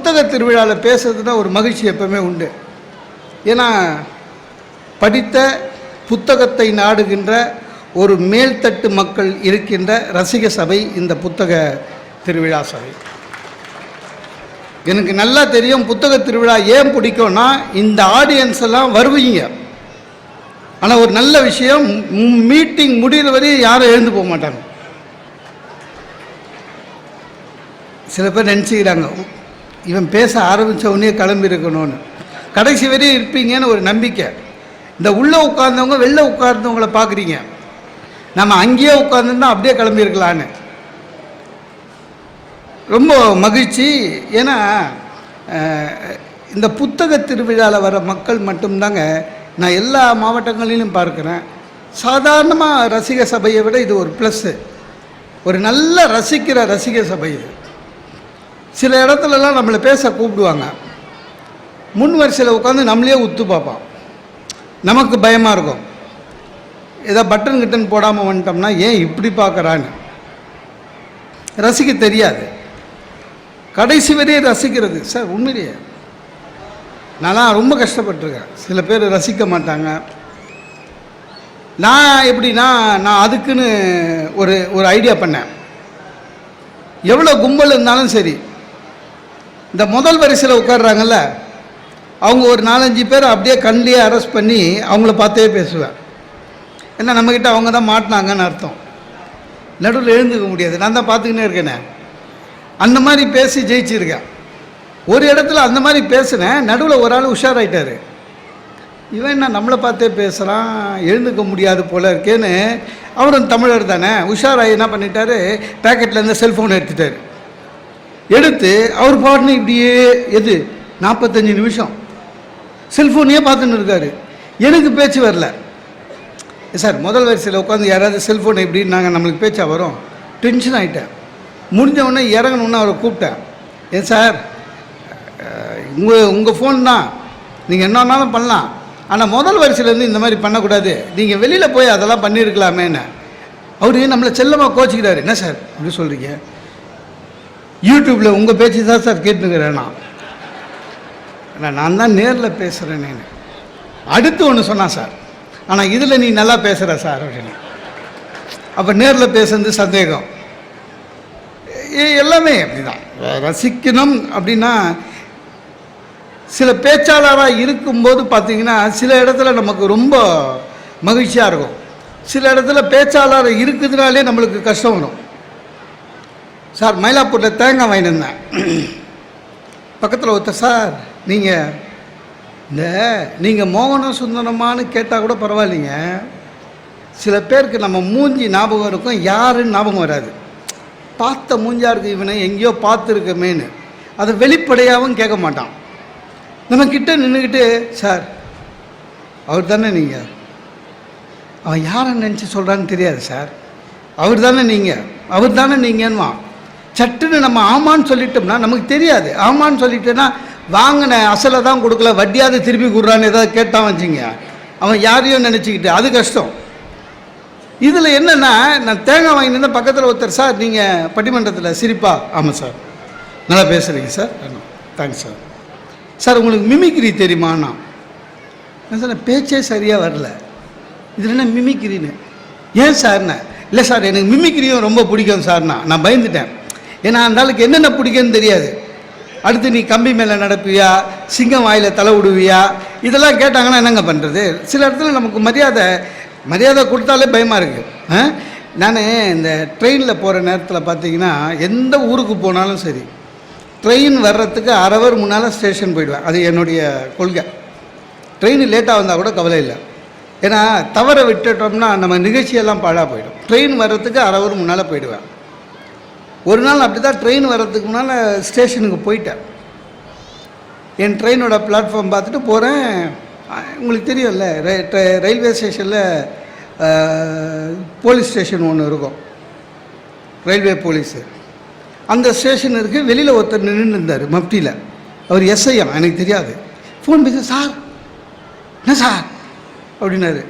புத்தக திருவிழாவில் பேசுறதுனா ஒரு மகிழ்ச்சி எப்பவுமே உண்டு. ஏன்னா படித்த புத்தகத்தை நாடுகின்ற ஒரு மேல்தட்டு மக்கள் இருக்கின்ற ரசிக சபை இந்த புத்தக திருவிழா சபை. எனக்கு நல்லா தெரியும் புத்தக திருவிழா ஏன் பிடிக்கும்னா இந்த ஆடியன்ஸ் எல்லாம் வருவீங்க. ஆனால் ஒரு நல்ல விஷயம், மீட்டிங் முடிகிற வரையும் யாரும் எழுந்து போக மாட்டாங்க. சில பேர் நினச்சிக்கிறாங்க இவன் பேச ஆரம்பித்த உடனே கிளம்பி இருக்கணும்னு. கடைசி வரையும் இருப்பீங்கன்னு ஒரு நம்பிக்கை. இந்த உள்ளே உட்கார்ந்தவங்க வெளில உட்கார்ந்தவங்களை பார்க்குறீங்க. நம்ம அங்கேயே உட்காந்துருந்தா அப்படியே கிளம்பியிருக்கலான்னு ரொம்ப மகிழ்ச்சி. ஏன்னா இந்த புத்தக திருவிழாவில் வர மக்கள் மட்டும்தாங்க நான் எல்லா மாவட்டங்களிலும் பார்க்குறேன். சாதாரணமாக ரசிக சபையை விட இது ஒரு ப்ளஸ்ஸு. ஒரு நல்ல ரசிக்கிற ரசிக சபை இது. சில இடத்துலலாம் நம்மளை பேச கூப்பிடுவாங்க. முன் வரிசையில் உட்காந்து நம்மளே உத்து பார்ப்பான். நமக்கு பயமாக இருக்கும். ஏதோ பட்டன் கிட்டன் போடாமல் வந்துட்டோம்னா ஏன் இப்படி பார்க்குறான்னு. ரசிக்க தெரியாது. கடைசி வரையே ரசிக்கிறது சார் உண்மையிலேயே நான்லாம் ரொம்ப கஷ்டப்பட்டிருக்கேன். சில பேர் ரசிக்க மாட்டாங்க. நான் எப்படின்னா நான் அதுக்குன்னு ஒரு ஐடியா பண்ணேன். எவ்வளோ கும்பல் இருந்தாலும் சரி, இந்த முதல் வரிசையில் உட்காடுறாங்கல்ல அவங்க ஒரு 4-5 பேர் அப்படியே கண்ணிலேயே அரெஸ்ட் பண்ணி அவங்கள பார்த்தே பேசுவேன். ஏன்னா நம்மக்கிட்ட அவங்க தான் மாட்டினாங்கன்னு அர்த்தம். நடுவில் எழுந்துக்க முடியாது. நான் தான் பார்த்துக்கினே இருக்கேனே. அந்த மாதிரி பேசி ஜெயிச்சிருக்கேன். ஒரு இடத்துல அந்த மாதிரி பேசினேன். நடுவில் ஒரு ஆள் உஷாராயிட்டார். இவன் என்ன நம்மளை பார்த்தே பேசுகிறான், எழுந்துக்க முடியாது போல இருக்கேன்னு. அவரும் தமிழர் தானே, உஷாராகி என்ன பண்ணிட்டாரு, பேக்கெட்டில் இருந்து செல்ஃபோனை எடுத்துட்டார். எடுத்து அவர் பாட்டுன்னு இப்படியே 45 நிமிஷம் செல்ஃபோனையே பார்த்துன்னு இருக்கார். எனக்கு பேச்சு வரல. சார் முதல் வரிசையில் உட்காந்து யாராவது செல்ஃபோனை இப்படின்னு நாங்கள் நம்மளுக்கு பேச்சா வரும். டென்ஷன் ஆகிட்டேன். முடிஞ்சவொடனே இறங்கணுன்னு அவரை கூப்பிட்டேன். ஏன் சார் உங்கள் ஃபோன் தான், நீங்கள் என்ன வேணாலும் பண்ணலாம், ஆனால் முதல் வரிசையிலேருந்து இந்த மாதிரி பண்ணக்கூடாது, நீங்கள் வெளியில் போய் அதெல்லாம் பண்ணியிருக்கலாமேன்னு. அவர் நம்மளை செல்லமாக கோச்சிக்கிறாரு. என்ன சார் அப்படி சொல்கிறீங்க, யூடியூப்பில் உங்கள் பேச்சு தான் சார் கேட்டுக்கிறேன். நான் தான் நேரில் பேசுகிறேன். நான் அடுத்து ஒன்று சொன்னான் சார், ஆனால் இதில் நீ நல்லா பேசுகிற சார் அப்படின்னு. அப்போ நேரில் பேசுறது சந்தேகம். எல்லாமே அப்படி தான். ரசிக்கணும் அப்படின்னா சில பேச்சாளராக இருக்கும்போது பார்த்திங்கன்னா சில இடத்துல நமக்கு ரொம்ப மகிழ்ச்சியாக இருக்கும். சில இடத்துல பேச்சாளர் இருக்குதுனாலே நம்மளுக்கு கஷ்டம் வரும். சார் மயிலாப்பூரில் தேங்காய் வாங்கிட்டு இருந்தேன். பக்கத்தில் ஒருத்தர், சார் நீங்கள் மோகன சுந்தரமானு கேட்டால் கூட பரவாயில்லைங்க, சில பேருக்கு நம்ம மூஞ்சி ஞாபகம் இருக்கும், யாருன்னு ஞாபகம் வராது. பார்த்த மூஞ்சாக இருக்குது, இவனை எங்கேயோ பார்த்துருக்கமேன்னு. அதை வெளிப்படையாகவும் கேட்க மாட்டான். நம்மக்கிட்ட நின்றுக்கிட்டு, சார் அவர் தானே நீங்கள், அவன் யாரை நினச்சி சொல்கிறான்னு தெரியாது சார், அவர் தானே நீங்கள், அவர் தானே நீங்கன்னுவான். சட்டுன்னு நம்ம ஆமான்னு சொல்லிட்டோம்னா நமக்கு தெரியாது. ஆமான்னு சொல்லிட்டேன்னா வாங்கின அசலை தான் கொடுக்கல, வட்டியாவது திருப்பி கொடுறான்னு ஏதாவது கேட்டான் வச்சுங்க, அவன் யாரையும் நினச்சிக்கிட்டு அது கஷ்டம். இதில் என்னென்னா, நான் தேங்காய் வாங்கிட்டு பக்கத்தில் ஒருத்தர், சார் நீங்கள் பட்டிமன்றத்தில் சிரிப்பா, ஆமாம் சார் நல்லா பேசுகிறீங்க சார், தேங்க்ஸ் சார். சார் உங்களுக்கு மிமிக்ரி தெரியுமாண்ணா? நான் சார் பேச்சே சரியாக வரல, இதில் என்ன மிமிக்ரின்னு. ஏன் சார்ண்ணே? இல்லை சார் எனக்கு மிமிக்ரியும் ரொம்ப பிடிக்கும் சார்ண்ணா. நான் பயந்துட்டேன். ஏன்னா அந்த ஆளுக்கு என்னென்ன பிடிக்குன்னு தெரியாது. அடுத்து நீ கம்பி மேலே நடப்பியா, சிங்கம் வாயில் தலை விடுவியா, இதெல்லாம் கேட்டாங்கன்னா என்னங்க பண்ணுறது? சில இடத்துல நமக்கு மரியாதை கொடுத்தாலே பயமாக இருக்குது. நான் இந்த ட்ரெயினில் போகிற நேரத்தில் பார்த்தீங்கன்னா எந்த ஊருக்கு போனாலும் சரி, ட்ரெயின் வர்றதுக்கு அரை ஹவர் முன்னால் ஸ்டேஷன் போயிடுவேன். அது என்னுடைய கொள்கை. ட்ரெயின் லேட்டாக வந்தால் கூட கவலை இல்லை. ஏன்னா தவற விட்டுட்டோம்னா நம்ம நிகழ்ச்சியெல்லாம் பாழாக போயிடும். ட்ரெயின் வர்றதுக்கு அரை ஹவர் முன்னால் போயிடுவேன். ஒரு நாள் அப்படி தான் ட்ரெயின் வர்றதுக்கு முன்னால் ஸ்டேஷனுக்கு போயிட்டேன். என் ட்ரெயினோட பிளாட்ஃபார்ம் பார்த்துட்டு போகிறேன். உங்களுக்கு தெரியும்ல, ரயில்வே ஸ்டேஷனில் போலீஸ் ஸ்டேஷன் ஒன்று இருக்கும், ரயில்வே போலீஸு. அந்த ஸ்டேஷன் இருக்குது. வெளியில் ஒருத்தர் நின்று இருந்தார் மப்டியில். அவர் எஸ்ஐயா, எனக்கு தெரியாது. ஃபோன் பேச, சார் என்ன சார் அப்படின்னாரு.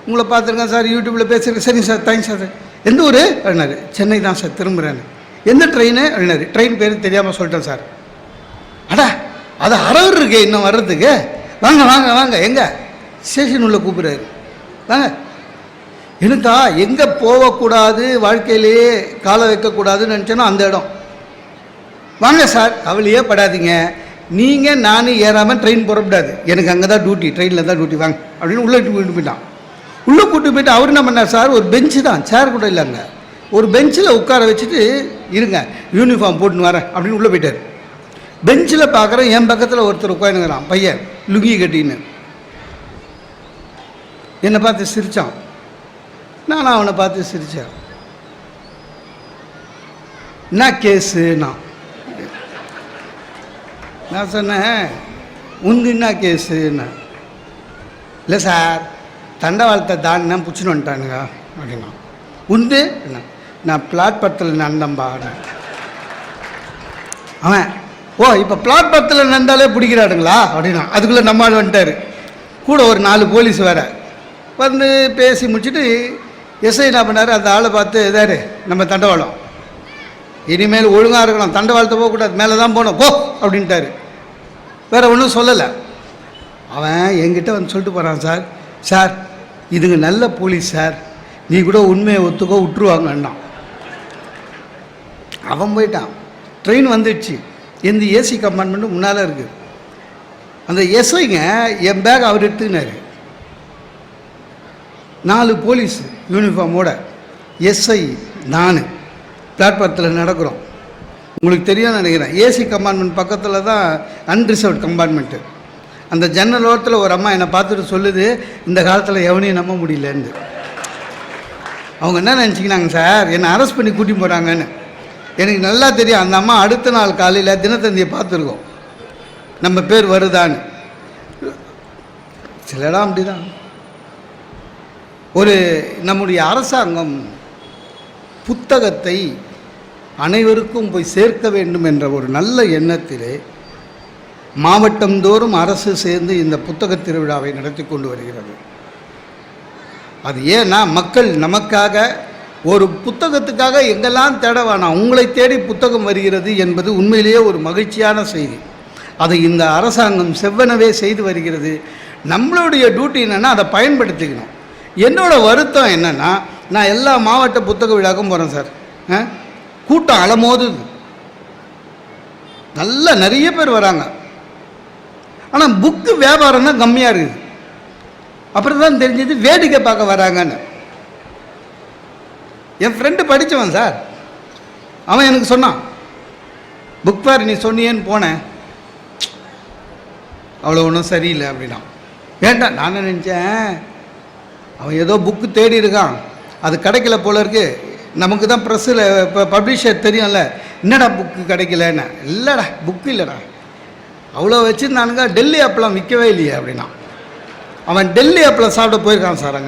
உங்களை பார்த்துருக்கேன் சார், யூடியூப்பில் பேசுகிறேன். சரிங்க சார், தேங்க்ஸ் சார். எந்த ஊர் அப்படின்னாரு. சென்னை தான் சார், திரும்புகிறேன்னு. எந்த ட்ரெயின் அப்படின்னாரு. ட்ரெயின் பேர் தெரியாமல் சொல்லிட்டேன் சார். அடா அது அரவர் இருக்கே இன்னும் வர்றதுக்கு, வாங்க வாங்க வாங்க, எங்கே ஸ்டேஷன் உள்ள கூப்பிட்றாரு, வாங்க. எனக்கா எங்கே போகக்கூடாது, வாழ்க்கையிலேயே காலை வைக்கக்கூடாதுன்னு நினச்சேன்னா அந்த இடம். வாங்க சார், கவலையே படாதீங்க, நீங்கள் நானும் ஏறாமல் ட்ரெயின் புறப்படாது, எனக்கு அங்கே தான் டியூட்டி, ட்ரெயினில் தான் டியூட்டி, வாங்க அப்படின்னு உள்ளே கூப்பிட்டு போயிட்டான். உள்ளே கூப்பிட்டு போயிட்டு அவர் என்ன பண்ணார் சார், ஒரு பெஞ்சு தான், சேர் கூட இல்லைங்க, ஒரு பெஞ்சில் உட்கார வச்சுட்டு இருங்க யூனிஃபார்ம் போட்டுன்னு வரேன் அப்படின்னு உள்ளே போயிட்டார். பெஞ்சில் பார்க்குறேன், என் பக்கத்தில் ஒருத்தர் உட்காந்துங்கிறான் பையன், லுங்கி கட்டின்னு. என்னை பார்த்து சிரித்தான், நான் அவனை பார்த்து சிரித்தேன். என்ன கேஸுன்னா நான் சொன்னேன், உந்து என்ன கேஸுன்னு. இல்லை சார், தண்டவாளத்தை தாண்டினா பிடிச்சின்னு வந்துட்டானுங்க அப்படின்னா. உந்து என்ன, நான் பிளாட்பாரத்தில் நடந்தம்பா. அவன் ஓ இப்போ பிளாட்பாரத்தில் நடந்தாலே பிடிக்கிறாடுங்களா அப்படின்னா. அதுக்குள்ளே நம்மால் வந்துட்டார், கூட ஒரு 4 போலீஸ் வேறு வந்து பேசி முடிச்சுட்டு எஸ்ஐ என்ன பண்ணார், அந்த ஆளை பார்த்து எதாரு நம்ம தண்டவாளம், இனிமேல் ஒழுங்காக இருக்கணும், தண்டவாளத்தை போகக்கூடாது, மேலே தான் போகணும் போ அப்படின்ட்டாரு. வேறு ஒன்றும் சொல்லலை. அவன் என்கிட்ட வந்து சொல்லிட்டு போகிறான், சார் சார் இதுங்க நல்ல போலீஸ் சார், நீ கூட உண்மையை ஒத்துக்கோ விட்டுருவாங்கன்னா. அவன் போயிட்டான். ட்ரெயின் வந்துடுச்சு, எந்த ஏசி கம்பார்ட்மெண்ட்டும் முன்னால் இருக்குது. அந்த எஸ்ஐங்க என் பேக் அவர் எடுத்துக்கினார். 4 போலீஸ் யூனிஃபார்மோட, எஸ்ஐ நான் பிளாட்பாரத்தில் நடக்கிறோம். உங்களுக்கு தெரியும் நினைக்கிறேன், ஏசி கம்பார்ட்மெண்ட் பக்கத்தில் தான் அன்ரிசர்வ்ட் கம்பார்ட்மெண்ட்டு. அந்த ஜன்னல் ஓரத்தில் ஒரு அம்மா என்னை பார்த்துட்டு சொல்லுது, இந்த காலத்தில் எவனையும் நம்ப முடியலன்னு. அவங்க என்ன நினச்சிக்கினாங்க சார், என்னை அரெஸ்ட் பண்ணி கூட்டி போகிறாங்கன்னு. எனக்கு நல்லா தெரியும், அந்த அம்மா அடுத்த நாள் காலையில் தினத்தந்தியை பார்த்துருக்கோம், நம்ம பேர் வருதான்னு. சில இடம் அப்படி தான். ஒரு நம்முடைய அரசாங்கம் புத்தகத்தை அனைவருக்கும் போய் சேர்க்க வேண்டும் என்ற ஒரு நல்ல எண்ணத்திலே மாவட்டந்தோறும் அரசு சேர்ந்து இந்த புத்தக திருவிழாவை நடத்தி கொண்டு வருகிறது. அது ஏன்னா மக்கள் நமக்காக ஒரு புத்தகத்துக்காக எங்கெல்லாம் தேட வேணாம், உங்களை தேடி புத்தகம் வருகிறது என்பது உண்மையிலேயே ஒரு மகிழ்ச்சியான செய்தி. அதை இந்த அரசாங்கம் செவ்வனவே செய்து வருகிறது. நம்மளுடைய டியூட்டி என்னென்னா அதை பயன்படுத்திக்கணும். என்னோடய வருத்தம் என்னென்னா, நான் எல்லா மாவட்ட புத்தக விழாக்கும் போகிறேன் சார், கூட்டம் அலமோதுது, நல்ல நிறைய பேர் வராங்க, ஆனால் புக்கு வியாபாரம் தான் கம்மியாக இருக்குது. அப்புறம் தான் தெரிஞ்சது வேடிக்கை பார்க்க வராங்கன்னு. என் ஃப்ரெண்டு படித்தவன் சார், அவன் எனக்கு சொன்னான், புக் ஃபேர் நீ சொன்னியேன்னு போனேன், அவ்வளோ ஒன்றும் சரியில்லை அப்படின்னா. வேண்டாம், நான் நினச்சேன் அவன் ஏதோ புக்கு தேடி இருக்கான், அது கிடைக்கல போல இருக்கு, நமக்கு தான் ப்ரெஸ்ஸில் இப்போ பப்ளிஷர் தெரியும்ல, என்னடா புக்கு கிடைக்கலன்னு. இல்லைடா புக்கு இல்லைடா, அவ்வளோ வச்சுருந்தானுங்க, டெல்லி அப்பளம் விற்கவே இல்லையே அப்படின்னா. அவன் டெல்லி அப்பளம் சாப்பிட போயிருக்கான் சார்.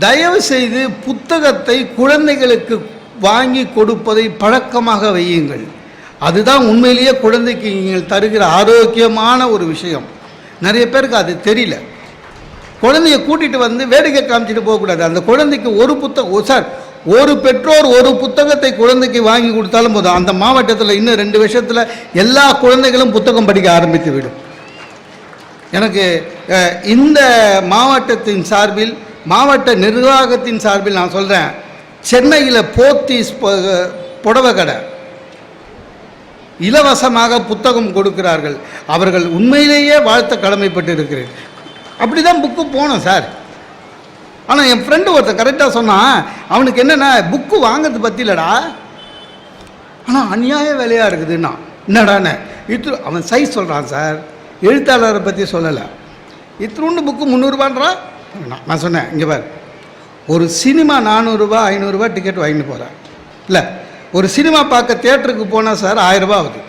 தயவு செய்து புத்தகத்தை குழந்தைகளுக்கு வாங்கி கொடுப்பதை பழக்கமாக வையுங்கள். அதுதான் உண்மையிலேயே குழந்தைக்கு நீங்கள் தருகிற ஆரோக்கியமான ஒரு விஷயம். நிறைய பேருக்கு அது தெரியல. குழந்தைய கூட்டிகிட்டு வந்து வேடிக்கை காமிச்சிட்டு போகக்கூடாது. அந்த குழந்தைக்கு ஒரு புத்தகம் சார், ஒரு பெற்றோர் ஒரு புத்தகத்தை குழந்தைக்கு வாங்கி கொடுத்தாலும் போதும், அந்த மாவட்டத்தில் இன்னும் 2 வருஷத்தில் எல்லா குழந்தைகளும் புத்தகம் படிக்க ஆரம்பித்து விடும். எனக்கு இந்த மாவட்டத்தின் சார்பில், மாவட்ட நிர்வாகத்தின் சார்பில் நான் சொல்கிறேன், சென்னையில் போத்தீஸ் புடவை கடை இலவசமாக புத்தகம் கொடுக்கிறார்கள். அவர்கள் உண்மையிலேயே வாழ்த்த கடமைப்பட்டு இருக்கிறேன். அப்படி தான் புக்கு போனோம் சார். ஆனால் என் ஃப்ரெண்டு ஒருத்தர் கரெக்டாக சொன்னான், அவனுக்கு என்னென்னா புக்கு வாங்கிறது பற்றி இல்லைடா, ஆனால் அநியாய விலையாக இருக்குதுன்னா. என்னடாண்ணே அவன் சைஸ் சொல்கிறான் சார், எழுத்தாளரை பற்றி சொல்லலை. இத்தினொன்று புக்கு 300 ரூபான்றான். நான் சொன்னேன், இங்கே பார், ஒரு சினிமா 400 ரூபா 500 ரூபா டிக்கெட் வாங்கிட்டு போகிறேன். இல்லை, ஒரு சினிமா பார்க்க தியேட்டருக்கு போனால் சார் 1000 ரூபா ஆகுது.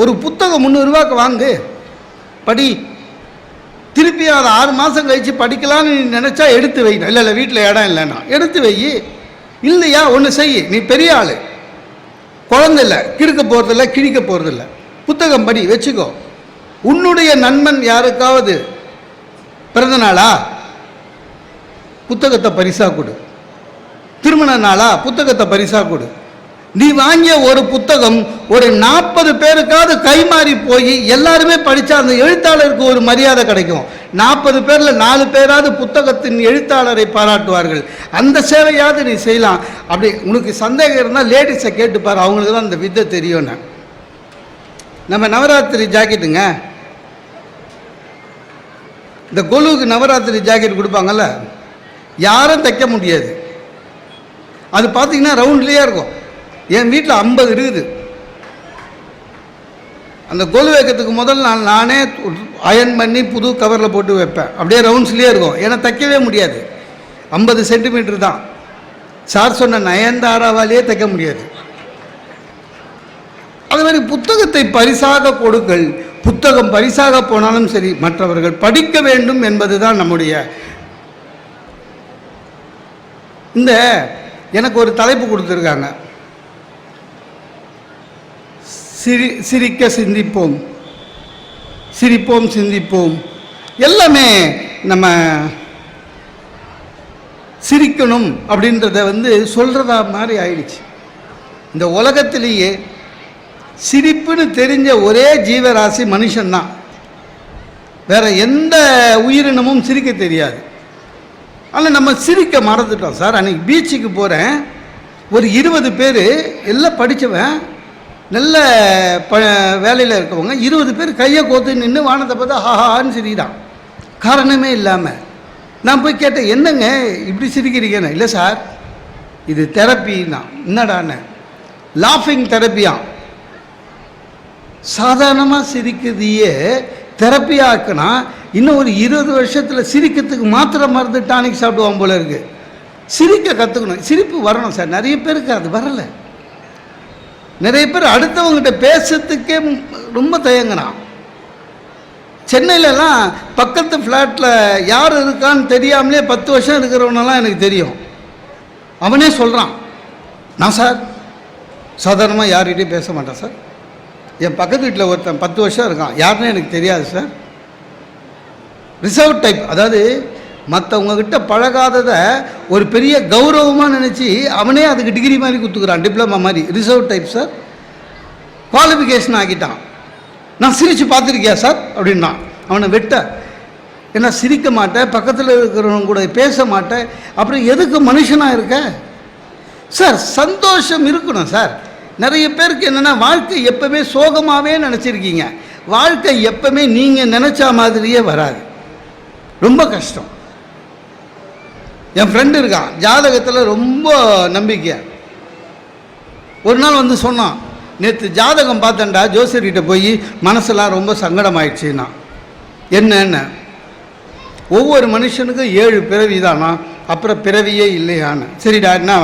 ஒரு புத்தகம் 300 ரூபாய்க்கு வாங்கு, படி, திருப்பி அதை 6 மாதம் கழித்து படிக்கலான்னு நீ நினச்சா எடுத்து வை. இல்லை இல்லை வீட்டில் இடம் இல்லைன்னா எடுத்து வை. இல்லையா ஒன்று செய், நீ பெரிய ஆள், குழந்தை இல்லை, கிறுக்க போகிறதில்ல, கிழிக்க போகிறதில்ல, புத்தகம் படி, வச்சுக்கோ. உன்னுடைய நண்பன் யாருக்காவது பிறந்த நாளா, புத்தகத்தை பரிசாக கொடு. திருமண நாளா, புத்தகத்தை பரிசாக கொடு. நீ வாங்கிய ஒரு புத்தகம் ஒரு 40 பேருக்காவது கைமாறி போய் எல்லாருமே படித்தா அந்த எழுத்தாளருக்கு ஒரு மரியாதை கிடைக்கும். 40 பேரில் 4 பேராவது புத்தகத்தின் எழுத்தாளரை பாராட்டுவார்கள். அந்த சேவையாவது நீ செய்யலாம். அப்படி உனக்கு சந்தேகம் இருந்தால் லேடிஸை கேட்டுப்பார், அவங்களுக்கு தான் அந்த வித்தை தெரியும்னு. நம்ம நவராத்திரி ஜாக்கெட்டுங்க, இந்த கொலுவுக்கு நவராத்திரி ஜாக்கெட் கொடுப்பாங்கல்ல, யாரும் தைக்க முடியாது. அது பார்த்தீங்கன்னா ரவுண்ட்லேயே இருக்கும். என் வீட்டில் 50 இருக்குது. அந்த கொலு வைக்கிறதுக்கு முதல் நானே அயன் பண்ணி புது கவரில் போட்டு வைப்பேன். அப்படியே ரவுண்ட்ஸ்லேயே இருக்கும். ஏன்னா தைக்கவே முடியாது, 50 சென்டிமீட்டர் தான். சார் சொன்ன நயன்தாராவாலேயே தைக்க முடியாது. அது மாதிரி புத்தகத்தை பரிசாக கொடுங்கள். புத்தகம் பரிசாக போனாலும் சரி, மற்றவர்கள் படிக்க வேண்டும் என்பது தான் நம்முடைய. இந்த எனக்கு ஒரு தலைப்பு கொடுத்துருக்காங்க, சிரிக்க சிந்திப்போம், சிரிப்போம் சிந்திப்போம். எல்லாமே நம்ம சிரிக்கணும் அப்படின்றத சொல்கிறதா மாதிரி ஆயிடுச்சு. இந்த உலகத்திலேயே சிரிப்புன்னு தெரிஞ்ச ஒரே ஜீவராசி மனுஷன்தான். வேற எந்த உயிரினமும் சிரிக்க தெரியாது. ஆனால் நம்ம சிரிக்க மறந்துட்டோம் சார். அன்றைக்கி பீச்சுக்கு போகிறேன், ஒரு 20 பேர் எல்லாம் படித்தவன், நல்ல வேலையில் இருக்கவங்க 20 பேர் கையை கோத்து நின்று வானத்தை பார்த்தா ஹாஹான்னு சிரிக்கிறான், காரணமே இல்லாமல். நான் போய் கேட்டேன், என்னங்க இப்படி சிரிக்கிறீங்கன்னு. இல்லை சார், இது தெரப்பின்னா. என்னடான்னு, லாஃபிங் தெரப்பியான். சாதாரணமாக சிரிக்கிறதையே தெரப்பியாக்குனா இன்னும் ஒரு 20 வருஷத்தில் சிரிக்கிறதுக்கு மாத்திரை மருந்து டானிக் சாப்பிடுவான் போல இருக்குது. சிரிக்க கற்றுக்கணும், சிரிப்பு வரணும் சார். நிறைய பேருக்கு அது வரலை. நிறைய பேர் அடுத்தவங்ககிட்ட பேசுறதுக்கே ரொம்ப தயங்குறான். சென்னையிலலாம் பக்கத்து ஃப்ளாட்டில் யார் இருக்கான்னு தெரியாமலே 10 வருஷம் இருக்கிறவனெல்லாம் எனக்கு தெரியும். அவனே சொல்கிறான், நான் சார் சாதாரணமாக யார்கிட்டையும் பேச மாட்டேன் சார். என் பக்கத்து வீட்டில் ஒருத்தன் 10 வருஷம் இருக்கான், யாருன்னு எனக்கு தெரியாது சார். ரிசர்வ் டைப், அதாவது மற்றவங்கக்கிட்ட பழகாததை ஒரு பெரிய கௌரவமாக நினச்சி அவனே அதுக்கு டிகிரி மாதிரி குத்துக்கிறான், டிப்ளமா மாதிரி. ரிசர்வ் டைப் சார், குவாலிஃபிகேஷன் ஆக்கிட்டான். நான் சிரித்து பார்த்துருக்கியா சார் அப்படின்னா அவனை வெட்ட. ஏன்னா சிரிக்க மாட்டேன், பக்கத்தில் இருக்கிறவங்க கூட பேச மாட்டேன், அப்புறம் எதுக்கு மனுஷனாக இருக்க சார்? சந்தோஷம் இருக்கணும் சார். நிறைய பேருக்கு என்னென்னா, வாழ்க்கை எப்பவுமே சோகமாகவே நினச்சிருக்கீங்க. வாழ்க்கை எப்பவுமே நீங்கள் நினச்ச மாதிரியே வராது, ரொம்ப கஷ்டம். என் ஃப்ரெண்டு இருக்கான், ஜாதகத்தில் ரொம்ப நம்பிக்கை. ஒரு நாள் சொன்னான், நேற்று ஜாதகம் பார்த்தேன்டா ஜோசியர்கிட்ட போய், மனசெல்லாம் ரொம்ப சங்கடமாயிடுச்சுன்னா. என்னென்ன, ஒவ்வொரு மனுஷனுக்கும் 7 பிறவி தானா, அப்புறம் பிறவியே இல்லையான்னு. சரிடா, என்ன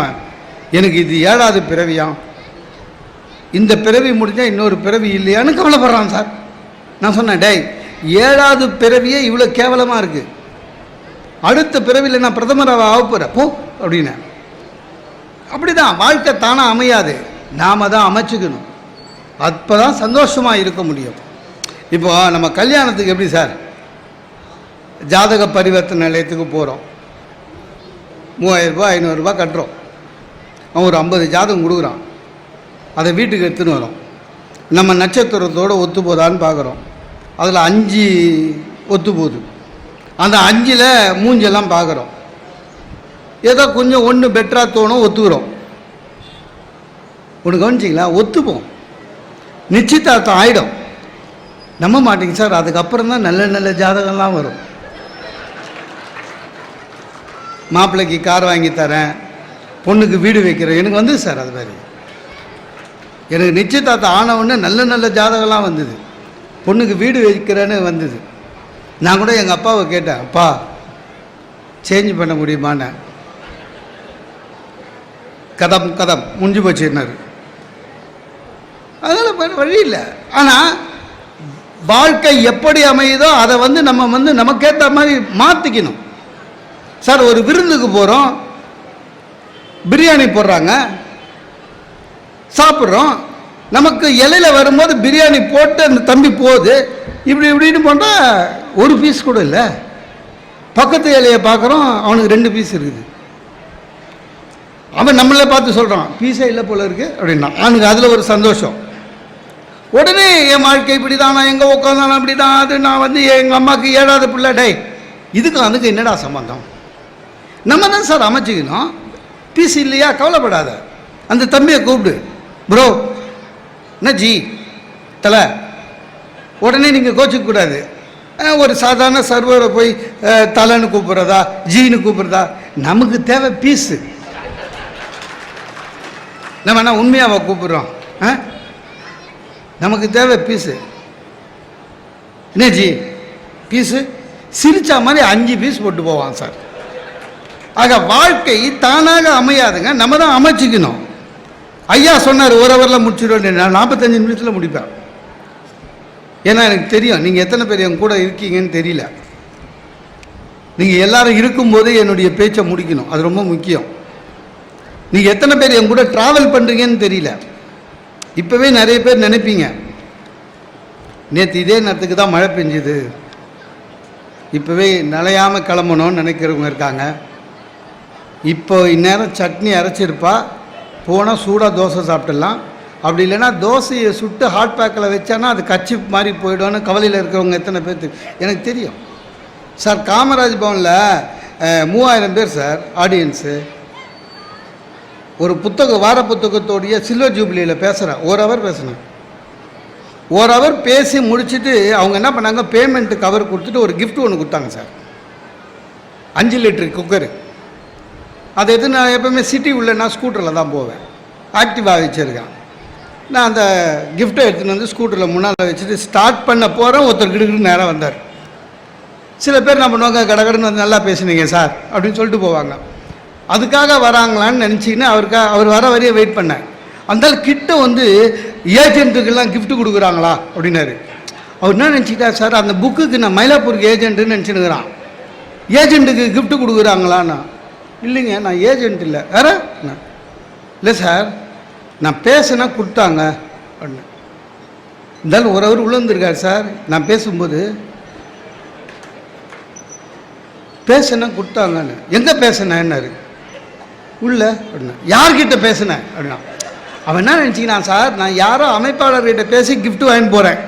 எனக்கு இது 7வது பிறவியாம், இந்த பிறவி முடிஞ்சால் இன்னொரு பிறவி இல்லையான்னு கவலைப்படுறான் சார். நான் சொன்னேன், டேய் 7வது பிறவியே இவ்வளோ கேவலமாக இருக்குது, அடுத்த பிறவியில் நான் பிரதமராக ஆக போகிறேன் போ அப்படின்னு. அப்படி தான் வாழ்க்கை தானாக அமையாது, நாம் தான் அமைச்சுக்கணும். அப்போ தான் சந்தோஷமாக இருக்க முடியும். இப்போ நம்ம கல்யாணத்துக்கு எப்படி சார், ஜாதக பரிவர்த்தனை நிலையத்துக்கு போகிறோம், 3000 ரூபா 500 ரூபா கட்டுறோம். அவன் ஒரு 50 ஜாதகம் கொடுக்குறான், அதை வீட்டுக்கு எடுத்துன்னு வரோம். நம்ம நட்சத்திரத்தோடு ஒத்து போதான்னு பார்க்குறோம். அதில் 5 ஒத்து போகுது. அந்த 5ல் மூஞ்செல்லாம் பார்க்குறோம். ஏதோ கொஞ்சம் ஒன்று பெட்டராக தோணும், ஒத்துக்கிறோம். ஒன்று கவனிச்சிங்களா, ஒத்துப்போம், நிச்சயதார்த்தம் ஆகிடும். நம்ப மாட்டேங்க சார், அதுக்கப்புறம் தான் நல்ல நல்ல ஜாதகம்லாம் வரும். மாப்பிள்ளைக்கு கார் வாங்கி தரேன், பொண்ணுக்கு வீடு வைக்கிறேன், எனக்கு சார் அது மாதிரி. எனக்கு நிச்சயதார்த்தம் ஆனவுடனே நல்ல நல்ல ஜாதகம்லாம் வந்தது, பொண்ணுக்கு வீடு வைக்கிறேன்னு வந்தது. நான் கூட எங்கள் அப்பாவை கேட்டேன், அப்பா சேஞ்ச் பண்ண முடியுமான்னு. கதம் முடிஞ்சு போச்சுன்னாரு. அதனால் வழி இல்லை. ஆனால் வாழ்க்கை எப்படி அமையுதோ அதை நம்ம நமக்கேற்ற மாதிரி மாற்றிக்கணும் சார். ஒரு விருந்துக்கு போகிறோம், பிரியாணி போடுறாங்க, சாப்பிட்றோம். நமக்கு இலையில் வரும்போது பிரியாணி போட்டு அந்த தம்பி போகுது, இப்படின்னு போட்டால் ஒரு பீஸ் கூட இல்லை. பக்கத்து இலையை பார்க்குறோம், அவனுக்கு 2 பீஸ் இருக்குது. அவன் நம்மளே பார்த்து சொல்கிறான், பீஸே இல்லை போல இருக்குது அப்படின்னா. அவனுக்கு அதில் ஒரு சந்தோஷம். உடனே என் வாழ்க்கை இப்படி தான், நான் எங்கே உட்காந்தாலும் அப்படி தான், அது நான் வந்து எங்கள் அம்மாவுக்கு 7வது பிள்ளை. டே, இதுக்கு அதுக்கு என்னடா சம்பந்தம்? நம்ம தான் சார் அமைச்சிக்கணும். பீஸ் இல்லையா, கவலைப்படாத, அந்த தம்பியை கூப்பிடு, ப்ரோ என்ன ஜி தலை, உடனே நீங்கள் கோச்சிக்கக்கூடாது. ஒரு சாதாரண சர்வரை போய் தலைன்னு கூப்பிட்றதா, ஜீன்னு கூப்பிட்றதா, நமக்கு தேவை பீஸு. நம்ம என்ன உண்மையாக கூப்பிட்றோம்? நமக்கு தேவை பீஸு. என்ன ஜி பீஸு? சிரிச்சா மாதிரி 5 பீஸ் போட்டு போவான் சார். ஆக வாழ்க்கை தானாக அமையாதுங்க, நம்ம தான் அமைச்சிக்கணும். ஐயா சொன்னார் 1 ஹவரில் முடிச்சிடுவேன், நான் 45 நிமிஷத்தில் முடிப்பேன். ஏன்னா எனக்கு தெரியும் நீங்கள் எத்தனை பேர் என் கூட இருக்கீங்கன்னு தெரியல. நீங்கள் எல்லாரும் இருக்கும்போது என்னுடைய பேச்சை முடிக்கணும், அது ரொம்ப முக்கியம். நீங்கள் எத்தனை பேர் என் கூட ட்ராவல் பண்ணுறீங்கன்னு தெரியல. இப்போவே நிறைய பேர் நினைப்பீங்க, நேற்று இதே நேரத்துக்கு தான் மழை பெஞ்சுது, இப்போவே நனையாமல் கிளம்பணும்னு நினைக்கிறவங்க இருக்காங்க. இப்போ இந்நேரம் சட்னி அரைச்சிருப்பா, போனால் சூடாக தோசை சாப்பிட்டுடலாம். அப்படி இல்லைன்னா தோசையை சுட்டு ஹாட் பேக்கில் வச்சானா அது கச்சி மாதிரி போய்டும்னு கவலையில் இருக்கிறவங்க எத்தனை பேர் எனக்கு தெரியும் சார். காமராஜ் பவனில் 3000 பேர் சார் ஆடியன்ஸு. ஒரு புத்தகம், வார புத்தகத்தோடைய சில்வர் ஜூப்ளியில் பேசுகிறேன், 1 ஹவர் பேசினேன். 1 ஹவர் பேசி முடிச்சுட்டு அவங்க என்ன பண்ணாங்க, பேமெண்ட்டு கவர் கொடுத்துட்டு ஒரு கிஃப்ட் ஒன்று கொடுத்தாங்க சார். 5 litre cooker. அதை எடுத்து நான் எப்போவுமே சிட்டி உள்ளேன்னா ஸ்கூட்டரில் தான் போவேன், ஆக்டிவாக வச்சுருக்கேன். நான் அந்த கிஃப்ட்டை எடுத்துகிட்டு வந்து ஸ்கூட்டரில் முன்னால் வச்சுட்டு ஸ்டார்ட் பண்ண போகிறேன். ஒருத்தர் கிடுக்கிட்டு நேராக வந்தார். சில பேர் என்ன பண்ணுவாங்க, கடகடன்னு வந்து நல்லா பேசுனீங்க சார் அப்படின்னு சொல்லிட்டு போவாங்க. அதுக்காக வராங்களான்னு நினச்சிக்கின்னு அவர் வர வரையே வெயிட் பண்ணேன். அந்த கிட்ட வந்து ஏஜென்ட்டுக்கெல்லாம் கிஃப்ட் கொடுக்குறாங்களா அப்படின்னாரு. அவர் என்ன நினச்சிக்கிட்டார் சார், அந்த புக்குக்கு நான் மயிலாப்பூருக்கு ஏஜென்ட்டுன்னு நினச்சினுக்கிறான். ஏஜென்ட்டுக்கு கிஃப்ட் கொடுக்குறாங்களான்னா, இல்லைங்க நான் ஏஜென்ட் இல்லை. வேற இல்லை சார், நான் பேசுனா கொடுத்தாங்க அப்படின்னு. இருந்தாலும் 1 ஹவர் உள்ளே சார். நான் பேசும்போது பேசுனா கொடுத்தாங்கன்னு. எங்கே பேசுனேன்னாரு. உள்ள அப்படின்னா. யார்கிட்ட பேசுனேன் அப்படின்னா. அவன் என்ன நினச்சிக்கினான் சார், நான் யாரோ அமைப்பாளர்கிட்ட பேசி கிஃப்ட் வாங்கி போகிறேன்,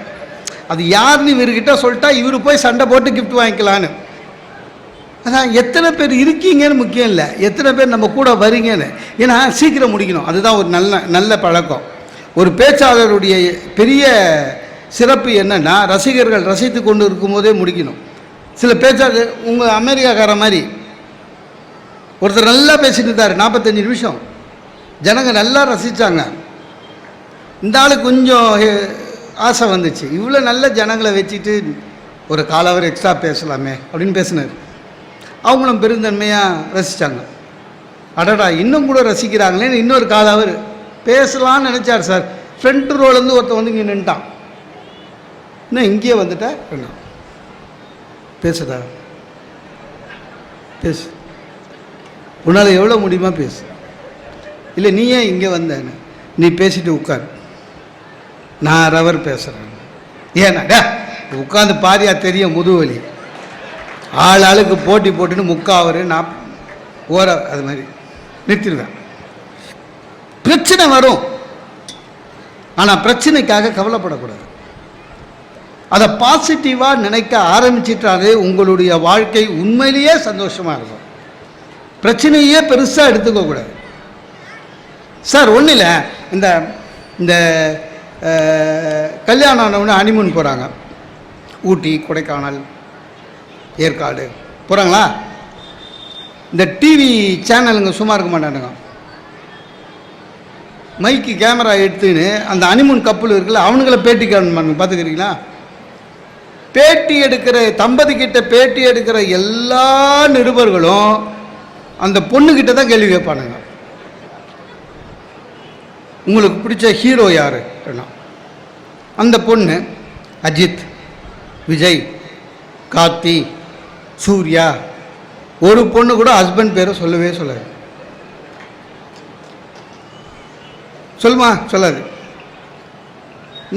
அது யாருன்னு இவர்கிட்ட சொல்லிட்டா இவர் போய் சண்டை போட்டு கிஃப்ட் வாங்கிக்கலான்னு. அதான் எத்தனை பேர் இருக்கீங்கன்னு முக்கியம் இல்லை, எத்தனை பேர் நம்ம கூட வரீங்கன்னு. ஏன்னா சீக்கிரம் முடிக்கணும், அதுதான் ஒரு நல்ல பழக்கம். ஒரு பேச்சாளருடைய பெரிய சிறப்பு என்னென்னா, ரசிகர்கள் ரசித்து கொண்டு இருக்கும்போதே முடிக்கணும். சில பேச்சாளர், உங்கள் அமெரிக்காக்கார மாதிரி ஒருத்தர் நல்லா பேசிட்டு இருந்தார், 45 நிமிஷம் ஜனங்க நல்லா ரசித்தாங்க. இந்த ஆளுக்கு கொஞ்சம் ஆசை வந்துச்சு, இவ்வளோ நல்ல ஜனங்களை வச்சுட்டு ஒரு 1/4 ஹவர் எக்ஸ்ட்ரா பேசலாமே அப்படின்னு பேசினார். அவங்களும் பெருந்தன்மையாக ரசித்தாங்க. அடடா இன்னும் கூட ரசிக்கிறாங்களேன்னு இன்னொரு 1/4 ஹவர் பேசலான்னு நினச்சார் சார். ஃப்ரண்ட் ரோலேருந்து ஒருத்தர் வந்து இங்கே நின்ட்டான். இன்னும் இங்கேயே வந்துட்டேன் என்ன பேசுடா, பேசு, உன்னால் எவ்வளோ முடியுமா பேசு. இல்லை நீ ஏன் இங்கே வந்தேன்னு, நீ பேசிட்டு உட்கார், நான் 1/2 ஹவர் பேசுகிறேன். ஏன்னா உட்காந்து பாரியா தெரியும் முதுவலி, ஆளுக்கு போட்டி போட்டுன்னு 3/4 ஹவர் நான் அது மாதிரி நிறுத்திடுவேன். பிரச்சனை வரும், ஆனால் பிரச்சனைக்காக கவலைப்படக்கூடாது. அதை பாசிட்டிவாக நினைக்க ஆரம்பிச்சிட்டாலே உங்களுடைய வாழ்க்கை உண்மையிலேயே சந்தோஷமாக இருக்கும். பிரச்சனையே பெருசாக எடுத்துக்கக்கூடாது சார். ஒன்றும் இல்லை, இந்த இந்த கல்யாணம் ஆனவொன்னே ஹனிமூன் போகிறாங்க, ஊட்டி, கொடைக்கானல், ஏற்காடு போகிறாங்களா. இந்த டிவி சேனலுங்க சும்மா இருக்க மாட்டானுங்க, மைக்கு கேமரா எடுத்துன்னு அந்த ஹனிமூன் கப்பல் இருக்குல்ல, அவனுங்களை பேட்டி காணுமாங்க, பார்த்துக்கிறீங்களா? பேட்டி எடுக்கிற தம்பதிக்கிட்ட பேட்டி எடுக்கிற எல்லா நிருபர்களும் அந்த பொண்ணுக்கிட்ட தான் கேள்வி கேட்பானுங்க. உங்களுக்கு பிடிச்ச ஹீரோ யார்? அந்த பொண்ணு அஜித், விஜய், கார்த்தி, சூர்யா. ஒரு பொண்ணு கூட ஹஸ்பண்ட் பேரை சொல்லவே சொல்லாது. சொல்லுமா? சொல்லாது.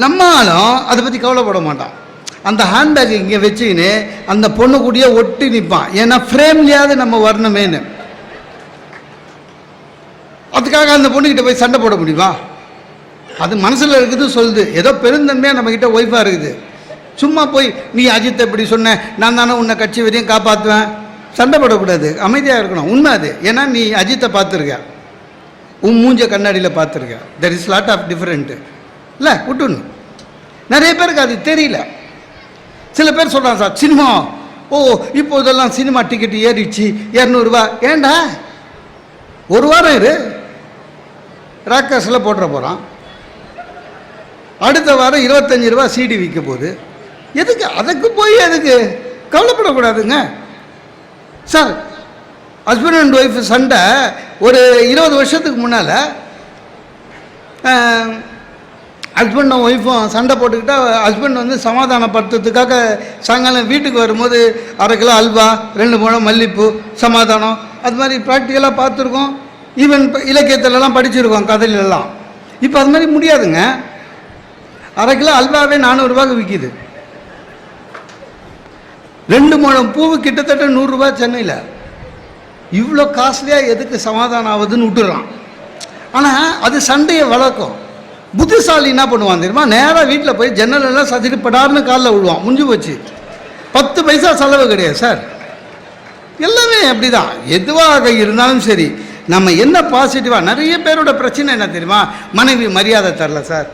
நம்மளும் அதை பற்றி கவலைப்பட மாட்டான். அந்த ஹேண்ட்பேக் இங்கே வச்சுக்கின்னு அந்த பொண்ணு கூடயே ஒட்டி நிற்பான். ஏன்னா ஃப்ரேம்லையாவது நம்ம வரணுமேனு. பணத்துக்காக அந்த பொண்ணுக்கிட்ட போய் சண்டை போட முடியுமா? அது மனசில் இருக்குது சொல்லுது, ஏதோ பெருந்தன்மையாக நம்மக்கிட்ட ஒய்ஃபாக இருக்குது. சும்மா போய் நீ அஜித்தை இப்படி சொன்ன, நான் தானே உன்னை கட்சி வரையும் காப்பாற்றுவேன், சண்டை போடக்கூடாது, அமைதியாக இருக்கணும். உண்மை அது. ஏன்னா நீ அஜித்தை பார்த்துருக்க, உன் மூஞ்ச கண்ணாடியில் பார்த்துருக்க. There is lot of different இல்லை, விட்டுணும். நிறைய பேருக்கு அது தெரியல. சில பேர் சொல்கிறாங்க சார் சினிமா, ஓ இப்போ இதெல்லாம் சினிமா டிக்கெட் ஏறிடுச்சு 200 ரூபா. ஏண்டா ஒரு வாரம் இரு, ராக்கர்ஸில் போட்டுற போகிறான். அடுத்த வாரம் 25 ரூபா சிடி விற்க போகுது. எதுக்கு அதுக்கு போய் எதுக்கு கவலைப்படக்கூடாதுங்க சார். ஹஸ்பண்ட் அண்ட் ஒய்ஃப் சண்டை ஒரு 20 வருஷத்துக்கு முன்னால் ஹஸ்பண்டும் ஒய்ஃபும் சண்டை போட்டுக்கிட்டா ஹஸ்பண்ட் வந்து சமாதானப்படுத்துறதுக்காக சாயங்காலம் வீட்டுக்கு வரும்போது 1/2 கிலோ அல்வா, 2 முழம் மல்லிப்பூ, சமாதானம், அது மாதிரி ப்ராக்டிக்கலாக பார்த்துருக்கோம். ஈவன் இலக்கியத்திலலாம் படிச்சிருக்கோம், கதையிலெல்லாம். இப்போ அது மாதிரி முடியாதுங்க. 1/2 கிலோ அல்வாவே 400 ரூபாய்க்கு விற்கிது. 2 முழம் பூவு கிட்டத்தட்ட 100 ரூபா சென்னையில். இவ்வளோ காஸ்ட்லியாக எதுக்கு சமாதானம் ஆகுதுன்னு விட்டுறான். ஆனால் அது சண்டையை வளர்க்கும். புத்திசாலி என்ன பண்ணுவான் தெரியுமா? நேராக வீட்டில் போய் ஜன்னலெல்லாம் சதிட்டு படார்னு காலில் விழுவான். முடிஞ்சு போச்சு. 10 பைசா செலவு கிடையாது சார். எல்லாமே அப்படி தான். எதுவாக இருந்தாலும் சரி, நம்ம என்ன பாசிட்டிவாக. நிறைய பேரோட பிரச்சனை என்ன தெரியுமா? மனைவி மரியாதை தரல சார்,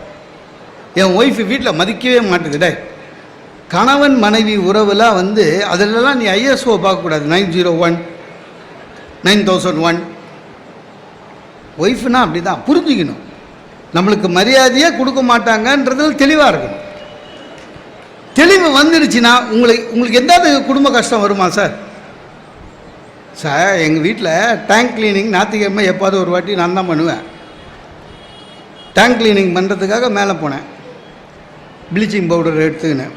என் ஒய்ஃபு வீட்டில் மதிக்கவே மாட்டேங்குதே. கணவன் மனைவி உறவுலாம் வந்து அதிலெல்லாம் நீ ஐஎஸ்ஓ பார்க்கக்கூடாது. 901 9001 ஒய்ஃப்னா அப்படி தான் புரிஞ்சுக்கணும். நம்மளுக்கு மரியாதையே கொடுக்க மாட்டாங்கன்றதில் தெளிவாக இருக்கணும். தெளிவு வந்துடுச்சுன்னா உங்களுக்கு எதாவது குடும்ப கஷ்டம் வருமா சார்? சார் எங்கள் வீட்டில் டேங்க் கிளீனிங் ஞாயிற்றுக்கிழமை எப்போது ஒரு வாட்டி நான் தான் பண்ணுவேன். டேங்க் கிளீனிங் பண்ணுறதுக்காக மேலே போனேன், ப்ளீச்சிங் பவுடர் எடுத்துக்கினேன்.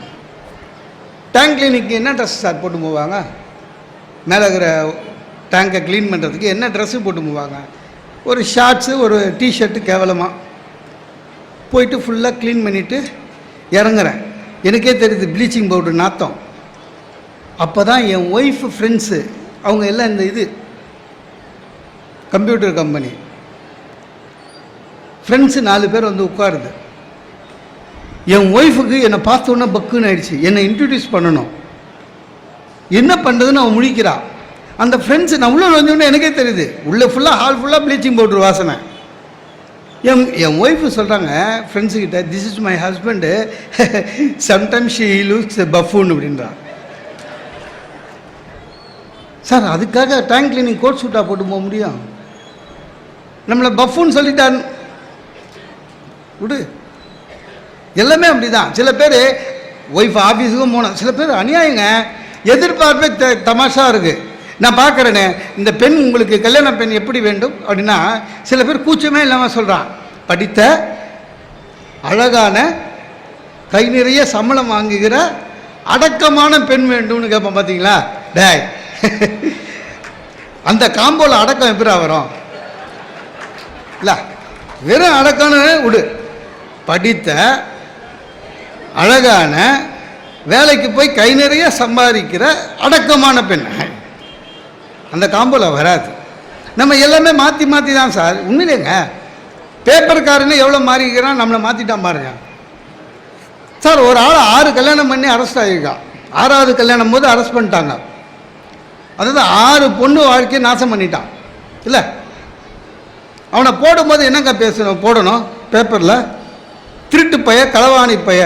டேங்க் கிளீனிங்க்கு என்ன ட்ரெஸ் சார் போட்டு போவாங்க? மேலே இருக்கிற டேங்கை க்ளீன் பண்ணுறதுக்கு என்ன ட்ரெஸ்ஸு போட்டு போவாங்க? ஒரு ஷார்ட்ஸு, ஒரு டிஷர்ட்டு. கேவலமாக போயிட்டு ஃபுல்லாக க்ளீன் பண்ணிவிட்டு இறங்குறேன். எனக்கே தெரியுது ப்ளீச்சிங் பவுடர் நாத்தம். அப்போ தான் என் ஒய்ஃபு ஃப்ரெண்ட்ஸு அவங்க எல்லாம் இந்த இது கம்ப்யூட்டர் கம்பெனி ஃப்ரெண்ட்ஸு 4 பேர் வந்து உட்காருது. என் ஒய்ஃபுக்கு என்னை பார்த்தோன்னே பக்குன்னு ஆயிடுச்சு. என்னை இன்ட்ரடியூஸ் பண்ணணும், என்ன பண்ணுறதுன்னு அவன் முழிக்கிறா. அந்த ஃப்ரெண்ட்ஸு நான் உள்ளே வந்தோடனே எனக்கே தெரியுது, உள்ளே ஃபுல்லாக ஹால் ஃபுல்லாக ப்ளீச்சிங் பவுடர் வாசனை. என் ஒய்ஃபு சொல்கிறாங்க ஃப்ரெண்ட்ஸுக்கிட்ட, this is my husband, sometimes she looks buffoon அப்படின்றான். சார் அதுக்காக டேங்க் கிளீனிங் கோட் சூட்டாக போட்டு போக முடியும்? நம்மளை பஃபூன்னு சொல்லிட்டான் விடு. எல்லாமே அப்படி தான். சில பேர் ஒய்ஃப் ஆஃபீஸுக்கும் போனோம். சில பேர் அநியாயங்க, எதிர்பார்ப்பே தமாஷா இருக்குது. நான் பார்க்குறேனே, இந்த பெண் உங்களுக்கு கல்யாண பெண் எப்படி வேண்டும் அப்படின்னா, சில பேர் கூச்சமே இல்லாமல் சொல்கிறான், படித்த அழகான கை நிறைய சம்பளம் வாங்குகிற அடக்கமான பெண் வேண்டும்னு கேட்போம். பார்த்தீங்களா? டேய் அந்த காம்போவில் அடக்கம் எப்படி வரும்? இல்லை, வெறும் அடக்கம்னு விடு. படித்த அழகான வேலைக்கு போய் கை நிறைய சம்பாதிக்கிற அடக்கமான பெண், அந்த காம்போவில் வராது. நம்ம எல்லாமே மாற்றி மாற்றி தான் சார். உண்மையிலேங்க பேப்பர்காரனே எவ்வளோ மாறிக்கிறான், நம்மளை மாற்றிட்டான் பாருங்க சார். ஒரு ஆள் 6 கல்யாணம் பண்ணி அரெஸ்ட் ஆகியிருக்கான். 6வது கல்யாணம் போது அரெஸ்ட் பண்ணிட்டாங்க. அதாவது 6 பொண்ணு வாழ்க்கையை நாசம் பண்ணிட்டான். இல்லை, அவனை போடும்போது என்னங்க போடணும் பேப்பரில்? திருட்டு பைய, களவாணி பைய,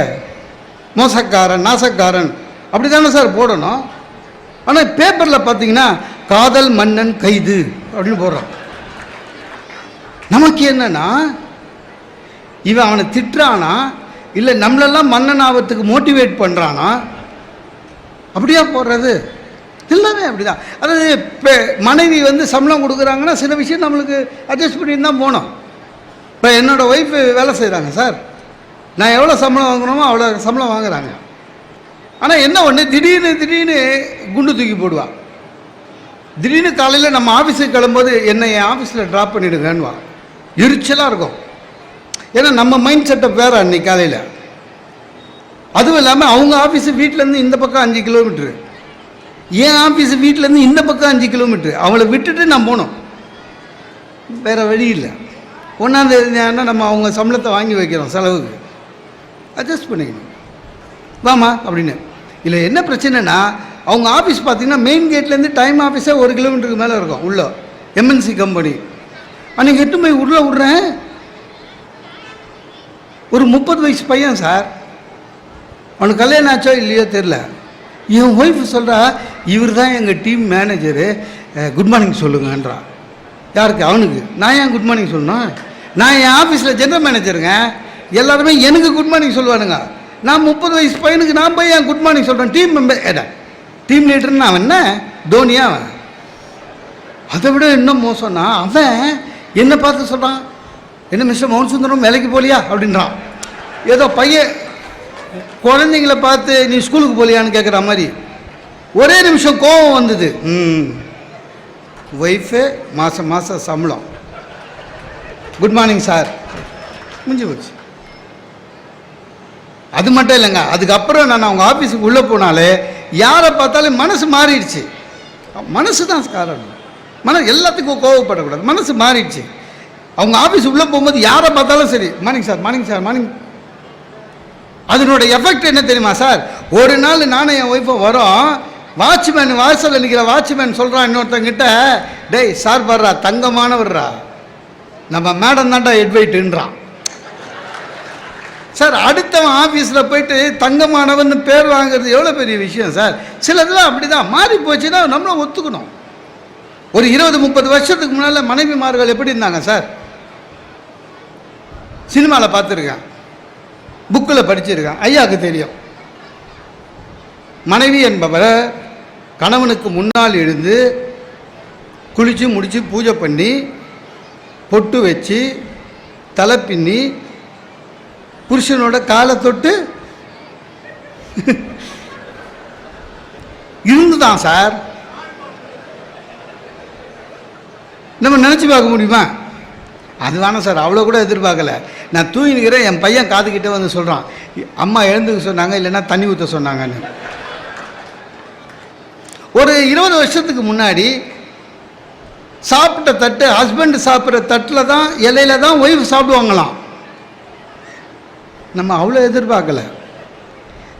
மோசக்காரன், நாசக்காரன், அப்படி தானே சார் போடணும். ஆனால் பேப்பரில் பார்த்தீங்கன்னா காதல் மன்னன் கைது அப்படின்னு போடுறான். நமக்கு என்னன்னா, இவன் அவனை திட்டுறானா இல்லை நம்மளெல்லாம் மன்னன் ஆபத்துக்கு மோட்டிவேட் பண்ணுறானா? அப்படியா போடுறது? எல்லாமே அப்படி தான். அதாவது இப்போ மனைவி வந்து சம்பளம் கொடுக்குறாங்கன்னா சில விஷயம் நம்மளுக்கு அட்ஜஸ்ட் பண்ணிட்டு தான் போகணும். இப்போ என்னோடய ஒய்ஃபு வேலை செய்கிறாங்க சார், நான் எவ்வளோ சம்பளம் வாங்குகிறோமோ அவ்வளோ சம்பளம் வாங்குகிறாங்க. ஆனால் என்ன ஒன்று, திடீர்னு குண்டு தூக்கி போடுவான். திடீர்னு காலையில் நம்ம ஆஃபீஸுக்கு கிளம்பும்போது என்னை என் ஆஃபீஸில் ட்ராப் பண்ணிவிடுங்கன்னுவான். எரிச்சலாக இருக்கும். ஏன்னா நம்ம மைண்ட் செட்டப் வேறு அன்றைக்கி காலையில். அதுவும் இல்லாமல் அவங்க ஆஃபீஸு வீட்டிலேருந்து இந்த பக்கம் 5 கிலோமீட்ரு, என் ஆஃபீஸு வீட்டிலேருந்து இந்த பக்கம் 5 கிலோமீட்ரு. அவளை விட்டுட்டு நான் போகணும். வேறு வழி இல்லை. ஒன்றாந்தேதினா நம்ம அவங்க சம்பளத்தை வாங்கி வைக்கிறோம் செலவுக்கு, அட்ஜஸ்ட் பண்ணிக்கணும். வாமா அப்படின்னு. இல்லை என்ன பிரச்சனைனா, அவங்க ஆஃபீஸ் பார்த்திங்கன்னா மெயின் கேட்லேருந்து டைம் ஆஃபீஸே 1 கிலோமீட்டருக்கு மேலே இருக்கும். உள்ள எம்என்சி கம்பெனி. அன்றைக்கி 8 போய் உள்ளே விட்றேன். ஒரு 30 வயசு பையன் சார். அவனுக்கு கல்யாணம் ஆச்சோ இல்லையோ தெரில. என் ஒய்ஃபு சொல்கிறா, இவர் தான் எங்கள் டீம் மேனேஜரு, குட் மார்னிங் சொல்லுங்கன்றான். யாருக்கு? அவனுக்கு. நான் ஏன் குட் மார்னிங் சொல்லணும்? நான் என் ஆஃபீஸில் ஜென்ரல் மேனேஜருங்க. எல்லாருமே எனக்கு குட் மார்னிங் சொல்லுவானுங்க. நான் 30 வயசு பையனுக்கு நான் போய் ஏன் குட் மார்னிங் சொல்கிறேன்? டீம் மெம்பர் ஏடா, டீம் லீடர்னு அவன் என்ன தோனியா? அவன் அதை விட இன்னும் மோசம்னா, அவன் என்னை பார்த்து சொல்கிறான், என்ன மிஸ்டர் மோகன் சுந்தரம் வேலைக்கு போலியா அப்படின்றான். ஏதோ பையன் குழந்தைங்கள பார்த்து நீ ஸ்கூலுக்கு போலியான்னு கேட்குற மாதிரி. ஒரே நிமிஷம் கோபம் வந்தது. ஒய்ஃபு மாதம் சம்பளம், குட் மார்னிங் சார், முடிஞ்சு போச்சு. அது மட்டும் இல்லைங்க, அதுக்கப்புறம் நான் அவங்க ஆஃபீஸுக்கு உள்ளே போனாலே யாரை பார்த்தாலும் மனசு மாறிடுச்சு. மனசு தான் காரணம். எல்லாத்துக்கும் கோவப்படக்கூடாது, மனசு மாறிடுச்சு. அவங்க ஆஃபீஸ் உள்ளே போகும்போது யாரை பார்த்தாலும் சரி, morning sir, morning sir, morning. அதனோட எஃபெக்ட் என்ன தெரியுமா சார்? ஒரு நாள் நானும் என் ஒய்ஃபும் வரோம், வாட்ச்மேன் வாசலில் நிற்கிற வாட்ச்மேன் சொல்கிறான் இன்னொருத்தங்கிட்ட, டேய் சார் வர்றா, தங்கமானவர்றா, நம்ம மேடம் தான்டா ஹெட்வைட்டுன்றான். சார் அடுத்தவன் ஆஃபீஸில் போயிட்டு தங்கமானவன் பேர் வாங்குறது எவ்வளோ பெரிய விஷயம் சார். சிலதெல்லாம் அப்படி தான் மாறி போச்சுன்னா நம்மளும் ஒத்துக்கணும். ஒரு 20-30 வருஷத்துக்கு முன்னால் மனைவிமார்கள் எப்படி இருந்தாங்க சார்? சினிமாவில் பார்த்துருக்கேன், புக்கில் படிச்சிருக்கேன், ஐயாவுக்கு தெரியும். மனைவி என்பவர் கணவனுக்கு முன்னால் எழுந்து குளித்து முடித்து பூஜை பண்ணி பொட்டு வச்சு தலை பின்னி புருஷனோட காலை தொட்டு இருந்துதான் சார். நம்ம நினச்சி பார்க்க முடியுமா? அது வேணாம் சார், அவ்வளோ கூட எதிர்பார்க்கல. நான் தூங்கிக்கிறேன், என் பையன் காதுகிட்டே வந்து சொல்கிறான், அம்மா எழுந்துக்க சொன்னாங்க, இல்லைன்னா தண்ணி ஊற்ற சொன்னாங்கன்னு. ஒரு 20 வருஷத்துக்கு முன்னாடி சாப்பிட்ட தட்டு, ஹஸ்பண்ட் சாப்பிட்ற தட்டில் தான், இலையில தான் ஒய்ஃப் சாப்பிடுவாங்களாம். நம்ம அவ்வளோ எதிர்பார்க்கல.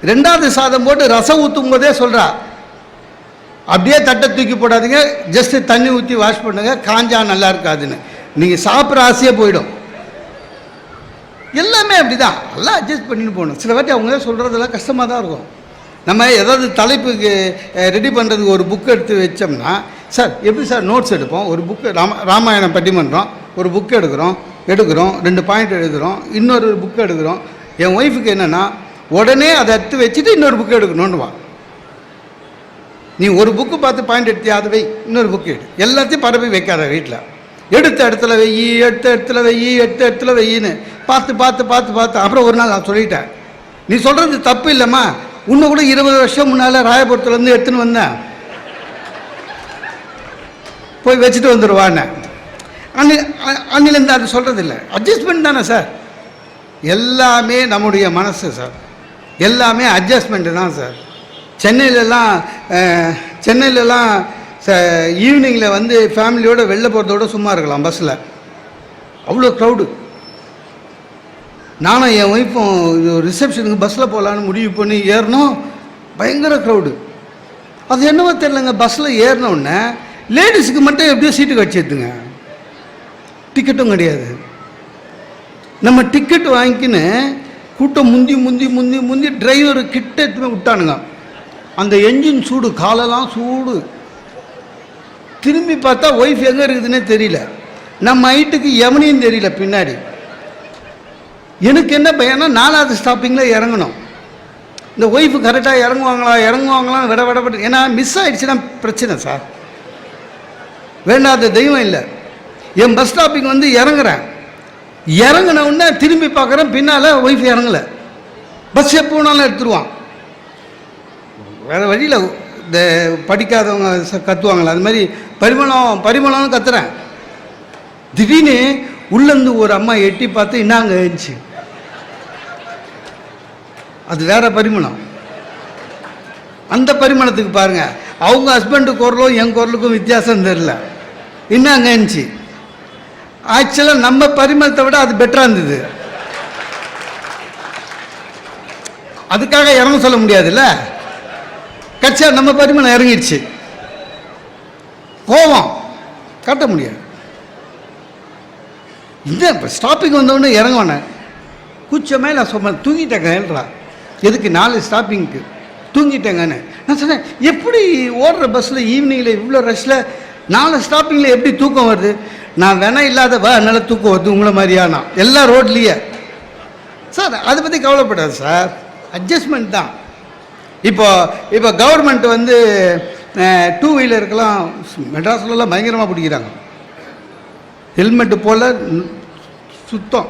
2வது சாதம் போட்டு ரசம் ஊற்றும் போதே சொல்கிறா, அப்படியே தட்டை தூக்கி போடாதீங்க, ஜஸ்ட்டு தண்ணி ஊற்றி வாஷ் பண்ணுங்க, காஞ்சா நல்லா இருக்காதுன்னு. நீங்கள் சாப்பிட்ற ஆசையே போயிடும். எல்லாமே அப்படி தான், எல்லாம் அட்ஜஸ்ட் பண்ணிட்டு போகணும். சில வாட்டி அவங்க சொல்கிறதெல்லாம் கஷ்டமாக தான் இருக்கும். நம்ம ஏதாவது தலைப்புக்கு ரெடி பண்ணுறதுக்கு ஒரு புக் எடுத்து வச்சோம்னா, சார் எப்படி சார் நோட்ஸ் எடுப்போம்? ஒரு புக்கு ராமாயணம் பட்டிமன்றம் ஒரு புக்கு எடுக்கிறோம் 2 பாயிண்ட் எழுதுகிறோம், இன்னொரு புக்கு எடுக்கிறோம். என் ஒய்ஃபுக்கு என்னென்னா, உடனே அதை எடுத்து வச்சுட்டு இன்னொரு புக்கு எடுக்கணுன்னுவா. நீ ஒரு புக்கு பார்த்து பாயிண்ட் எடுத்தியா, அதை வை, இன்னொரு புக்கு எடு, எல்லாத்தையும் பரப்பி வைக்காத வீட்டில். எடுத்த இடத்துல வெய்யி, எடுத்த இடத்துல வெய்யி, எடுத்த இடத்துல வெய்யின்னு பார்த்து பார்த்து பார்த்து பார்த்து அப்புறம் ஒரு நாள் நான் சொல்லிட்டேன், நீ சொல்கிறது தப்பு இல்லைம்மா, இன்னும் கூட 20 வருஷம் முன்னால் ராயபுரத்துலேருந்து எடுத்துன்னு வந்தேன், போய் வச்சுட்டு வந்துடுவான்னு. அன்னிலேருந்து அது சொல்கிறதில்ல. அட்ஜஸ்ட்மெண்ட் தானே சார், எல்லாமே நம்முடைய மனசு சார், எல்லாமே அட்ஜஸ்ட்மெண்ட்டு தான் சார். சென்னையிலலாம் ஈவினிங்கில் வந்து ஃபேமிலியோடு வெளில போகிறதோட சும்மா இருக்கலாம் பஸ்ஸில், அவ்வளோ க்ரௌடு. நானும் என் ஒய்ஃபும் ரிசப்ஷனுக்கு பஸ்ஸில் போகலான்னு முடிவு பண்ணி ஏறினோம், பயங்கர க்ரௌடு. அது என்னவோ தெரிலங்க, பஸ்ஸில் ஏறினோடனே லேடிஸுக்கு மட்டும் எப்படியோ சீட்டு கிடச்சிடுதுங்க, டிக்கெட்டும் கிடையாது. நம்ம டிக்கெட் வாங்கிக்கின்னு கூட்டம் முந்தி முந்தி முந்தி முந்தி டிரைவர் கிட்ட எடுத்துமே விட்டானுங்க. அந்த என்ஜின் சூடு, காலெல்லாம் சூடு. திரும்பி பார்த்தா ஒய்ஃப் எங்கே இருக்குதுன்னே தெரியல, நம்ம ஹைட்டுக்கு எவனையும் தெரியல பின்னாடி. எனக்கு என்ன பையனா, 4வது ஸ்டாப்பிங்கில் இறங்கணும். இந்த ஒய்ஃபு கரெக்டாக இறங்குவாங்களான்னு விட விடப்பட்டு, ஏன்னா மிஸ் ஆகிடுச்சுன்னா பிரச்சனை சார். வேண்டாத தெய்வம் இல்லை. என் பஸ் ஸ்டாப்பிங் வந்து இறங்கின உடனே திரும்பி பார்க்குறேன், பின்னால் ஒய்ஃப் இறங்கலை. பஸ் எப்போனாலும் எடுத்துருவான். வேறு வழியில் இந்த படிக்காதவங்க கத்துவாங்களே, அது மாதிரி பரிமளம்னு கத்துறேன். திடீர்னு உள்ளேருந்து ஒரு அம்மா எட்டி பார்த்து இன்னாங்க இருந்துச்சு. அது வேற பரிமளம். அந்த பரிமளத்துக்கு பாருங்கள், அவங்க ஹஸ்பண்டு குரலும் என் குரலுக்கும் வித்தியாசம் தெரியல. இன்னாங்க இருந்துச்சு. ஆக்சுவலாக நம்ம பரிமளத்தை விட அது பெட்டராக இருந்தது. அதுக்காக இறங்க சொல்ல முடியாதுல்ல. கட்சியா நம்ம பரிமளம் இறங்கிடுச்சு, கோவம் காட்ட முடியாது. இந்த இப்போ ஸ்டாப்பிங் வந்தவொடனே இறங்க வேணேன், கூச்சமே நான் சொன்னேன், தூங்கிட்டேங்கன்றா. எதுக்கு 4 ஸ்டாப்பிங்க்கு தூங்கிட்டேங்கன்னு நான் சொன்னேன். எப்படி ஓடுற பஸ்ஸில் ஈவினிங்கில் இவ்வளோ ரஷ்ல 4 ஸ்டாப்பிங்கில் எப்படி தூக்கம் வருது? நான் வேணா இல்லாதவா என்னால் தூக்கம் வருது உங்களை மாதிரியானா எல்லா ரோட்லேயே. சார் அதை பற்றி கவலைப்படாது சார், அட்ஜஸ்ட்மெண்ட் தான். இப்போ கவர்மெண்ட் வந்து 2 வீலருக்கெல்லாம் மெட்ராஸ்லாம் பயங்கரமாக பிடிக்கிறாங்க. ஹெல்மெட்டு போல் சுத்தம்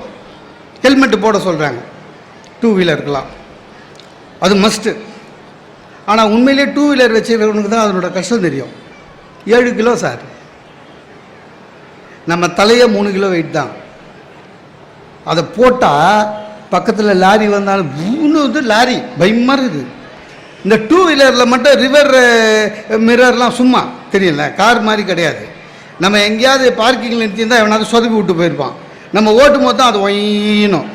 ஹெல்மெட்டு போட சொல்கிறாங்க 2 வீலருக்கெல்லாம், அது மஸ்ட்டு. ஆனால் உண்மையிலே 2 வீலர் வச்சுருக்கவனுக்கு தான் அதனோட கஷ்டம் தெரியும். 7 கிலோ சார், நம்ம தலையே 3 கிலோ வெயிட் தான். அதை போட்டால் பக்கத்தில் லாரி வந்தாலும் வந்து லாரி பயமாக இருக்குது. இந்த 2 வீலரில் மட்டும் ரிவர் மிரர்லாம் சும்மா தெரியல, கார் மாதிரி கிடையாது. நம்ம எங்கேயாவது பார்க்கிங்கில் நிறுத்தியிருந்தால் எவனாவது சொதப்பி விட்டு போயிருப்பான். நம்ம ஓட்டும் போது தான் அது ஒயினும்,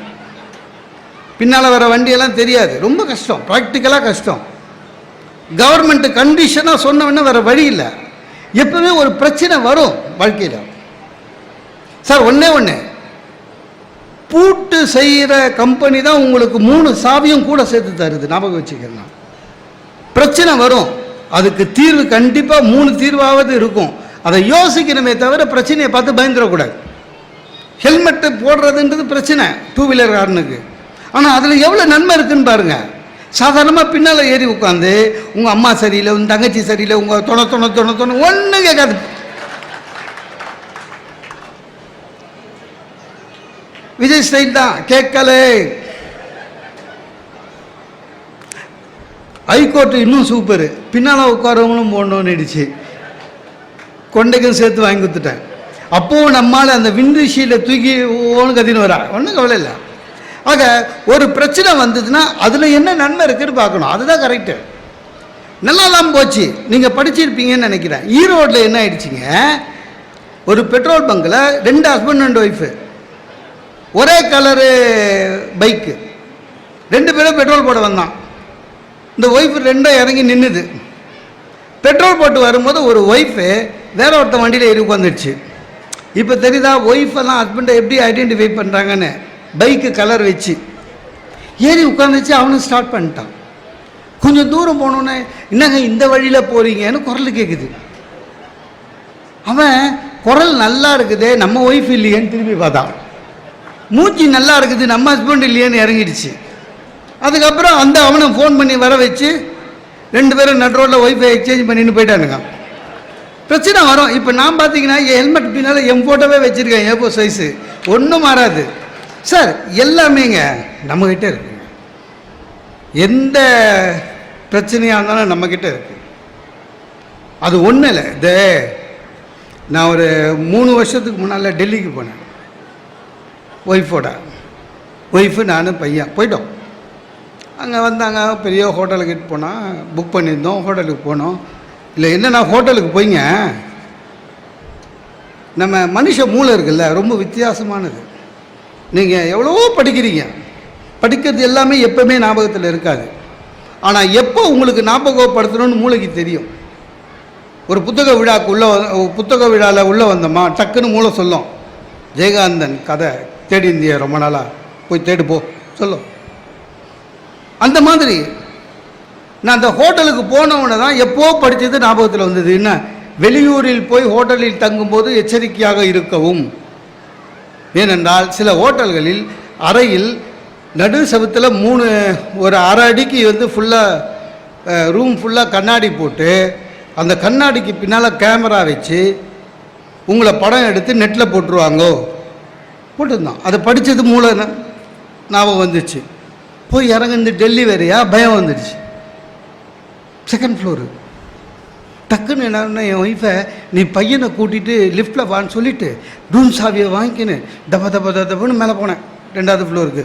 பின்னால் வர வண்டியெல்லாம் தெரியாது. ரொம்ப கஷ்டம், ப்ராக்டிக்கலாக கஷ்டம். கவர்மெண்ட்டு கண்டிஷனாக சொன்னவொன்னே வேறு வழி இல்லை. எப்பவுமே ஒரு பிரச்சனை வரும் வாழ்க்கையில் சார். ஒன்று பூட்டு செய்கிற கம்பெனி தான் உங்களுக்கு 3 சாவியும் கூட சேர்த்து தருது, ஞாபகம் வச்சுக்கிறேன். பிரச்சனை வரும், அதுக்கு தீர்வு கண்டிப்பாக 3 தீர்வாவது இருக்கும். அதை யோசிக்கணுமே தவிர பிரச்சனையை பார்த்து பயந்துடக்கூடாது. ஹெல்மெட்டு போடுறதுன்றது பிரச்சனை 2 வீலர் காரனுக்கு. ஆனால் அதில் எவ்வளோ நன்மை இருக்குன்னு பாருங்கள். சாதாரணமாக பின்னால் ஏறி உட்காந்து உங்கள் அம்மா சரியில்லை, உங்கள் தங்கச்சி சரியில்லை, உங்கள் தொண ஒன்றும் கேட்காது. விஜய் ஸ்டைல் தான், கேட்கல. ஹைகோர்ட்டு இன்னும் சூப்பரு, பின்னால் உட்காரவங்களும் போடணும்னு ஆயிடுச்சு. கொண்டைக்கும் சேர்த்து வாங்கி கொடுத்துட்டேன். அப்போது நம்மால் அந்த விண்வீசியில் தூக்கி ஓன்னு கத்தின்னு வரா, ஒன்றும் கவலை இல்லை. ஆக ஒரு பிரச்சனை வந்ததுன்னா அதில் என்ன நன்மை இருக்குன்னு பார்க்கணும், அதுதான் கரெக்டு. நல்லாலாம் போச்சு, நீங்கள் படிச்சிருப்பீங்கன்னு நினைக்கிறேன். ஈரோட்டில் என்ன ஆயிடுச்சிங்க, ஒரு பெட்ரோல் பங்கில் 2 ஹஸ்பண்ட் அண்ட் ஒய்ஃபு, ஒரே கலரு பைக்கு, 2 பேரும் பெட்ரோல் போட வந்தான். இந்த ஒய்ஃபு 2 இறங்கி நின்றுது. பெட்ரோல் போட்டு வரும்போது ஒரு ஒய்ஃபு வேற ஒருத்த வண்டியில் ஏறி உட்காந்துடுச்சு. இப்போ தெரியுதா ஒய்ஃபெல்லாம் ஹஸ்பண்டை எப்படி ஐடென்டிஃபை பண்ணுறாங்கன்னு? பைக்கு கலர் வச்சு ஏறி உட்காந்துச்சு. அவனும் ஸ்டார்ட் பண்ணிட்டான். கொஞ்சம் தூரம் போனோன்னே என்னங்க இந்த வழியில் போகிறீங்கன்னு குரல் கேட்குது. அவன் குரல் நல்லா இருக்குது, நம்ம ஒய்ஃப் இல்லையேன்னு திரும்பி பார்த்தான். மூஞ்சி நல்லா இருக்குது, நம்ம ஹஸ்பண்ட் இல்லையேன்னு இறங்கிடுச்சு. அதுக்கப்புறம் அவனை ஃபோன் பண்ணி வர வச்சு 2 பேரும் நட் ரோட்டில் ஒய்ஃபை எக்ஸ்சேஞ்ச் பண்ணின்னு போயிட்டானுங்க. பிரச்சனை வரும். இப்போ நான் பார்த்தீங்கன்னா என் ஹெல்மெட் பின்னால் என் ஃபோட்டோவே வச்சுருக்கேன், ஏப்போ சைஸு, ஒன்றும் மாறாது சார். எல்லாமேங்க நம்மக்கிட்ட இருக்குங்க. எந்த பிரச்சனையாக இருந்தாலும் நம்மக்கிட்ட இருக்குது. அது ஒன்றும் இல்லை. நான் ஒரு 3 வருஷத்துக்கு முன்னால் டெல்லிக்கு போனேன். ஒய்ஃபு நான் பையன் போயிட்டோம். அங்கே வந்தாங்க, பெரிய ஹோட்டலுக்கு போனால் புக் பண்ணியிருந்தோம். ஹோட்டலுக்கு போனோம். இல்லை என்னென்னா ஹோட்டலுக்கு போய்ங்க, நம்ம மனுஷ மூளை இருக்குல்ல, ரொம்ப வித்தியாசமானது. நீங்கள் எவ்வளவோ படிக்கிறீங்க, படிக்கிறது எல்லாமே எப்போவுமே ஞாபகத்தில் இருக்காது. ஆனால் எப்போ உங்களுக்கு ஞாபகப்படுத்தணும்னு மூளைக்கு தெரியும். ஒரு புத்தக விழாவில் உள்ளே வந்தோமா டக்குன்னு மூளை சொல்லும், ஜெயகாந்தன் கதை தேடி இந்தியா ரொம்ப நாளாக போய் தேடு போ சொல்லும். அந்த மாதிரி நான் அந்த ஹோட்டலுக்கு போனவொன்னே தான் எப்போ படித்தது ஞாபகத்தில் வந்தது. என்ன, வெளியூரில் போய் ஹோட்டலில் தங்கும்போது எச்சரிக்கையாக இருக்கவும். ஏனென்றால் சில ஹோட்டல்களில் அறையில் நடு செவுத்தில் 3 ஒரு அரை அடிக்கு ஃபுல்லாக ரூம் ஃபுல்லாக கண்ணாடி போட்டு, அந்த கண்ணாடிக்கு பின்னால் கேமரா வச்சு உங்களை படம் எடுத்து நெட்டில் போட்டுருவாங்கோ போட்டுருந்தான். அதை படித்தது மூளை ஞாபகம் வந்துச்சு. போய் இறங்குந்து டெல்லி வேறையா பயம் வந்துடுச்சு. 2nd floor. டக்குன்னு என்ன, என் ஒய்ஃபை நீ பையனை கூட்டிகிட்டு லிஃப்ட்டில் வான்னு சொல்லிவிட்டு ரூம் சாவியை வாங்கிக்கின்னு தப்புன்னு மேலே போனேன் 2வது ஃப்ளோருக்கு.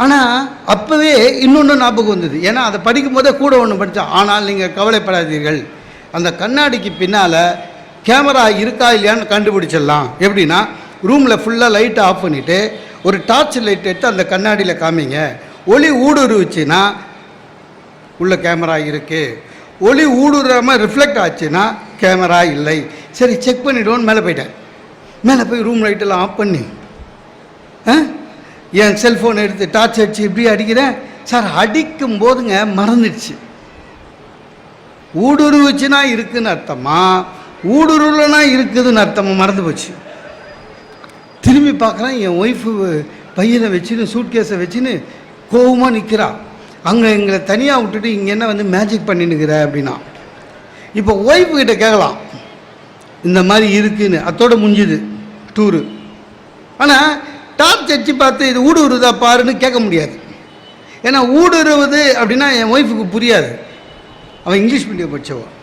ஆனால் அப்போவே இன்னொன்று ஞாபகம் வந்தது. ஏன்னா அதை படிக்கும் போதே கூட ஒன்று படித்தான். ஆனால் நீங்கள் கவலைப்படாதீர்கள், அந்த கண்ணாடிக்கு பின்னால் கேமரா இருக்கா இல்லையான்னு கண்டுபிடிச்சிடலாம். எப்படின்னா ரூமில் ஃபுல்லாக லைட்டை ஆஃப் பண்ணிவிட்டு ஒரு டார்ச் லைட் எடுத்து அந்த கண்ணாடியில் காமிங்க. ஒளி ஊடுருவுச்சுன்னா உள்ள கேமரா இருக்குது, ஒளி ஊடுருவாமல் ரிஃப்ளெக்ட் ஆச்சுன்னா கேமரா இல்லை. சரி செக் பண்ணிவிடுவோன்னு மேலே போயிட்டேன். மேலே போய் ரூம் லைட்டெல்லாம் ஆஃப் பண்ணி என் செல்ஃபோன் எடுத்து டார்ச் அடித்து இப்படி அடிக்கிறேன். சார் அடிக்கும் போதுங்க மறந்துடுச்சு. ஊடுருவுச்சுன்னா இருக்குதுன்னு அர்த்தமா, ஊடுருவலைனா இருக்குதுன்னு அர்த்தமா மறந்து போச்சு. திரும்பி பார்க்குறேன், என் ஒய்ஃபு பையனை வச்சுன்னு சூட்கேஸை வச்சுன்னு கோவமாக நிற்கிறா. அங்கே எங்களை தனியாக விட்டுட்டு இங்கே என்ன வந்து மேஜிக் பண்ணின்னுக்கிற அப்படின்னா. இப்போ ஒய்ஃபுக்கிட்ட கேட்கலாம் இந்த மாதிரி இருக்குதுன்னு, அத்தோடு முடிஞ்சுது டூரு. ஆனால் டார்ச் அடித்து பார்த்து இது ஊடுருவதா பாருன்னு கேட்க முடியாது. ஏன்னா ஊடுருவது அப்படின்னா என் ஒய்ஃபுக்கு புரியாது, அவன் இங்கிலீஷ் மீடியம் படித்தவன்.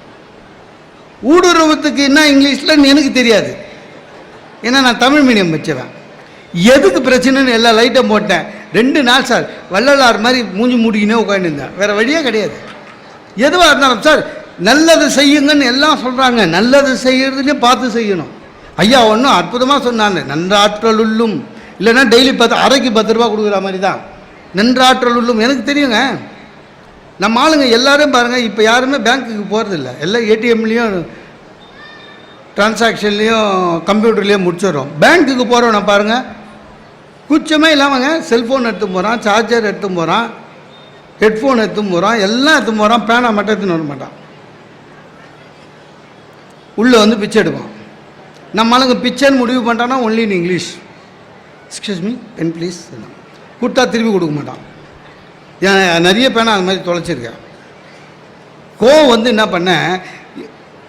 ஊடுருவத்துக்கு என்ன இங்கிலீஷில் எனக்கு தெரியாது, ஏன்னா நான் தமிழ் மீடியம் படித்தவன். எதுக்கு பிரச்சனைன்னு எல்லா லைட்டும் போட்டேன். 2 நாள் சார் வள்ளலார் மாதிரி மூஞ்சி மூடிக்கினே உட்காந்துருந்தேன், வேறு வழியே கிடையாது. எதுவாக இருந்தாலும் சார் நல்லது செய்யுங்கன்னு எல்லாம் சொல்கிறாங்க, நல்லது செய்கிறதுலேயே பார்த்து செய்யணும். ஐயா ஒன்றும் அற்புதமாக சொன்னாங்க, நன்றாற்றல் உள்ளும், இல்லைன்னா டெய்லி 10 அரைக்கு 10 ரூபா கொடுக்குற மாதிரி தான் நன்றாற்றல் உள்ளும். எனக்கு தெரியுங்க, நம்ம ஆளுங்க எல்லாரும் பாருங்கள் இப்போ யாருமே பேங்க்குக்கு போகிறதில்ல, எல்லாம் ஏடிஎம்லேயும் டிரான்சாக்ஷன்லேயும் கம்ப்யூட்டர்லேயும் முடிச்சிடுறோம். பேங்க்குக்கு போகிறோம் நான் பாருங்கள் கூச்சமே இல்லாமங்க செல்ஃபோன் எடுத்து போகிறான், சார்ஜர் எடுத்து போகிறான், ஹெட்ஃபோன் எடுத்து போகிறான், எல்லாம் எடுத்து போகிறான், பேனா மட்டும் எடுத்துன்னு வர மாட்டான். உள்ளே வந்து பிச்சை எடுப்பான். நம்ம ஆளுங்க பிச்சைன்னு முடிவு பண்ணிட்டான்னா only in English. Excuse me pen please கொடுத்தா திருப்பி கொடுக்க மாட்டான். ஏன் நிறைய பேனா அது மாதிரி தொலைச்சிருக்கேன். கோவம் வந்து என்ன பண்ணேன்,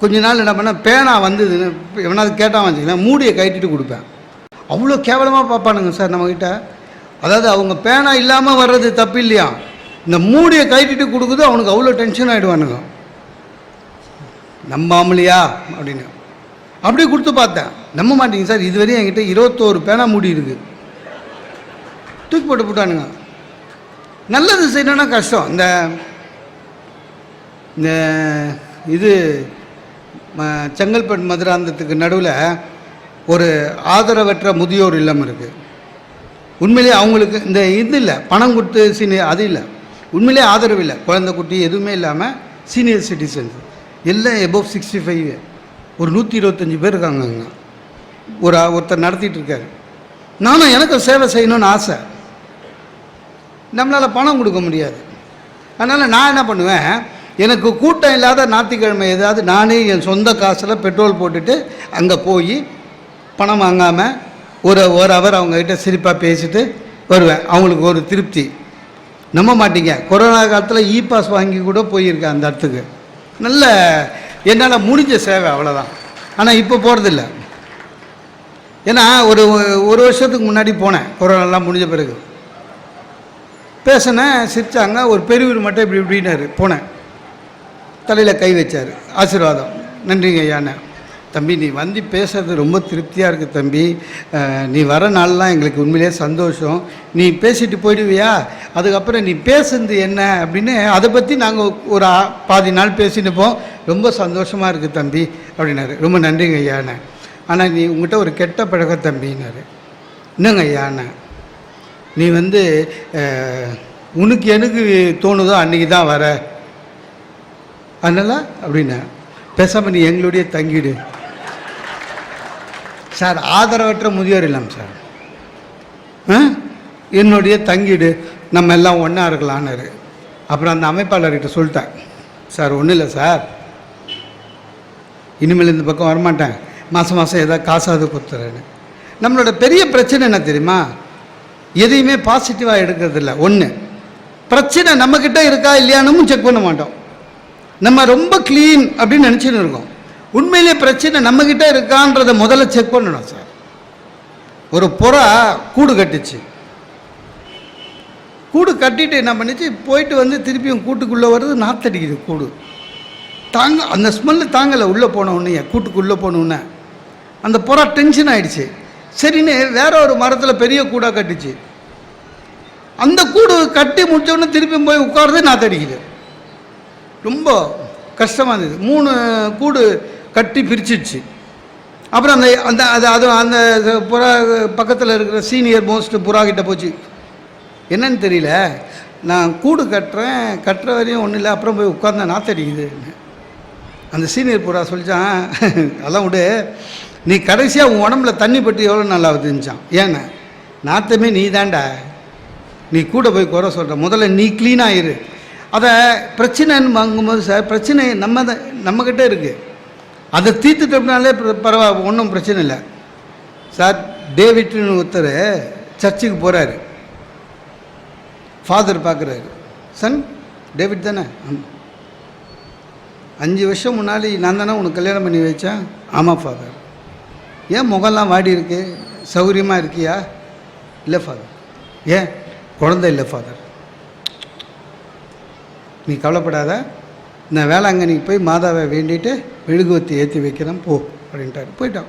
கொஞ்ச நாள் என்ன பண்ணேன், பேனா வந்ததுன்னு எவனாவது கேட்டான் வச்சுக்கலாம் மூடியை கட்டிட்டு கொடுப்பேன். அவ்வளோ கேவலமாக பார்ப்பானுங்க சார் நம்மக்கிட்ட. அதாவது அவங்க பேனா இல்லாமல் வர்றது தப்பு இல்லையா, இந்த மூடியை கட்டிட்டு கொடுக்குது அவனுக்கு அவ்வளோ டென்ஷன் ஆகிடுவானுங்க. நம்பாமலையா அப்படின்னு அப்படி கொடுத்து பார்த்தேன், நம்ப மாட்டீங்க சார், இதுவரையும் என்கிட்ட 21 பேனா மூடி இருக்குது, தூக்கி போட்டு போட்டானுங்க. நல்லது செய்யணுன்னா கஷ்டம். இந்த இது செங்கல்பட்டு மதுராந்தத்துக்கு நடுவில் ஒரு ஆதரவற்ற முதியோர் இல்லம் இருக்குது. உண்மையிலே அவங்களுக்கு இந்த இது இல்லை, பணம் கொடுத்து சீனியர் அது இல்லை, உண்மையிலே ஆதரவு இல்லை, குழந்தை குட்டி எதுவுமே இல்லாமல் சீனியர் சிட்டிசன்ஸ் எல்லாம் எபோவ் 65, ஒரு 125 பேர் இருக்காங்க அங்கே. ஒருத்தர் நடத்திட்டு இருக்காரு. நானும் எனக்கு சேவை செய்யணும்னு ஆசை, நம்மளால் பணம் கொடுக்க முடியாது. அதனால் நான் என்ன பண்ணுவேன், எனக்கு கூட்டம் இல்லாத ஞாயிற்றுக்கிழமை ஏதாவது நானே என் சொந்த காசில் பெட்ரோல் போட்டுட்டு அங்கே போய் பணம் வாங்காமல் ஒரு ஹவர் அவங்கக்கிட்ட சிரிப்பாக பேசிட்டு வருவேன். அவங்களுக்கு ஒரு திருப்தி. நம்ப மாட்டீங்க, கொரோனா காலத்தில் இ பாஸ் வாங்கி கூட போயிருக்கேன் அந்த இடத்துக்கு. நல்ல என்னால் முடிஞ்ச சேவை, அவ்வளோதான். ஆனால் இப்போ போகிறதில்ல. ஏன்னா ஒரு வருஷத்துக்கு முன்னாடி போனேன், கொரோனாலாம் முடிஞ்ச பிறகு பேசினேன், சிரித்தாங்க. ஒரு பெரியவர் மட்டும் இப்படி இப்படின்னாரு, போனேன், தலையில் கை வச்சார், ஆசீர்வாதம், நன்றிங்க ஐயாண்ணே. தம்பி நீ வந்து பேசுறது ரொம்ப திருப்தியாக இருக்குது தம்பி, நீ வர நாள்லாம் எங்களுக்கு உண்மையிலே சந்தோஷம், நீ பேசிட்டு போயிடுவியா, அதுக்கப்புறம் நீ பேசுனது என்ன அப்படின்னு அதை பற்றி நாங்கள் ஒரு பாதி நாள் பேசிட்டுப்போம், ரொம்ப சந்தோஷமாக இருக்குது தம்பி அப்படின்னாரு. ரொம்ப நன்றிங்க ஐயாண்ணே. ஆனால் நீ உங்கள்கிட்ட ஒரு கெட்ட பழக்கம் தம்பின்னாரு. என்னங்க ஐயாண்ணே, நீ வந்து உனக்கு எனக்கு தோணுதோ அன்றைக்கி தான் வர, அதனால் அப்படின்னா பேசாமல் நீ எங்களுடைய தங்கிடு சார். ஆதரவற்ற முதியோர் இல்லம் சார், என்னுடைய தங்கிடு, நம்ம எல்லாம் ஒன்றா இருக்கலான்னாரு. அப்புறம் அந்த அமைப்பாளர்கிட்ட சொல்லிட்டேன், சார் ஒன்றும் இல்லை சார், இனிமேல் இந்த பக்கம் வரமாட்டேன், மாதம் மாதம் ஏதாவது காசாவது கொடுத்துறேன்னு. நம்மளோட பெரிய பிரச்சனை என்ன தெரியுமா, எதையுமே பாசிட்டிவாக எடுக்கிறதில்ல. ஒன்று, பிரச்சனை நம்மக்கிட்ட இருக்கா இல்லையானும் செக் பண்ண மாட்டோம், நம்ம ரொம்ப க்ளீன் அப்படின்னு நினச்சின்னு இருக்கோம். உண்மையிலே பிரச்சனை நம்மக்கிட்ட இருக்கான்றதை முதல்ல செக் பண்ணணும் சார். ஒரு புறா கூடு கட்டுச்சு, கூடு கட்டிட்டு என்ன பண்ணிச்சு, போயிட்டு வந்து திருப்பியும் கூட்டுக்குள்ளே வருது, நாத்தடிக்குது கூடு, அந்த ஸ்மெல்லு தாங்கலை. உள்ளே போன உடனே, கூட்டுக்குள்ளே போன உடனே அந்த புறா டென்ஷன் ஆகிடுச்சு. சரின்னு வேற ஒரு மரத்தில் பெரிய கூடாக கட்டுச்சு. அந்த கூடு கட்டி முடித்தோடனே திருப்பியும் போய் உட்காருது, நாத்தடிக்குது. ரொம்ப கஷ்டமாக இருந்தது. 3 கூடு கட்டி பிரிச்சிடுச்சு. அப்புறம் அந்த அந்த அது அது அந்த புறா பக்கத்தில் இருக்கிற சீனியர் மோஸ்ட் புறா கிட்ட போச்சு, என்னன்னு தெரியல, நான் கூடு கட்டுற வரையும் ஒன்றும் இல்லை, அப்புறம் போய் உட்கார்ந்தா நாத்தடிக்குது. அந்த சீனியர் புறா சொல்லிச்சான், அதெல்லாம் விடு, நீ கடைசியாக உன் உடம்புல தண்ணி பட்டு எவ்வளோ நல்லா வந்துச்சான். ஏன்னா நாத்தமே நீ தாண்டா, நீ கூட போய் குறை சொல்கிற, முதல்ல நீ க்ளீனாகிரு. அதை பிரச்சனைன்னு வாங்கும்போது சார், பிரச்சனை நம்மக்கிட்ட இருக்குது, அதை தீர்த்துட்டோம்னாலே பரவாயில்ல, ஒன்றும் பிரச்சனை இல்லை சார். டேவிட்னு ஒருத்தர் சர்ச்சுக்கு போகிறாரு, ஃபாதர் பார்க்குறாரு, சன் டேவிட் தானே, ஆமாம், 5 வருஷம் முன்னாடி நான் தானே உனக்கு கல்யாணம் பண்ணி வச்சேன். ஆமாம் ஃபாதர். ஏன் முகம்லாம் வாடி இருக்கு, சௌகரியமாக இருக்கியா? இல்லை ஃபாதர். ஏன்? குழந்தை இல்லை ஃபாதர். நீ கவலைப்படாத, நான் வேளாங்கண்ணிக்கு போய் மாதாவை வேண்டிட்டு மெழுகுவத்தி ஏற்றி வைக்கிறேன் போ அப்படின்ட்டாரு. போயிட்டான்.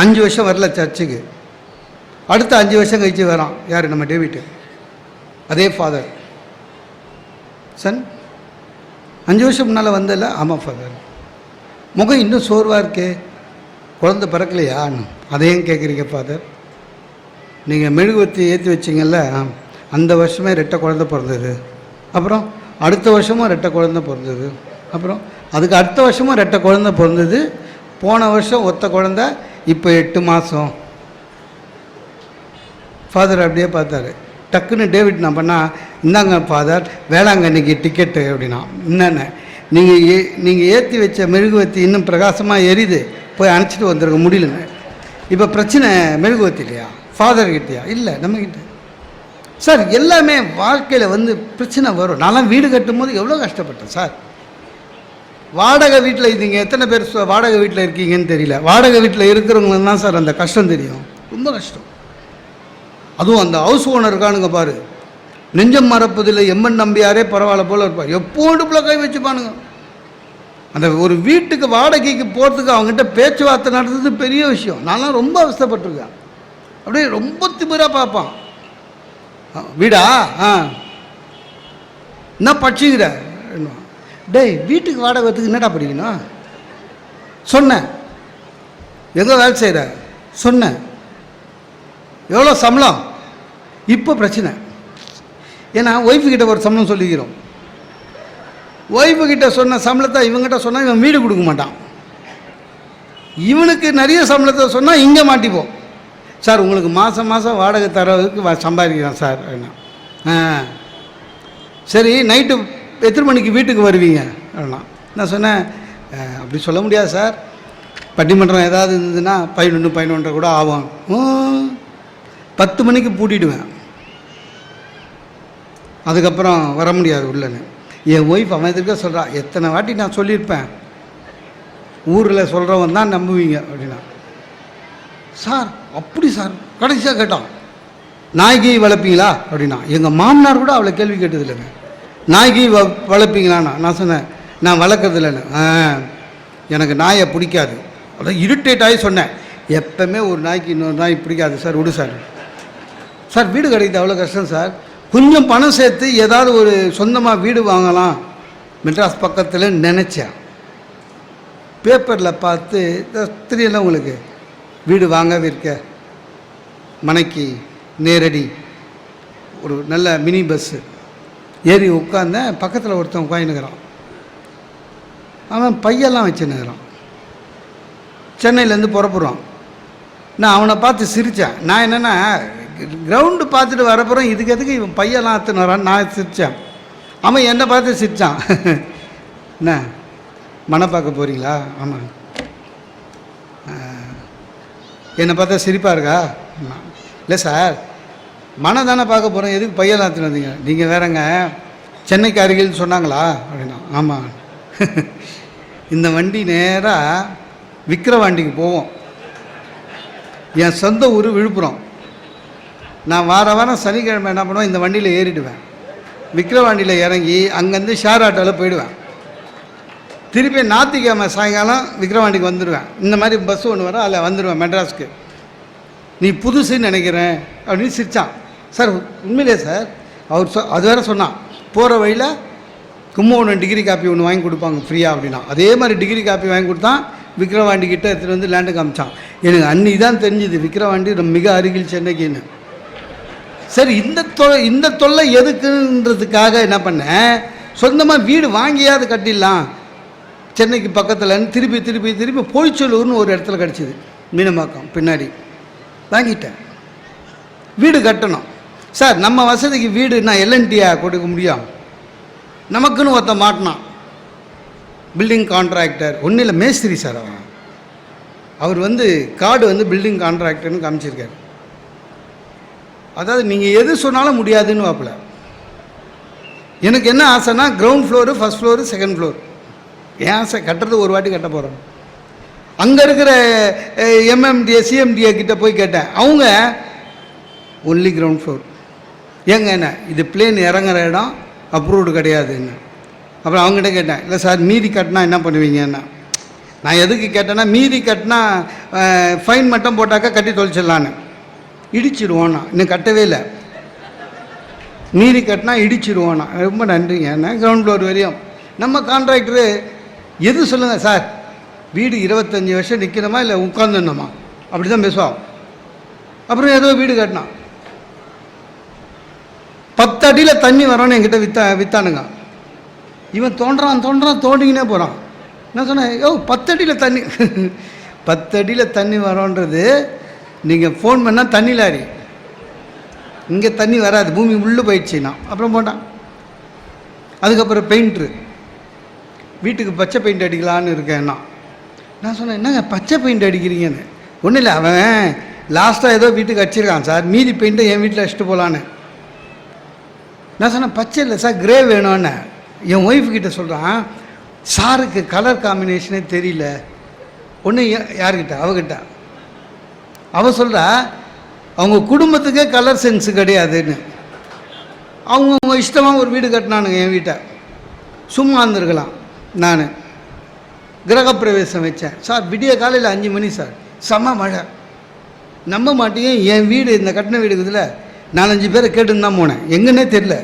5 வருஷம் வரல சர்ச்சுக்கு. அடுத்த 5 வருஷம் கழிச்சு வரான். யார்? நம்ம டேவிட்டு. அதே ஃபாதர். சன் 5 வருஷம் முன்னால் வந்தல. ஆமாம் ஃபாதர். முகம் இன்னும் சோர்வாக இருக்கே, குழந்தை பிறக்கலையா? அதையும் கேட்குறீங்க ஃபாதர். நீங்கள் மெழுகுவத்தி ஏற்றி வச்சிங்கல்ல, அந்த வருஷமே 2 குழந்தை பிறந்தது, அப்புறம் அடுத்த வருஷமும் 2 குழந்தை பிறந்தது, அப்புறம் அதுக்கு அடுத்த வருஷமும் 2 குழந்தை பிறந்தது, போன வருஷம் ஒத்த குழந்தை, இப்போ 8 மாதம். ஃபாதர் அப்படியே பார்த்தாரு. டக்குன்னு டேவிட் நான் பண்ணால், இந்தாங்க ஃபாதர் வேளாங்கண்ணிக்கு டிக்கெட்டு அப்படின்னா. என்னென்ன நீங்கள் ஏற்றி வச்ச மெழுகுவத்தி இன்னும் பிரகாசமாக எரியுது, போய் அணைச்சிட்டு வந்துருக்க முடியலன்னு. இப்போ பிரச்சனை மெழுகுவத்தி இல்லையா, ஃபாதர்கிட்டயா? இல்லை, நம்மக்கிட்ட. சார் எல்லாமே வாழ்க்கையில் பிரச்சனை வரும். நான்லாம் வீடு கட்டும்போது எவ்வளோ கஷ்டப்பட்டேன் சார். வாடகை வீட்டில் நீங்கள் எத்தனை பேர் வாடகை வீட்டில் இருக்கீங்கன்னு தெரியல. வாடகை வீட்டில் இருக்கிறவங்களுக்கு தான் சார் அந்த கஷ்டம் தெரியும். ரொம்ப கஷ்டம். அதுவும் அந்த ஹவுஸ் ஓனர் இருக்கானுங்க பாரு, நெஞ்சம் மறப்பதில் எம்மன் நம்பியாரே பரவாயில்ல போல் இருப்பார். எப்போடுப்புல கை வச்சுப்பானுங்க. அந்த ஒரு வீட்டுக்கு வாடகைக்கு போகிறதுக்கு அவங்ககிட்ட பேச்சுவார்த்தை நடத்துறது பெரிய விஷயம். நான்லாம் ரொம்ப அவஸ்தைப்பட்டிருக்கேன். அப்படியே ரொம்ப திமிராக பார்ப்பான். வீடா? என்ன படிச்சுக்கிற? டேய், வீட்டுக்கு வாடகை வரத்துக்கு என்னடா படிக்கணும்? சொன்னேன். எங்கே வேலை செய்கிற? சொன்னேன். எவ்வளோ சம்பளம்? இப்போ பிரச்சனை. ஏன்னா ஒய்ஃபுக்கிட்ட ஒரு சம்பளம் சொல்லிக்கிறோம். ஒய்ஃபுக்கிட்ட சொன்ன சம்பளத்தை இவங்ககிட்ட சொன்னால் இவன் வீடு கொடுக்க மாட்டான். இவனுக்கு நிறைய சம்பளத்தை சொன்னால் இங்கே மாட்டிப்போம். சார் உங்களுக்கு மாதம் மாதம் வாடகை தரதுக்கு சம்பாதிக்கிறேன் சார். சரி, நைட்டு எத்தனை மணிக்கு வீட்டுக்கு வருவீங்க? நான் சொன்னேன், அப்படி சொல்ல முடியாது சார், பட்டிமன்றம் ஏதாவது இருந்ததுன்னா 11, 11:30 கூட ஆகும். 10 மணிக்கு பூட்டிடுவேன், அதுக்கப்புறம் வர முடியாது உள்ளன்னு. என் ஒய்ஃப் அவன் எதுக்க சொல்கிறா, எத்தனை வாட்டி நான் சொல்லியிருப்பேன், ஊரில் சொல்கிறவன் தான் நம்புவீங்க அப்படின்னா. சார் அப்படி சார். கடைசியாக கேட்டான், நாய்கி வளர்ப்பீங்களா அப்படின்னா. எங்கள் மாமனார் கூட அவளை கேள்வி கேட்டது இல்லைங்க. நாய்கி வளர்ப்பீங்களாண்ணா. நான் சொன்னேன், நான் வளர்க்குறது இல்லைன்னு. எனக்கு நாயை பிடிக்காது. அதான் இரிட்டேட் ஆகி சொன்னேன், எப்போவுமே ஒரு நாய்க்கு இன்னொரு நாய் பிடிக்காது சார், விடு சார். சார் வீடு கிடைக்குது அவ்வளோ கஷ்டம் சார். கொஞ்சம் பணம் சேர்த்து ஏதாவது ஒரு சொந்தமாக வீடு வாங்கலாம் மெட்ராஸ் பக்கத்தில் நினச்சேன். பேப்பரில் பார்த்து தெரியல உங்களுக்கு, வீடு வாங்க விற்க, மனைக்கு நேரடி ஒரு நல்ல மினி பஸ்ஸு ஏறி உட்காந்தேன். பக்கத்தில் ஒருத்தன் உட்காந்துக்கிறான். அவன் பையெல்லாம் வச்சுன்னுக்கிறான். சென்னையிலேருந்து புறப்படுறான். நான் அவனை பார்த்து சிரித்தேன். நான் என்னென்னா, கிரவுண்டு பார்த்துட்டு வரப்போகிறேன், இதுக்கு எதுக்கு இவன் பையெல்லாம் எடுத்துன்னு வரான், நான் சிரித்தேன். அவன் என்னை பார்த்து சிரித்தான். என்ன மனை பார்க்க போகிறீங்களா? ஆமாம். என்னை பார்த்தா சிரிப்பாக இருக்கா? இல்லை சார், மனை தானே பார்க்க போகிறேன், எதுக்கு பையெல்லாம் எடுத்துன்னு வந்தீங்க? நீங்கள் வேறங்க சென்னைக்கு அருகில்னு சொன்னாங்களா அப்படின்னா. ஆமாம். இந்த வண்டி நேராக விக்கிரவாண்டிக்கு போவோம். என் சொந்த ஊர் விழுப்புரம். நான் வாரம் சனிக்கிழமை என்ன பண்ணுவேன், இந்த வண்டியில் ஏறிடுவேன். விக்கிரவாண்டியில் இறங்கி அங்கேருந்து ஷேர் ஆட்டோவில் போயிடுவேன். திருப்பி ஞாயிற்றுக்கிழமை சாயங்காலம் விக்கிரவாண்டிக்கு வந்துடுவேன். இந்த மாதிரி பஸ் ஒன்று வர அதில் வந்துடுவேன் மெட்ராஸ்க்கு. நீ புதுசுன்னு நினைக்கிறேன் அப்படின்னு சிரித்தான். சார் உண்மையிலே சார், அவர் அது வேறு சொன்னான், போகிற வழியில் கும்பகோணம் டிகிரி காப்பி ஒன்று வாங்கி கொடுப்பாங்க ஃப்ரீயாக அப்படின்னா. அதே மாதிரி டிகிரி காப்பி வாங்கி கொடுத்தான். விக்கிரவாண்டி கிட்ட எடுத்துகிட்டு வந்து லேண்டு காமிச்சான். எனக்கு அன்னி தான் தெரிஞ்சுது விக்கிரவாண்டி மிக அருகில் சென்னைக்குன்னு. சரி, இந்த தொல்லை எதுக்குன்றதுக்காக என்ன பண்ணேன், சொந்தமாக வீடு வாங்கியாவது கட்டிடலாம் சென்னைக்கு பக்கத்தில். திருப்பி பொய்ச்சலூர்னு ஒரு இடத்துல கிடச்சிது, மீனம்பாக்கம் பின்னாடி. வாங்கிட்டேன். வீடு கட்டணும் சார். நம்ம வசதிக்கு வீடு நான் எல்என்டியா கொடுக்க முடியும். நமக்குன்னு ஒருத்த மாட்டினான், பில்டிங் கான்ட்ராக்டர். ஒன்றும் இல்லை, மேஸ்திரி சார். அவர் கார்டு பில்டிங் கான்ட்ராக்டர்னு காமிச்சிருக்காரு. அதாவது நீங்கள் எது சொன்னாலும் முடியாதுன்னு வாப்பில். எனக்கு என்ன ஆசைன்னா ground floor, first floor, second floor. ஏன் ஆசை, கட்டுறது ஒரு வாட்டி கட்ட போகிறோம். அங்கே இருக்கிற எம்எம்டிஏ சிஎம்டிஏ கிட்டே போய் கேட்டேன். அவங்க ஒன்லி கிரவுண்ட் ஃப்ளோர். ஏங்க என்ன இது பிளேன் இறங்குற இடம், அப்ரூவ்டு கிடையாதுன்னு. அப்புறம் அவங்ககிட்ட கேட்டேன், இல்லை சார் மீதி கட்டினா என்ன பண்ணுவீங்கன்னா. நான் எதுக்கு கேட்டேன்னா, மீதி கட்டினா ஃபைன் மட்டும் போட்டாக்கா கட்டி தொலைச்சிடலான்னு. இடிச்சிடுவோண்ணா, இன்னும் கட்டவே இல்லை. மீதி கட்டினா இடிச்சிடுவோண்ணா. ரொம்ப நன்றிங்க. என்ன கிரவுண்ட் ஃப்ளோர் வரையும் நம்ம கான்ட்ராக்டரு எது சொல்லுங்கள் சார், வீடு 25 வருஷம் நிற்கணுமா இல்லை உட்காந்துடணுமா, அப்படி தான் பேசுவான். அப்புறம் ஏதோ வீடு கட்டினான். 10 அடியில் தண்ணி வரோன்னு என்கிட்ட வித்தானுங்க. இவன் தோண்டிக்கினே போகிறான். நான் சொன்னேன், 10 அடியில் தண்ணி 10 அடியில் தண்ணி வரோன்றது நீங்கள் ஃபோன் பண்ணால் தண்ணி லாரி, இங்கே தண்ணி வராது, பூமி உள்ளே போயிடுச்சுன்னா. அப்புறம் போட்டான். அதுக்கப்புறம் பெயிண்ட்ரு, வீட்டுக்கு பச்சை பெயிண்ட் அடிக்கலான்னு இருக்கேன்னா. நான் சொன்னேன், என்னங்க பச்சை பெயிண்ட் அடிக்கிறீங்கன்னு. ஒன்றும் இல்லை, அவன் லாஸ்ட்டாக ஏதோ வீட்டுக்கு அடிச்சிருக்கான் சார், மீதி பெயிண்ட்டை என் வீட்டில் அடிச்சுட்டு போகலான்னு. நான் சொன்னேன், பச்சை இல்லை சார், கிரே வேணும்னு. என் ஒய்ஃப்கிட்ட சொல்கிறான், சாருக்கு கலர் காம்பினேஷனே தெரியல. ஒன்று யார்கிட்ட, அவகிட்ட. அவள் சொல்கிறா, அவங்க குடும்பத்துக்கே கலர் சென்ஸு கிடையாதுன்னு. அவங்க இஷ்டமாக ஒரு வீடு கட்டினானுங்க என் வீட்டை. சும்மா இருந்திருக்கலாம். நான் கிரகப்பிரவேசம் வச்சேன் சார், விடிய காலையில் 5 மணி சார், செம்ம மழை. நம்ப மாட்டேங்க, என் வீடு இந்த கட்டின வீடு இருக்குதுல, 4-5 பேரை கேட்டுன்னு தான் போனேன். எங்கன்னே தெரில,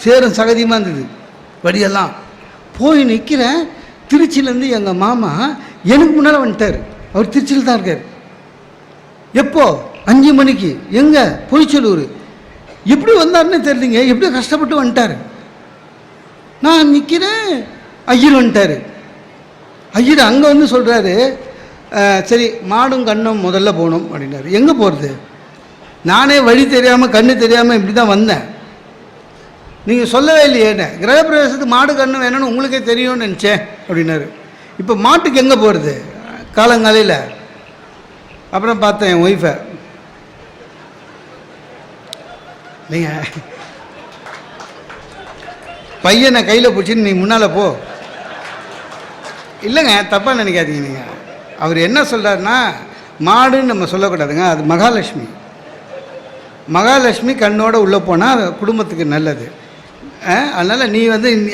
சேரும் சகதியமாக இருந்தது வடியெல்லாம். போய் நிற்கிறேன். திருச்சியிலேருந்து எங்கள் மாமா எனக்கு முன்னால் வந்துட்டார். அவர் திருச்சியில் தான் இருக்கார். எப்போ? 5 மணிக்கு. எங்கே? பொய்ச்சலூர். எப்படி வந்தாருன்னு தெரியலிங்க, எப்படி கஷ்டப்பட்டு வந்துட்டார். நான் நிற்கிறேன், ஐயர் வந்துட்டார். ஐயர் அங்கே சொல்கிறாரு, சரி மாடும் கண்ணும் முதல்ல போகணும் அப்படின்னாரு. எங்கே போகிறது? நானே வழி தெரியாமல் கண்ணு தெரியாமல் இப்படி தான் வந்தேன். நீங்கள் சொல்லவே இல்லையேன்னு. கிரகப்பிரவேசத்துக்கு மாடு கண்ணு வேணும்னு உங்களுக்கே தெரியும்னு நினச்சேன் அப்படின்னாரு. இப்போ மாட்டுக்கு எங்கே போகிறது காலங்காலையில்? அப்புறம் பார்த்தேன் என் ஒய்ஃபை. நீங்கள் பையனை கையில் பிடிச்சின்னு நீ முன்னால் போ. இல்லைங்க, தப்பாக நினைக்காதீங்க. நீங்கள் அவர் என்ன சொல்கிறாருன்னா, மாடுன்னு நம்ம சொல்லக்கூடாதுங்க, அது மகாலட்சுமி. மகாலட்சுமி கண்ணோடு உள்ளே போனால் குடும்பத்துக்கு நல்லது. அதனால் நீ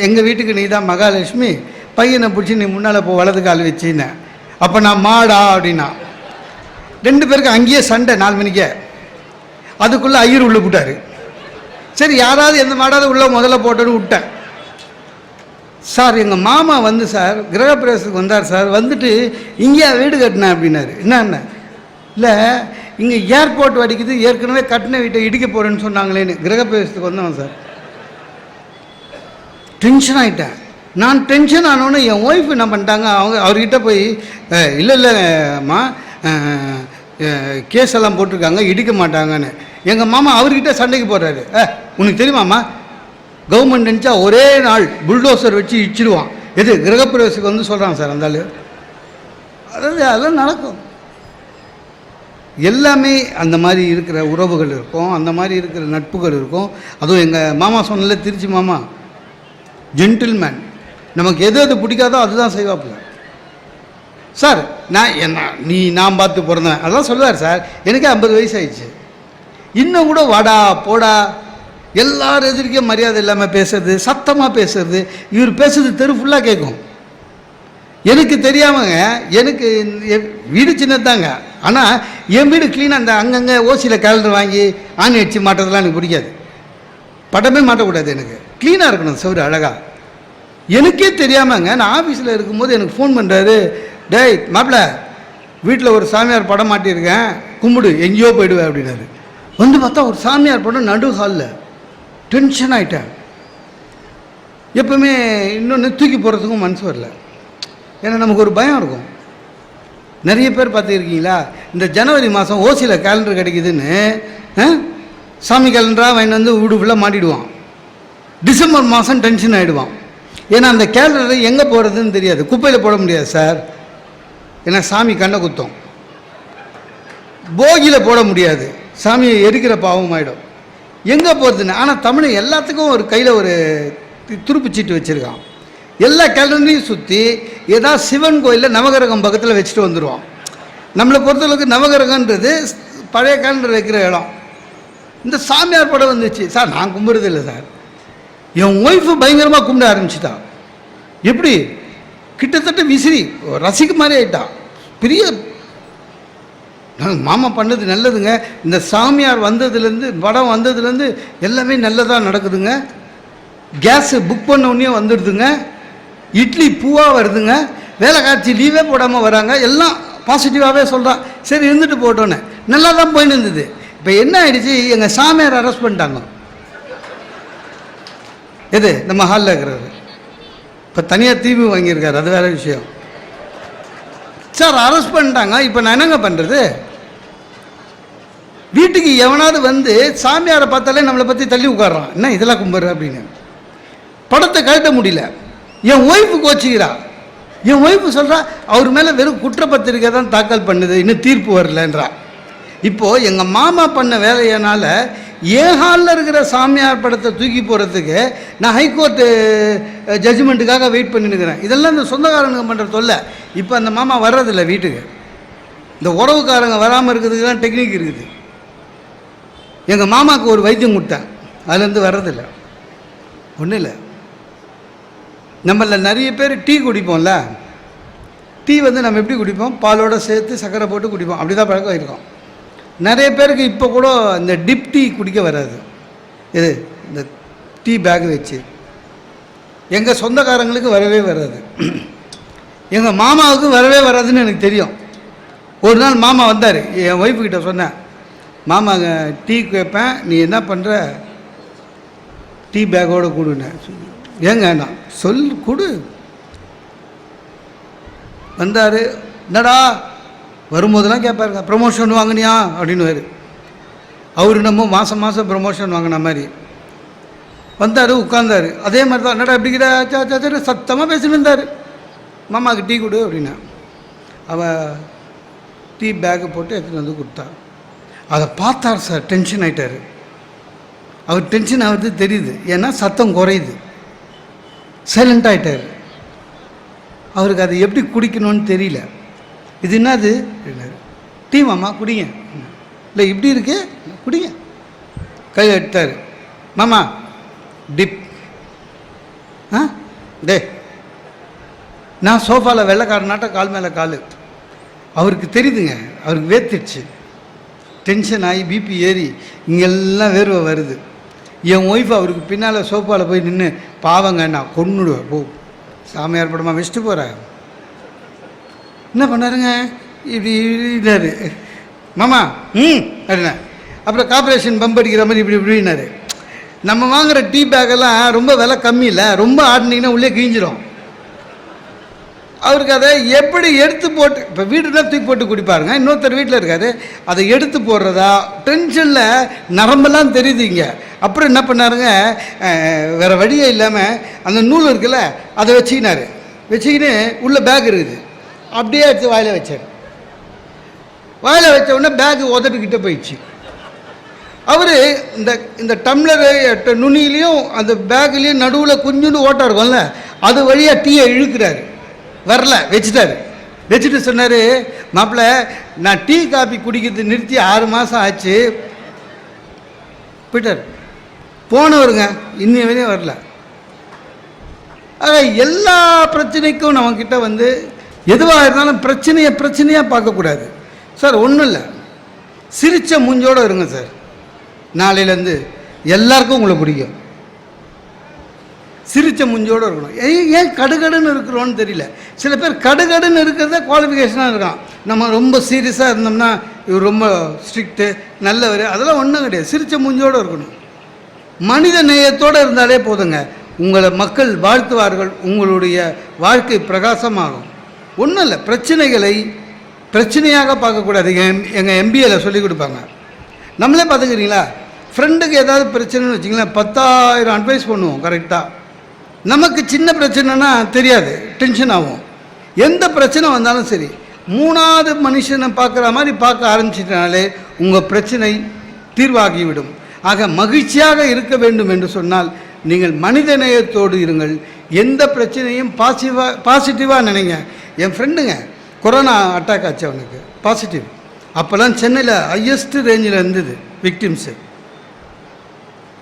எங்கள் வீட்டுக்கு நீ தான் மகாலட்சுமி, பையனை பிடிச்சி நீ முன்னால் போ, வலது கால் வச்சின்னு. அப்போ நான் மாடா அப்படின்னா 2 பேருக்கு அங்கேயே சண்டை 4 மணிக்கே. அதுக்குள்ளே ஐயர் உள்ளே போட்டார். சரி, யாராவது எந்த மாடாவது உள்ளே முதல்ல போட்டோன்னு விட்டேன். சார் எங்கள் மாமா சார் கிரகப்பிரவேசத்துக்கு வந்தார் சார், வந்துட்டு இங்கேயா வீடு கட்டினேன் அப்படின்னாரு. என்ன இல்லை, இங்கே ஏர்போர்ட் வடிக்குது, ஏற்கனவே கட்டின வீட்டை இடிக்க போகிறேன்னு சொன்னாங்களேன்னு. கிரகப்பிரவேசத்துக்கு வந்தவன் சார். டென்ஷன் ஆகிட்டேன். நான் டென்ஷன் ஆனோன்னு என் ஒய்ஃப் என்ன பண்ணிட்டாங்க, அவர்கிட்ட போய், இல்லைம்மா கேஸ் எல்லாம் போட்டிருக்காங்க, இடிக்க மாட்டாங்கன்னு. எங்கள் மாமா அவர்கிட்ட சண்டைக்கு போடுறாரு. உனக்கு தெரியுமாம்மா, கவர்மெண்ட் நினச்சா ஒரே நாள் புல்டோசர் வச்சு இடிச்சிடுவான். எது கிரகப்பிரவேசத்துக்கு சொல்கிறான் சார் அந்த ஆள். அதாவது அதெல்லாம் நடக்கும். எல்லாமே அந்த மாதிரி இருக்கிற உறவுகள் இருக்கும், அந்த மாதிரி இருக்கிற நட்புகள் இருக்கும். அதுவும் எங்கள் மாமா சொன்னல, திருச்சி மாமா ஜென்டில்மேன். நமக்கு எது பிடிக்காதோ அதுதான் செய்வாப்புல. சார் நான் பார்த்து பிறந்தேன் அதெல்லாம் சொல்லுவார் சார். எனக்கே 50 வயசு ஆயிடுச்சு. இன்னும் கூட வாடா போடா எல்லாரும் எதிர்க்கே மரியாதை இல்லாமல் பேசுறது, சத்தமாக பேசுறது. இவர் பேசுறது தெரு ஃபுல்லாக கேட்கும். எனக்கு தெரியாமங்க, எனக்கு வீடு சின்னதாங்க, ஆனால் என் வீடு க்ளீனாக அந்த அங்கங்கே ஓசியில் கேலண்டர் வாங்கி ஆணி அடித்து மாட்டுறதுலாம் எனக்கு பிடிக்காது. படமே மாட்டக்கூடாது, எனக்கு க்ளீனாக இருக்கணும், சவுறு அழகாக. எனக்கே தெரியாமங்க நான் ஆஃபீஸில் இருக்கும்போது எனக்கு ஃபோன் பண்ணுறாரு, டேய் மாப்பிள்ள வீட்டில் ஒரு சாமியார் படம் மாட்டியிருக்கேன், கும்பிடு எங்கேயோ போயிடுவேன் அப்படின்னாரு. வந்து பார்த்தா ஒரு சாமியார் படம் நடு ஹாலில். டென்ஷன் ஆகிட்டேன். எப்பவுமே இன்னொன்று தூக்கி போகிறதுக்கும் மனசு வரல. ஏன்னா நமக்கு ஒரு பயம் இருக்கும். நிறைய பேர் பார்த்துருக்கீங்களா, இந்த ஜனவரி மாதம் ஓசியில் கேலண்டர் கிடைக்குதுன்னு சாமி கேலண்டராக வாங்கி வந்து வீடு ஃபுல்லாக மாட்டிடுவான். டிசம்பர் மாதம் டென்ஷன் ஆகிடுவான். ஏன்னா அந்த கேலண்டர் எங்கே போகிறதுன்னு தெரியாது. குப்பையில் போட முடியாது சார், ஏன்னா சாமி கண்ணை குத்தம். போகியில் போட முடியாது, சாமியை எரிக்கிற பாவம் ஆகிடும். எங்கே போகிறதுன்னு. ஆனால் தமிழ் எல்லாத்துக்கும் ஒரு கையில் ஒரு துருப்புச்சீட்டு வச்சுருக்கான். எல்லா கேலண்டரையும் சுற்றி ஏதாவது சிவன் கோயிலில் நவகிரகம் பக்கத்தில் வச்சுட்டு வந்துடுவான். நம்மளை பொறுத்தளவுக்கு நவகிரகன்றது பழைய கேலண்டர் வைக்கிற இடம். இந்த சாமியார் படம் வந்துச்சு சார், நான் கும்பிட்றது இல்லை சார். என் ஒய்ஃபு பயங்கரமாக கும்பிட ஆரம்பிச்சிட்டான். எப்படி கிட்டத்தட்ட விசிறி ரசிக்க மாதிரி ஆகிட்டான். பெரிய மாமா பண்ணது நல்லதுங்க, இந்த சாமியார் வந்ததுலேருந்து படம் வந்ததுலேருந்து எல்லாமே நல்லதாக நடக்குதுங்க. கேஸு புக் பண்ண உடனே வந்துடுதுங்க, இட்லி பூவாக வருதுங்க, வேலை காட்சி லீவே போடாமல் வராங்க, எல்லாம் பாசிட்டிவாகவே சொல்கிறான். சரி இருந்துட்டு போட்டோன்னே நல்லா தான் போயின்னு இருந்தது. இப்போ என்ன ஆகிடுச்சு, எங்கள் சாமியார் அரெஸ்ட் பண்ணிட்டாங்க. எது நம்ம ஹாலில் இருக்கிறது. இப்போ தனியாக தீவு வாங்கியிருக்காரு, அது வேறு விஷயம் சார். அரெஸ்ட் பண்ணிட்டாங்க. இப்போ நான் என்னங்க பண்ணுறது? வீட்டுக்கு எவனாவது வந்து சாமியாரை பார்த்தாலே நம்மளை பற்றி தள்ளி உட்காடுறான், என்ன இதெல்லாம் கும்பிட்ற அப்படின்னு. படத்தை கழட்ட முடியல. என் ஒய்ஃபு கோச்சிக்கிறா. என் ஒய்ஃபு சொல்கிறா அவர் மேலே வெறும் குற்றப்பத்திரிக்கை தான் தாக்கல் பண்ணுது, இன்னும் தீர்ப்பு வரலன்றா. இப்போது எங்கள் மாமா பண்ண வேலையினால் என் ஹாலில் இருக்கிற சாமியார் படத்தை தூக்கி போகிறதுக்கு நான் ஹைகோர்ட்டு ஜட்ஜ்மெண்ட்டுக்காக வெயிட் பண்ணினுக்கிறேன். இதெல்லாம் இந்த சொந்தக்காரனுங்க பண்ணுற தொல்லை. இப்போ அந்த மாமா வர்றதில்லை வீட்டுக்கு. இந்த உறவுக்காரங்க வராமல் இருக்கிறதுக்கு தான் டெக்னிக் இருக்குது. எங்கள் மாமாவுக்கு ஒரு வைத்தியம் கொடுத்தேன், அதுலேருந்து வர்றதில்லை. ஒன்றும் இல்லை, நம்மள நிறைய பேர் டீ குடிப்போம்ல. டீ வந்து நம்ம எப்படி குடிப்போம், பாலோடு சேர்த்து சர்க்கரை போட்டு குடிப்போம், அப்படி தான் பழக்கம் இருக்கும். நிறைய பேருக்கு இப்போ கூட இந்த டிப் டீ குடிக்க வராது. இது இந்த டீ பேக் வச்சு எங்கள் சொந்தக்காரங்களுக்கு வரவே வராது, எங்கள் மாமாவுக்கு வரவே வராதுன்னு எனக்கு தெரியும். ஒரு நாள் மாமா வந்தார், என் ஒய்ஃபுக்கிட்ட சொன்னேன், மாமா டீ கேட்பேன், நீ என்ன பண்ணுற டீ பேக்கோடு கொடுன்னேன். ஏங்க நான் கொடு. வந்தார், என்னடா வரும்போதெல்லாம் கேட்பாருங்க, ப்ரமோஷன் வாங்கினியா அப்படின்னு. அவரு நம்ம மாதம் மாதம் ப்ரமோஷன் வாங்கின மாதிரி வந்தார், உட்கார்ந்தார். அதே மாதிரி தான், என்னடா எப்படிக்கிற ஆச்சா சத்தமாக பேசின்னு இருந்தார். மாமாவுக்கு டீ கொடு அப்படின்னா அவள் டீ பேக்கு போட்டு எடுத்துகிட்டு வந்து கொடுத்தா. அதை பார்த்தார் சார், டென்ஷன் ஆகிட்டார். அவர் டென்ஷன் ஆகிறது தெரியுது, ஏன்னா சத்தம் குறையுது. சைலண்ட் ஆகிட்டார். அவருக்கு அதை எப்படி குடிக்கணும்னு தெரியல. இது என்னது டீ மாமா குடிங்க, இல்லை இப்படி இருக்கு குடிங்க. கை எடுத்தார். மாமா டிப். டே நான் சோஃபாவில் வெள்ளைக்காரனாட்ட கால் மேலே கால். அவருக்கு தெரியுதுங்க, அவருக்கு வேர்த்திடுச்சு. டென்ஷன் ஆகி பிபி ஏறி இங்கெல்லாம் வேர்வை வருது. என் ஒய்ஃப் அவருக்கு பின்னால் சோஃபாவில் போய் நின்று, பாவங்க நான் கொன்னுடுவேன், போ சாமியார் படமாக வச்சுட்டு போகிறேன். என்ன பண்ணாருங்க, இப்படி இதாரு. மாமா அப்படின்னா அப்புறம் கார்பரேஷன் பம்ப் அடிக்கிற மாதிரி இப்படி இப்படின்னாரு. நம்ம வாங்குகிற டீ பேக்கெல்லாம் ரொம்ப விலை கம்மி இல்லை, ரொம்ப ஆடினீங்கன்னா உள்ளே கிழிஞ்சிடும். அவருக்கு அதை எப்படி எடுத்து போட்டு, இப்போ வீட்டுலாம் தூக்கி போட்டு குடிப்பாருங்க, இன்னொருத்தர் வீட்டில் இருக்காரு, அதை எடுத்து போடுறதா டென்ஷனில் நரம்பெல்லாம் தெரியுதுங்க. அப்புறம் என்ன பண்ணாருங்க, வேறு வழியே இல்லாமல் அந்த நூல் இருக்குல்ல அதை வச்சுக்கின்னு உள்ள பேக் இருக்குது, அப்படியே எடுத்து வாயில் வச்சார். வாயில் வச்ச உடனே பேக்கு உதட்டுக்கிட்டே போயிடுச்சு. அவர் இந்த டம்ளர் நுனியிலையும் அந்த பேக்லேயும் நடுவில் கொஞ்சோண்டு ஓட்டம் இருக்கும்ல, அது வழியாக டீயை இழுக்கிறாரு. வரல, வச்சுட்டு சொன்னார், மாப்பிள்ள நான் டீ காபி குடிக்கிறது நிறுத்தி 6 மாதம் ஆச்சு. போயிட்டார். போனவருங்க இன்னும் வரையும் வரல. ஆக எல்லா பிரச்சனைக்கும் நம்மக்கிட்ட வந்து எதுவாக இருந்தாலும் பிரச்சனையாக பார்க்கக்கூடாது சார். ஒன்றும் இல்லை, சிரித்த மூஞ்சோடு இருங்க சார். நாளையிலேருந்து எல்லாருக்கும் உங்களை பிடிக்கும். சிரிச்ச முஞ்சோடு இருக்கணும். ஏன் கடுகடுன்னு இருக்கிறோன்னு தெரியல. சில பேர் கடுகடுன்னு இருக்கிறத குவாலிஃபிகேஷனாக இருக்கான். நம்ம ரொம்ப சீரியஸாக இருந்தோம்னா இவர் ரொம்ப ஸ்ட்ரிக்ட்டு நல்லவர், அதெல்லாம் ஒன்றும் கிடையாது. சிரிச்ச முஞ்சோடு இருக்கணும். மனித நேயத்தோடு இருந்தாலே போதுங்க, உங்களை மக்கள் வாழ்த்துவார்கள், உங்களுடைய வாழ்க்கை பிரகாசமாகும். ஒன்றும் இல்லை, பிரச்சனைகளை பிரச்சனையாக பார்க்கக்கூடாது. எங்கள் MBAல சொல்லிக் கொடுப்பாங்க. நம்மளே பார்த்துக்கிறீங்களா, ஃப்ரெண்டுக்கு ஏதாவது பிரச்சனைன்னு வச்சிங்களேன், 10,000 அட்வைஸ் பண்ணுவோம் கரெக்டாக. நமக்கு சின்ன பிரச்சனைனா தெரியாது, டென்ஷன் ஆகும். எந்த பிரச்சனை வந்தாலும் சரி, 3வது மனுஷனை பார்க்குற மாதிரி பார்க்க ஆரம்பிச்சிட்டனாலே உங்கள் பிரச்சனை தீர்வாகிவிடும். ஆக மகிழ்ச்சியாக இருக்க வேண்டும் என்று சொன்னால் நீங்கள் மனித நேயத்தோடு இருங்கள். எந்த பிரச்சனையும் பாசிட்டிவாக நினைங்க. என் ஃப்ரெண்டுங்க கொரோனா அட்டாக் ஆச்சு, அவனுக்கு பாசிட்டிவ். அப்போல்லாம் சென்னையில் ஹையஸ்ட் ரேஞ்சில் இருந்தது விக்டிம்ஸு.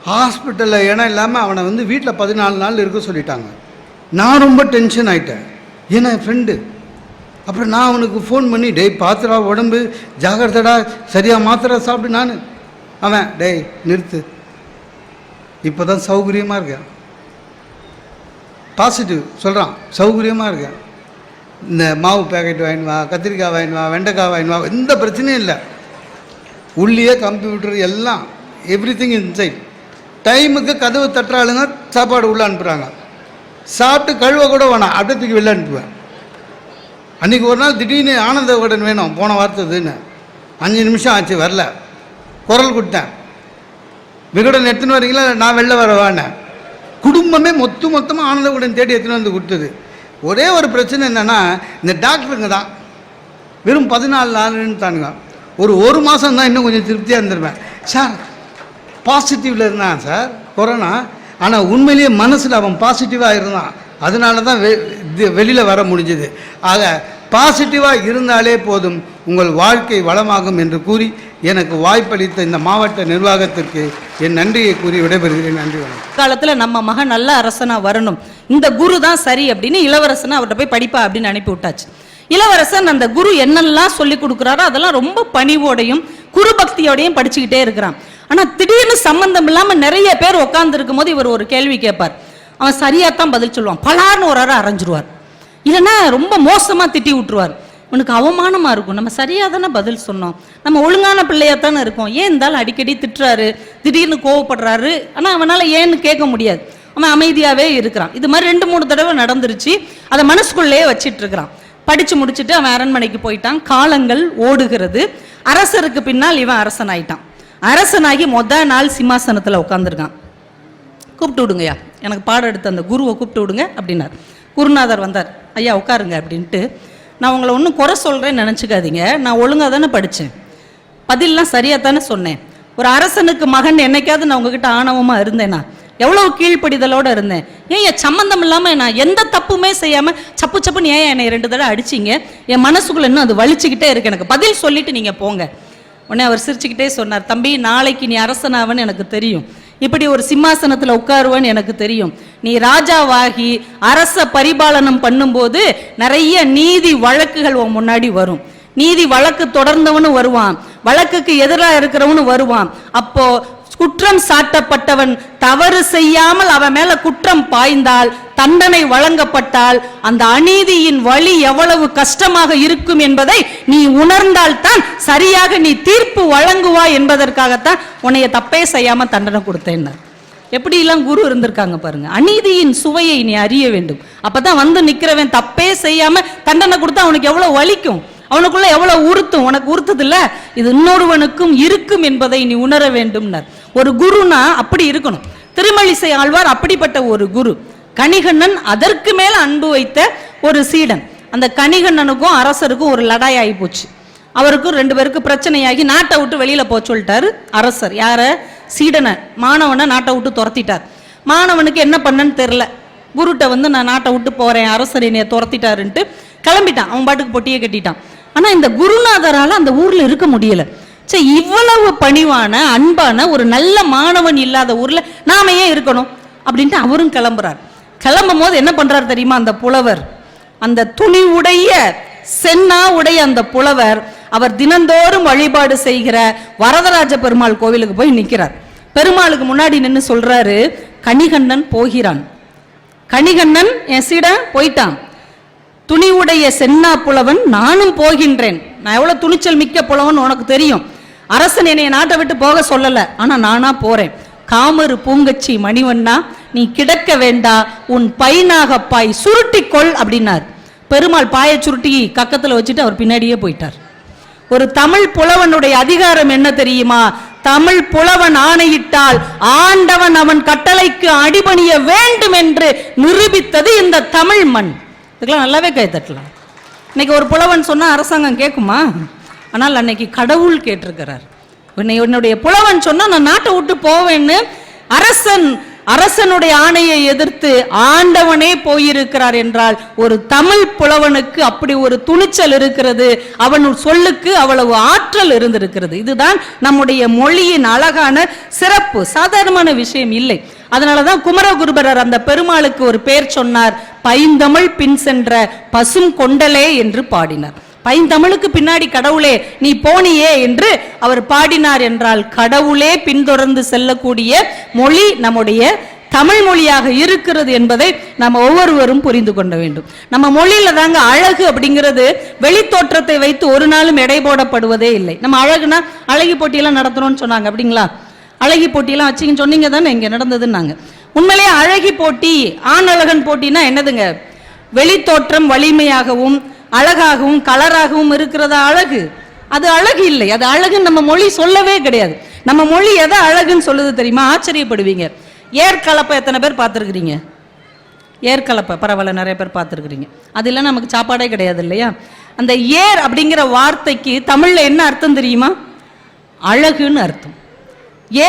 ஹாஸ்பிட்டலில் இடம் இல்லாமல் அவனை வீட்டில் 14 நாள் இருக்க சொல்லிட்டாங்க. நான் ரொம்ப டென்ஷன் ஆகிட்டேன், ஏன்னா என் ஃப்ரெண்டு. அப்புறம் நான் அவனுக்கு ஃபோன் பண்ணி, டேய் பாத்திரா, உடம்பு ஜாகிரதடா, சரியாக மாத்திரை சாப்பிட்டு. அவன் டேய் நிறுத்து, இப்போ தான் சௌகரியமாக இருக்கேன், பாசிட்டிவ் சொல்கிறான், சௌகரியமாக இருக்கேன். இந்த மாவு பேக்கெட் வாங்கினுவா, கத்திரிக்காய் வாங்கினுவா, வெண்டைக்காய் வாங்கினுவா, எந்த பிரச்சனையும் இல்லை. உள்ளே கம்ப்யூட்டர் எல்லாம், எவ்ரி திங் இன்சைட். டைமுக்கு கதவு தட்டுறாளுங்க, சாப்பாடு உள்ளே அனுப்புகிறாங்க. சாப்பிட்டு கழுவ கூட வேணாம், அப்படியே வெளில அனுப்புவேன். அன்றைக்கி ஒரு நாள் திடீர்னு ஆனந்த விகடன் வேணும், போன வார்த்தைன்னு 5 நிமிஷம் ஆச்சு, வரல. குரல் கொடுத்தேன், விகடன் எடுத்துன்னு வரீங்களா, நான் வெளில வரவானே. குடும்பமே மொத்தமாக ஆனந்த விகடன் தேடி எடுத்துன்னு வந்து கொடுத்தது. ஒரே ஒரு பிரச்சனை என்னென்னா, இந்த டாக்டருங்க தான் வெறும் 14 நாளுன்னு தானுங்க. ஒரு மாதம் தான் இன்னும் கொஞ்சம் திருப்தியாக இருந்துருவேன். சார் பாசிட்டிவில் இருந்தான் சார் கொரோனா, ஆனால் உண்மையிலேயே மனசில் அவன் பாசிட்டிவாக இருந்தான், அதனால தான் வெளியில் வர முடிஞ்சது. ஆக பாசிட்டிவாக இருந்தாலே போதும், உங்கள் வாழ்க்கை வளமாகும் என்று கூறி எனக்கு வாய்ப்பளித்த இந்த மாவட்ட நிர்வாகத்திற்கு என் நன்றியை கூறி விடைபெறுகிறேன். நன்றி, வணக்கம். காலத்தில் நம்ம மகன் நல்ல அரசனாக வரணும், இந்த குரு தான் சரி அப்படின்னு இளவரசனை அவர்கிட்ட போய் படிப்பா அப்படின்னு அனுப்பி விட்டாச்சு. இளவரசன் அந்த குரு என்னெல்லாம் சொல்லி கொடுக்குறாரோ அதெல்லாம் ரொம்ப பணிவோடையும் குரு பக்தியோடையும் படிச்சுக்கிட்டே இருக்கிறான். ஆனால் திடீர்னு சம்பந்தம் இல்லாமல் நிறைய பேர் உட்கார்ந்து இருக்கும் போது இவர் ஒரு கேள்வி கேட்பார். அவன் சரியாக தான் பதில் சொல்லுவான், பலார்னு ஒரு அரை அரைஞ்சிருவார், இல்லைன்னா ரொம்ப மோசமாக திட்டி விட்டுருவார். உனக்கு அவமானமாக இருக்கும், நம்ம சரியாக தானே பதில் சொன்னோம், நம்ம ஒழுங்கான பிள்ளையாக தானே இருக்கோம், ஏன் இருந்தாலும் அடிக்கடி திட்டுறாரு, திடீர்னு கோவப்படுறாரு. ஆனால் அவனால் ஏன்னு கேட்க முடியாது, அவன் அமைதியாகவே இருக்கிறான். இது மாதிரி 2-3 தடவை நடந்துருச்சு. அதை மனசுக்குள்ளேயே வச்சிட்டு இருக்கிறான். படித்து முடிச்சுட்டு அவன் அரண்மனைக்கு போயிட்டான். காலங்கள் ஓடுகிறது. அரசருக்கு பின்னால் இவன் அரசன் ஆயிட்டான். அரசனாகி மொதல் நாள் சிம்மாசனத்தில் உட்காந்துருக்கான். கூப்பிட்டு விடுங்கய்யா, எனக்கு பாடம் எடுத்த அந்த குருவை கூப்பிட்டு விடுங்க அப்படின்னார். குருநாதர் வந்தார். ஐயா உட்காருங்க அப்படின்ட்டு. நான் உங்களை ஒன்றும் குறை சொல்கிறேன்னு நினச்சிக்காதீங்க, நான் ஒழுங்காக தானே படித்தேன், பதிலெலாம் சரியாக தானே சொன்னேன். ஒரு அரசனுக்கு மகன் என்னைக்காவது நான் உங்ககிட்ட ஆணவமாக இருந்தேனா? எவ்வளோ கீழ்ப்படிதலோடு இருந்தேன். ஏன் சம்மந்தம் இல்லாமல் நான் எந்த தப்புமே செய்யாமல் சப்பு சப்புன்னு ஏன் என்னை 2 தடவை அடிச்சிங்க? என் மனசுக்குள்ளே இன்னும் அது வலிச்சுக்கிட்டே இருக்கு, எனக்கு பதில் சொல்லிவிட்டு நீங்கள் போங்க. உடனே அவர் சிரிச்சுக்கிட்டே சொன்னார், தம்பி நாளைக்கு நீ அரசனாவன்னு எனக்கு தெரியும், இப்படி ஒரு சிம்மாசனத்தில் உட்காருவன்னு எனக்கு தெரியும். நீ ராஜாவாகி அரச பரிபாலனம் பண்ணும்போது நிறைய நீதி வழக்குகள் உன் முன்னாடி வரும். நீதி வழக்கு தொடர்ந்தவனு வருவான், வழக்குக்கு எதிராக இருக்கிறவனு வருவான். அப்போ குற்றம் சாட்டப்பட்டவன் தவறு செய்யாமல் அவன் மேல குற்றம் பாய்ந்தால், தண்டனை வழங்கப்பட்டால், அந்த அநீதியின் வழி எவ்வளவு கஷ்டமாக இருக்கும் என்பதை நீ உணர்ந்தால்தான் சரியாக நீ தீர்ப்பு வழங்குவாய் என்பதற்காகத்தான் உன்னைய தப்பே செய்யாம தண்டனை கொடுத்தேன். எப்படிலாம் குரு இருந்திருக்காங்க பாருங்க. அநீதியின் சுவையை நீ அறிய வேண்டும். அப்பதான் வந்து நிக்கிறவன் தப்பே செய்யாம தண்டனை கொடுத்தா அவனுக்கு எவ்வளவு வலிக்கும், அவனுக்குள்ள எவ்வளவு உறுத்தும். உனக்கு உறுத்துது இல்ல, இது இன்னொருவனுக்கும் இருக்கும் என்பதை நீ உணர வேண்டும். ஒரு குருனா அப்படி இருக்கணும். திருமழிசை ஆழ்வார் அப்படிப்பட்ட ஒரு குரு. கணிகண்ணன் அதற்கு மேல அன்பு வைத்த ஒரு சீடன். அந்த கணிகண்ணனுக்கும் அரசருக்கும் ஒரு லடாய் ஆகி போச்சு. அவருக்கும் 2 பேருக்கு பிரச்சனையாகி நாட்டை விட்டு வெளியில போக சொல்லிட்டாரு அரசர். யார? சீடனை, மாணவனை நாட்டை விட்டு துரத்திட்டார். மாணவனுக்கு என்ன பண்ணன்னு தெரியல. குருட்ட நான் நாட்டை விட்டு போறேன், அரசர் என்னைய துரத்திட்டாருன்ட்டு கிளம்பிட்டான். அவன் பாட்டுக்கு பொட்டியை கட்டிட்டான். ஆனா இந்த குருநாதரால அந்த ஊர்ல இருக்க முடியல. சரி, இவ்வளவு பணிவான அன்பான ஒரு நல்ல மாணவன் இல்லாத ஊர்ல நாம ஏன் இருக்கணும் அப்படின்ட்டு அவரும் கிளம்புறார். கிளம்பும் போது என்ன பண்றாரு தெரியுமா? அந்த புலவர், அந்த துணி உடைய சென்னா உடைய அந்த புலவர், அவர் தினந்தோறும் வழிபாடு செய்கிற வரதராஜ பெருமாள் கோவிலுக்கு போய் நிற்கிறார். பெருமாளுக்கு முன்னாடி நின்று சொல்றாரு, கணிகண்ணன் போகிறான், கணிகண்ணன் என் சீடன் போயிட்டான், துணிவுடைய சென்னா புலவன் நானும் போகின்றேன். நான் எவ்வளவு துணிச்சல் மிக்க புலவன் உனக்கு தெரியும். அரசன் என்னை நாட்டை விட்டு போக சொல்லல, ஆனா நானா போறேன். காமரு பூங்கச்சி மணிவண்ணா நீ கிடக்க வேண்டா, உன் பைனாகப்பாய் சுருட்டிக்கொள் அப்படின்னார். பெருமாள் பாயை சுருட்டி கக்கத்துல வச்சுட்டு அவர் பின்னாடியே போயிட்டார். ஒரு தமிழ் புலவனுடைய அதிகாரம் என்ன தெரியுமா? தமிழ் புலவன் ஆணையிட்டால் ஆண்டவன் அவன் கட்டளைக்கு அடிபணிய வேண்டும் என்று நிரூபித்தது இந்த தமிழ் மண். இதுக்கெல்லாம் நல்லாவே கை தட்டலாம். இன்னைக்கு ஒரு புலவன் சொன்னா அரசாங்கம் கேட்குமா? ஆனால் அன்னைக்கு கடவுள் கேட்டிருக்கிறார். என்னுடைய புலவன் சொன்னா நான் நாட்டை விட்டு போவேன்னு அரசனுடைய ஆணையை எதிர்த்து ஆண்டவனே போயிருக்கிறார் என்றால் ஒரு தமிழ் புலவனுக்கு அப்படி ஒரு துணிச்சல் இருக்கிறது, அவன் சொல்லுக்கு அவ்வளவு ஆற்றல் இருந்திருக்கிறது. இதுதான் நம்முடைய மொழியின் அழகான சிறப்பு, சாதாரணமான விஷயம் இல்லை. அதனாலதான் குமரகுருபரர் அந்த பெருமாளுக்கு ஒரு பேர் சொன்னார், பைந்தமிழ் பின் சென்ற பசும் கொண்டலே என்று பாடினார். பைந்தமிழுக்கு பின்னாடி கடவுளே நீ போனியே என்று அவர் பாடினார் என்றால் கடவுளே பின்தொடர்ந்து செல்லக்கூடிய மொழி நம்முடைய தமிழ் மொழியாக இருக்கிறது என்பதை நம்ம ஒவ்வொருவரும் புரிந்து கொள்ள வேண்டும். நம்ம மொழியில தாங்க அழகு அப்படிங்கிறது வெளித்தோற்றத்தை வைத்து ஒரு நாளும் எடை போடப்படுவதே இல்லை. நம்ம அழகுனா அழகி போட்டியெல்லாம் நடத்தணும்னு சொன்னாங்க, அப்படிங்களா? அழகி போட்டியெல்லாம் வச்சுக்கின்னு சொன்னீங்க தானே, இங்க நடந்ததுன்னாங்க. உண்மையிலேயே அழகி போட்டி, ஆண் அழகன் போட்டினா என்னதுங்க? வெளித்தோற்றம் வலிமையாகவும் அழகாகவும் கலராகவும் இருக்கிறதா அழகு? அது அழகு இல்லை. அது அழகுன்னு நம்ம மொழி சொல்லவே கிடையாது. நம்ம மொழி எதை அழகுன்னு சொல்லுது தெரியுமா? ஆச்சரியப்படுவீங்க. ஏற்கலப்பை எத்தனை பேர் பார்த்துருக்கிறீங்க? ஏற்கலப்பை பரவாயில்ல, நிறைய பேர் பார்த்துருக்கிறீங்க. அது இல்லை நமக்கு சாப்பாடே கிடையாது இல்லையா? அந்த ஏர் அப்படிங்கிற வார்த்தைக்கு தமிழ்ல என்ன அர்த்தம் தெரியுமா? அழகுன்னு அர்த்தம்.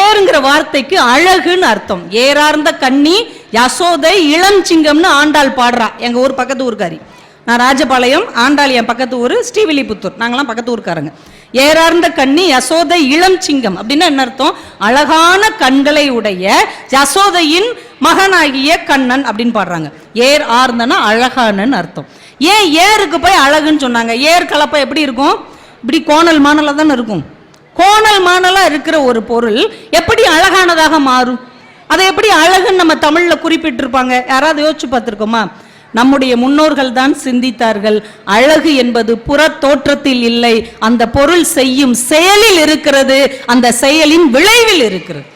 ஏறுங்கிற வார்த்தைக்கு அழகுன்னு அர்த்தம். ஏறார்ந்த கண்ணி யசோதை இளஞ்சிங்கம்னு ஆண்டாள் பாடுறா. எங்க ஊர் பக்கத்து ஊருக்காரி. நான் ராஜபாளையம், ஆண்டாள் என் பக்கத்து ஊர் ஸ்ரீவில்லிபுத்தூர், நாங்களாம் பக்கத்து ஊருக்காரங்க. ஏறார்ந்த கண்ணி யசோதை இளம் சிங்கம் அப்படின்னா என்ன அர்த்தம்? அழகான கண்களை உடைய யசோதையின் மகனாகிய கண்ணன் அப்படின்னு பாடுறாங்க. ஏர் ஆர்ந்தனா அழகானன்னு அர்த்தம். ஏன் ஏருக்கு போய் அழகுன்னு சொன்னாங்க? ஏர் கலப்பை எப்படி இருக்கும்? இப்படி கோணல் மானலா தானே இருக்கும். கோணல் மானலா இருக்கிற ஒரு பொருள் எப்படி அழகானதாக மாறும்? அதை எப்படி அழகுன்னு நம்ம தமிழ்ல குறிப்பிட்டிருப்பாங்க? யாராவது யோசிச்சு பார்த்திருக்கோமா? நம்முடைய முன்னோர்கள் தான் சிந்தித்தார்கள். அழகு என்பது புற தோற்றத்தில் இல்லை, அந்த பொருள் செய்யும் செயலில் இருக்கிறது, அந்த செயலின் விளைவில் இருக்கிறது.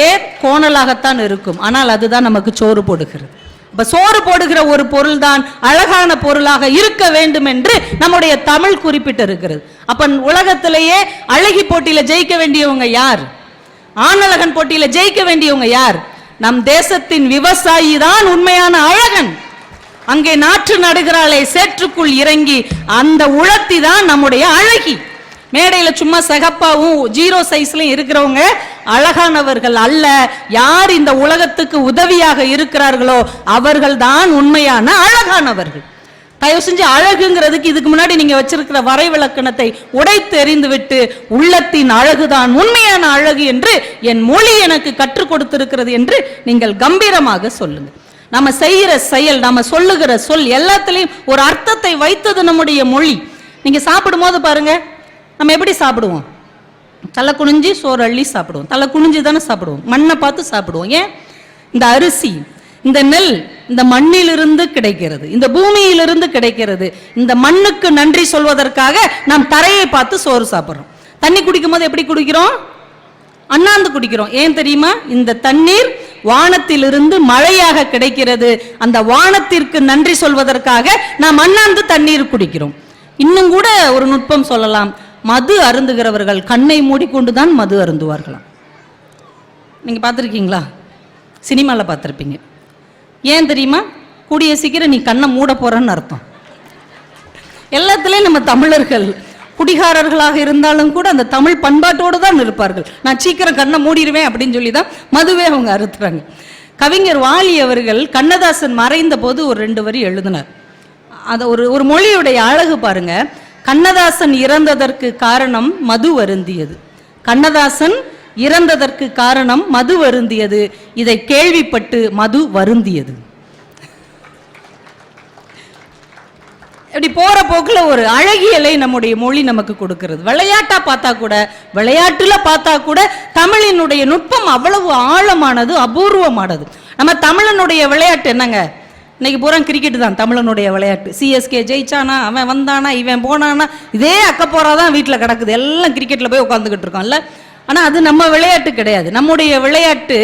ஏர் கோணலாகத்தான் இருக்கும், ஆனால் அதுதான் நமக்கு சோறு போடுகிறது. இப்ப சோறு போடுகிற ஒரு பொருள் தான் அழகான பொருளாக இருக்க வேண்டும் என்று நம்முடைய தமிழ் குறிப்பிட்டு இருக்கிறது. அப்ப உலகத்திலேயே அழகி போட்டியில ஜெயிக்க வேண்டியவங்க யார்? ஆணழகன் போட்டியில ஜெயிக்க வேண்டியவங்க யார்? நம் தேசத்தின் விவசாயி தான் உண்மையான அழகன். அங்கே நாற்று நடுகிறாளே சேற்றுக்குள் இறங்கி, அந்த உழத்தி தான் நம்முடைய அழகி. மேடையில சும்மா சகப்பாவும் ஜீரோ சைஸ்லயும் இருக்கிறவங்க அழகானவர்கள் அல்ல. யார் இந்த உலகத்துக்கு உதவியாக இருக்கிறார்களோ அவர்கள் தான் உண்மையான அழகானவர்கள். தயவு செஞ்சு அழகுங்கிறதுக்கு இதுக்கு முன்னாடி நீங்க வச்சிருக்கிற வரைவிலக்கணத்தை உடைத்து எறிந்து விட்டு உள்ளத்தின் அழகுதான் உண்மையான அழகு என்று என் மொழி எனக்கு கற்றுக் கொடுத்திருக்கிறது என்று நீங்கள் கம்பீரமாக சொல்லுங்க. நம்ம செய்கிற செயல், நம்ம சொல்லுகிற சொல் எல்லாத்திலையும் ஒரு அர்த்தத்தை வைத்தது நம்முடைய மொழி. நீங்க சாப்பிடும் போது பாருங்க, நம்ம எப்படி சாப்பிடுவோம்? தலை குனிஞ்சு சோறு அள்ளி சாப்பிடுவோம். தலை குனிஞ்சு தானே சாப்பிடுவோம், மண்ணை பார்த்து சாப்பிடுவோம். ஏன்? இந்த அரிசி, இந்த நெல் இந்த மண்ணிலிருந்து கிடைக்கிறது, இந்த பூமியிலிருந்து கிடைக்கிறது. இந்த மண்ணுக்கு நன்றி சொல்வதற்காக நாம் தரையை பார்த்து சோறு சாப்பிட்றோம். தண்ணி குடிக்கும் போது எப்படி குடிக்கிறோம்? அண்ணாந்து குடிக்கிறோம். ஏன் தெரியுமா? இந்த தண்ணீர் வானத்திலிருந்து மழையாக கிடைக்கிறது. அந்த வானத்திற்கு நன்றி சொல்வதற்காக நாம் அண்ணாந்து தண்ணீர் குடிக்கிறோம். இன்னும் கூட ஒரு நுட்பம் சொல்லலாம். மது அருந்துகிறவர்கள் கண்ணை மூடிக்கொண்டுதான் மது அருந்துவார்களாம். நீங்க பார்த்துருக்கீங்களா? சினிமாவில் பார்த்துருப்பீங்க. ஏன் தெரியுமா? கூடிய சீக்கிரம் நீ கண்ணை மூட போறன்னு அர்த்தம். எல்லாத்துலேயும் நம்ம தமிழர்கள் குடிகாரர்களாக இருந்தாலும் கூட அந்த தமிழ் பண்பாட்டோடு தான் இருப்பார்கள். நான் சீக்கிரம் கண்ணை மூடிடுவேன் அப்படின்னு சொல்லி தான் மதுவே அவங்க அறுத்துறாங்க. கவிஞர் வாலி அவர்கள் கண்ணதாசன் மறைந்த போது ஒரு 2 வரி எழுதினார். அதை ஒரு மொழியுடைய அழகு பாருங்க. கண்ணதாசன் இறந்ததற்கு காரணம் மது வருந்தியது. கண்ணதாசன் இறந்ததற்கு காரணம் மது வருந்தியது. இதை கேள்விப்பட்டு மது வருந்தியது. இப்படி போற போக்குல ஒரு அழகியலை நம்முடைய மொழி நமக்கு கொடுக்கிறது. விளையாட்டா பார்த்தா கூட, விளையாட்டுல பார்த்தா கூட தமிழினுடைய நுட்பம் அவ்வளவு ஆழமானது, அபூர்வமானது. நம்ம தமிழனுடைய விளையாட்டு என்னங்க? இன்னைக்கு பூரா கிரிக்கெட் தான் தமிழனுடைய விளையாட்டு. சிஎஸ்கே ஜெயிச்சானா, அவன் வந்தானா, இவன் போனானா, இதே அக்கப்போராதான் வீட்டில் கிடக்குது. எல்லாம் கிரிக்கெட்டில் போய் உட்காந்துக்கிட்டு இருக்கோம்ல. ஆனால் அது நம்ம விளையாட்டு கிடையாது. நம்முடைய விளையாட்டு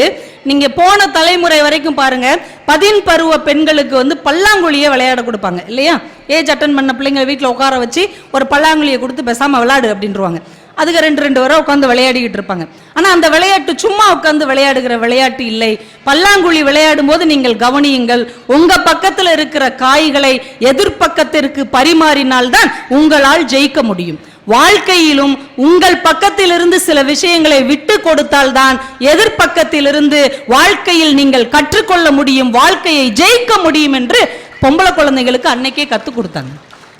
நீங்கள் போன தலைமுறை வரைக்கும் பாருங்க, 10 பருவ பெண்களுக்கு வந்து பல்லாங்குழியை விளையாட கொடுப்பாங்க இல்லையா? ஏஜ் அட்டன் பண்ண பிள்ளைங்களை வீட்டில் உட்கார வச்சு ஒரு பல்லாங்குழியை கொடுத்து பேசாமல் விளையாடு அப்படின்ட்டுருவாங்க. அதுக்கு 2 வரை உட்காந்து விளையாடிக்கிட்டு இருப்பாங்க. ஆனால் அந்த விளையாட்டு சும்மா உட்காந்து விளையாடுகிற விளையாட்டு இல்லை. பல்லாங்குழி விளையாடும் போது நீங்கள் கவனியுங்கள், உங்க பக்கத்தில் இருக்கிற காய்களை எதிர்பக்கத்திற்கு பரிமாறினால்தான் உங்களால் ஜெயிக்க முடியும். வாழ்க்கையிலும் உங்கள் பக்கத்திலிருந்து சில விஷயங்களை விட்டு கொடுத்தால்தான் எதிர்பக்கத்திலிருந்து வாழ்க்கையில் நீங்கள் கற்றுக்கொள்ள முடியும், வாழ்க்கையை ஜெயிக்க முடியும் என்று பொம்பளை குழந்தைகளுக்கு அன்னைக்கே கற்றுக் கொடுத்தாங்க.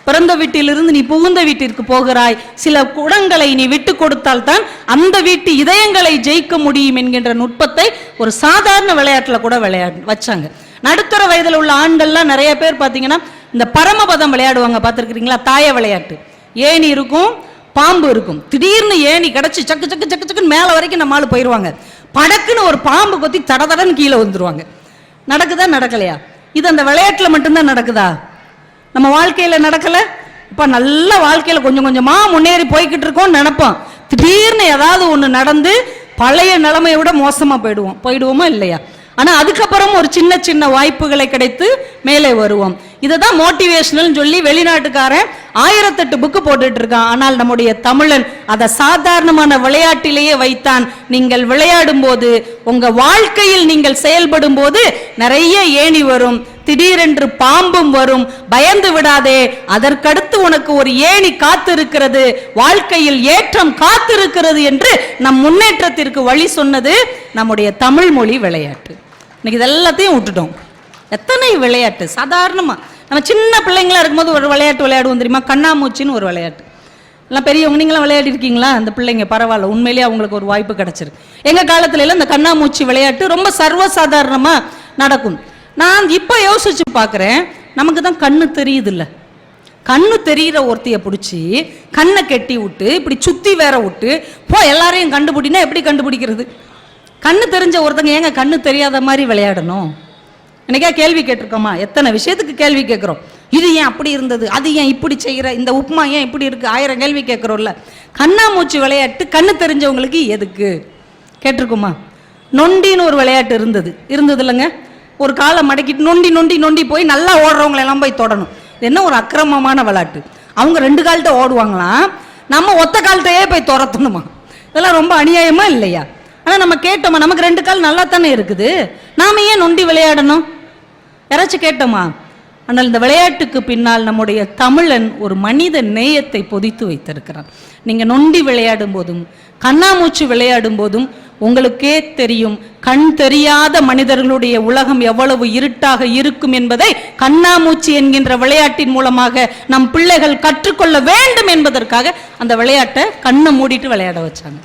பிறந்த வீட்டிலிருந்து நீ புகுந்த வீட்டிற்கு போகிறாய், சில குணங்களை நீ விட்டு கொடுத்தால் தான் அந்த வீட்டு இதயங்களை ஜெயிக்க முடியும் என்கின்ற நுட்பத்தை ஒரு சாதாரண விளையாட்டுல கூட வச்சாங்க. நடுத்தர வயதில் உள்ள ஆண்கள்லாம் நிறைய பேர் பார்த்தீங்கன்னா இந்த பரமபதம் விளையாடுவாங்க, பார்த்துருக்கிறீங்களா? தாய விளையாட்டு. ஏணி இருக்கும், பாம்பு இருக்கும். திடீர்னு ஏணி கிடச்சி சக்கு சக்கு சக்கு சக்குன்னு மேலே வரைக்கும் நம்ம ஆள் போயிடுவாங்க. படக்குன்னு ஒரு பாம்பு கொத்தி தடன்னு கீழே வந்துருவாங்க. நடக்குதா நடக்கலையா? இது அந்த விளையாட்டுல மட்டும்தான் நடக்குதா? நம்ம வாழ்க்கையில நடக்கல? இப்ப நல்ல வாழ்க்கையில கொஞ்சம் கொஞ்சமா முன்னேறி போய்கிட்டு இருக்கோம்னு நினைப்போம். திடீர்னு ஏதாவது ஒண்ணு நடந்து பழைய நிலைமையை விட மோசமா போயிடுவோமா இல்லையா? ஆனா அதுக்கப்புறம் ஒரு சின்ன சின்ன வாய்ப்புகளை கிடைத்து மேலே வருவோம். இதுதான் மோட்டிவேஷனல் சொல்லி வெளிநாட்டுக்காரன் 1008 புக்கு போட்டுட்டு இருக்கான். ஆனால் நம்முடைய தமிழன் அதை சாதாரணமான விளையாட்டிலேயே வைத்தான். நீங்கள் விளையாடும் போது, உங்க வாழ்க்கையில் நீங்கள் செயல்படும் போது நிறைய ஏணி வரும், திடீரென்று பாம்பும் வரும். பயந்து விடாதே, அதற்கடுத்து உனக்கு ஒரு ஏணி காத்திருக்கிறது, வாழ்க்கையில் ஏற்றம் காத்திருக்கிறது என்று நம் முன்னேற்றத்திற்கு வழி சொன்னது நம்முடைய தமிழ் மொழி விளையாட்டு. இன்னைக்கு இதெல்லாத்தையும் விட்டுட்டோம். எத்தனை விளையாட்டு சாதாரணமா நம்ம சின்ன பிள்ளைங்களா இருக்கும்போது ஒரு விளையாட்டு விளையாடுவோம் தெரியுமா? கண்ணாமூச்சின்னு ஒரு விளையாட்டு. எல்லாம் பெரியவங்க நீங்களாம் விளையாடி இருக்கீங்களா? அந்த பிள்ளைங்க பரவாயில்ல, உண்மையிலேயே அவங்களுக்கு ஒரு வாய்ப்பு கிடைச்சிருக்கு. எங்க காலத்துல எல்லாம் இந்த கண்ணாமூச்சி விளையாட்டு ரொம்ப சர்வசாதாரணமா நடக்கும். நான் இப்ப யோசிச்சு பாக்குறேன், நமக்கு தான் கண்ணு தெரியுது இல்ல, கண்ணு தெரிகிற ஒருத்தைய பிடிச்சி கண்ணை கெட்டி விட்டு இப்படி சுத்தி வேற விட்டு போ எல்லாரையும் கண்டுபிடினா எப்படி கண்டுபிடிக்கிறது? கண்ணு தெரிஞ்ச ஒருத்தங்க ஏங்க கண்ணு தெரியாத மாதிரி விளையாடணும்? எனக்கா கேள்வி கேட்டிருக்கோமா? எத்தனை விஷயத்துக்கு கேள்வி கேட்குறோம். இது ஏன் அப்படி இருந்தது, அது ஏன் இப்படி செய்கிற, இந்த உப்புமா ஏன் இப்படி இருக்கு, 1000 கேள்வி கேட்குறோம்ல. கண்ணாமூச்சி விளையாட்டு கண்ணு தெரிஞ்சவங்களுக்கு எதுக்கு கேட்டிருக்குமா? நொண்டின்னு ஒரு விளையாட்டு இருந்தது இல்லைங்க. ஒரு காலை மடக்கிட்டு நொண்டி நொண்டி நொண்டி போய் நல்லா ஓடுறவங்களை எல்லாம் போய் தொடணும். என்ன ஒரு அக்கிரமமான விளையாட்டு. அவங்க 2 கால்கிட்ட ஓடுவாங்களாம், நம்ம ஒத்த கால்கிட்டயே போய் துரத்தணுமா? இதெல்லாம் ரொம்ப அநியாயமா இல்லையா? ஆனால் நம்ம கேட்டோமா? நமக்கு 2 கால் நல்லா தானே இருக்குது, நாம ஏன் நொண்டி விளையாடணும்? யாராச்சும் கேட்டோமா? ஆனால் இந்த விளையாட்டுக்கு பின்னால் நம்முடைய தமிழன் ஒரு மனித நேயத்தை பொதித்து வைத்திருக்கிறார். நீங்க நொண்டி விளையாடும் போதும் கண்ணாமூச்சி விளையாடும் போதும் உங்களுக்கே தெரியும், கண் தெரியாத மனிதர்களுடைய உலகம் எவ்வளவு இருட்டாக இருக்கும் என்பதை கண்ணாமூச்சி என்கின்ற விளையாட்டின் மூலமாக நம் பிள்ளைகள் கற்றுக்கொள்ள வேண்டும் என்பதற்காக அந்த விளையாட்டை கண்ணை மூடிட்டு விளையாட வச்சாங்க.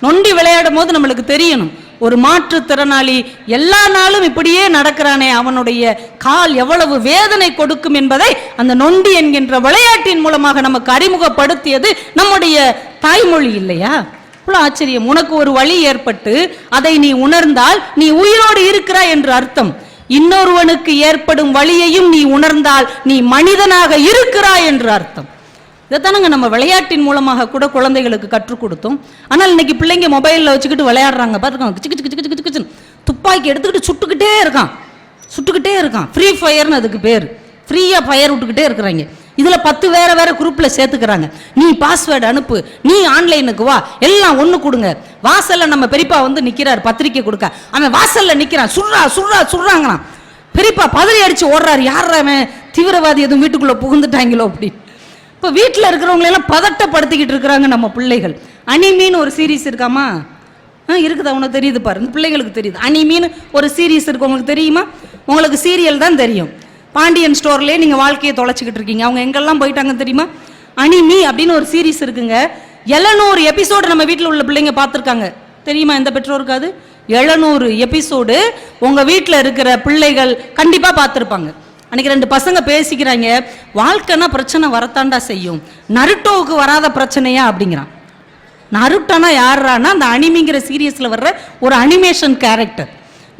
நொண்டி விளையாடும் போது நம்மளுக்கு தெரியணும், ஒரு மாற்றுத்திறனாளி எல்லா நாளும் இப்படியே நடக்கிறானே, அவனுடைய கால் எவ்வளவு வேதனை கொடுக்கும் என்பதை அந்த நொண்டி என்கின்ற விளையாட்டின் மூலமாக நமக்கு அறிமுகப்படுத்தியது நம்முடைய தாய்மொழி இல்லையா? இவ்வளவு ஆச்சரியம். உனக்கு ஒரு வலி ஏற்பட்டு அதை நீ உணர்ந்தால் நீ உயிரோடு இருக்கிறாய் என்று அர்த்தம். இன்னொருவனுக்கு ஏற்படும் வலியையும் நீ உணர்ந்தால் நீ மனிதனாக இருக்கிறாய் என்று அர்த்தம். இதைத்தானங்க நம்ம விளையாட்டின் மூலமாக கூட குழந்தைகளுக்கு கற்றுக் கொடுத்தோம். ஆனால் இன்னைக்கு பிள்ளைங்க மொபைலில் வச்சுக்கிட்டு விளையாடுறாங்க, பார்த்துருக்காங்க. கிச்சு கிச்சு கிச்சு கிச்சு கிச்சு துப்பாக்கி எடுத்துக்கிட்டு சுட்டுக்கிட்டே இருக்கான். ஃப்ரீ ஃபயர்னு அதுக்கு பேர். ஃப்ரீயாக ஃபயர் விட்டுக்கிட்டே இருக்கிறாங்க. இதில் 10 வேற குரூப்பில் சேர்த்துக்கிறாங்க. நீ பாஸ்வேர்டு அனுப்பு, நீ ஆன்லைனுக்கு வா, எல்லாம் ஒன்று கொடுங்க. வாசலில் நம்ம பெரியப்பா வந்து நிற்கிறார் பத்திரிக்கை கொடுக்க, அவன் வாசலில் நிற்கிறான், சுடுறாங்களாம். பெரியப்பா பதறி அடித்து ஓடுறாரு, யார் அவன் தீவிரவாதி எதுவும் வீட்டுக்குள்ளே புகுந்துட்டாங்களோ அப்படி. இப்போ வீட்டில் இருக்கிறவங்களெல்லாம் பதட்டப்படுத்திக்கிட்டு இருக்கிறாங்க நம்ம பிள்ளைகள். அனிமின்னு ஒரு சீரீஸ் இருக்காமா? இருக்குதா? உனக்கு தெரியுது பாரு, இந்த பிள்ளைங்களுக்கு தெரியுது. அனிமின்னு ஒரு சீரீஸ் இருக்கு, உங்களுக்கு தெரியுமா? உங்களுக்கு சீரியல் தான் தெரியும். பாண்டியன் ஸ்டோர்லேயே நீங்கள் வாழ்க்கையை தொலைச்சிக்கிட்டு இருக்கீங்க. அவங்க எங்கெல்லாம் போயிட்டாங்க தெரியுமா? அனிமி அப்படின்னு ஒரு சீரீஸ் இருக்குங்க. 700 எபிசோடு நம்ம வீட்டில் உள்ள பிள்ளைங்க பார்த்துருக்காங்க. தெரியுமா எந்த பெற்றோருக்கு? அது 700 எபிசோடு உங்கள் வீட்டில் இருக்கிற பிள்ளைகள் கண்டிப்பாக பார்த்துருப்பாங்க. அன்னைக்கு 2 பசங்க பேசிக்கிறாங்க, வாழ்க்கைன்னா பிரச்சனை வரத்தாண்டா செய்யும், நருட்டோவுக்கு வராத பிரச்சனையா அப்படிங்கிறான். நருட்டோனா யாரானா அந்த அனிமிங்கிற சீரியஸில் வர்ற ஒரு அனிமேஷன் கேரக்டர்.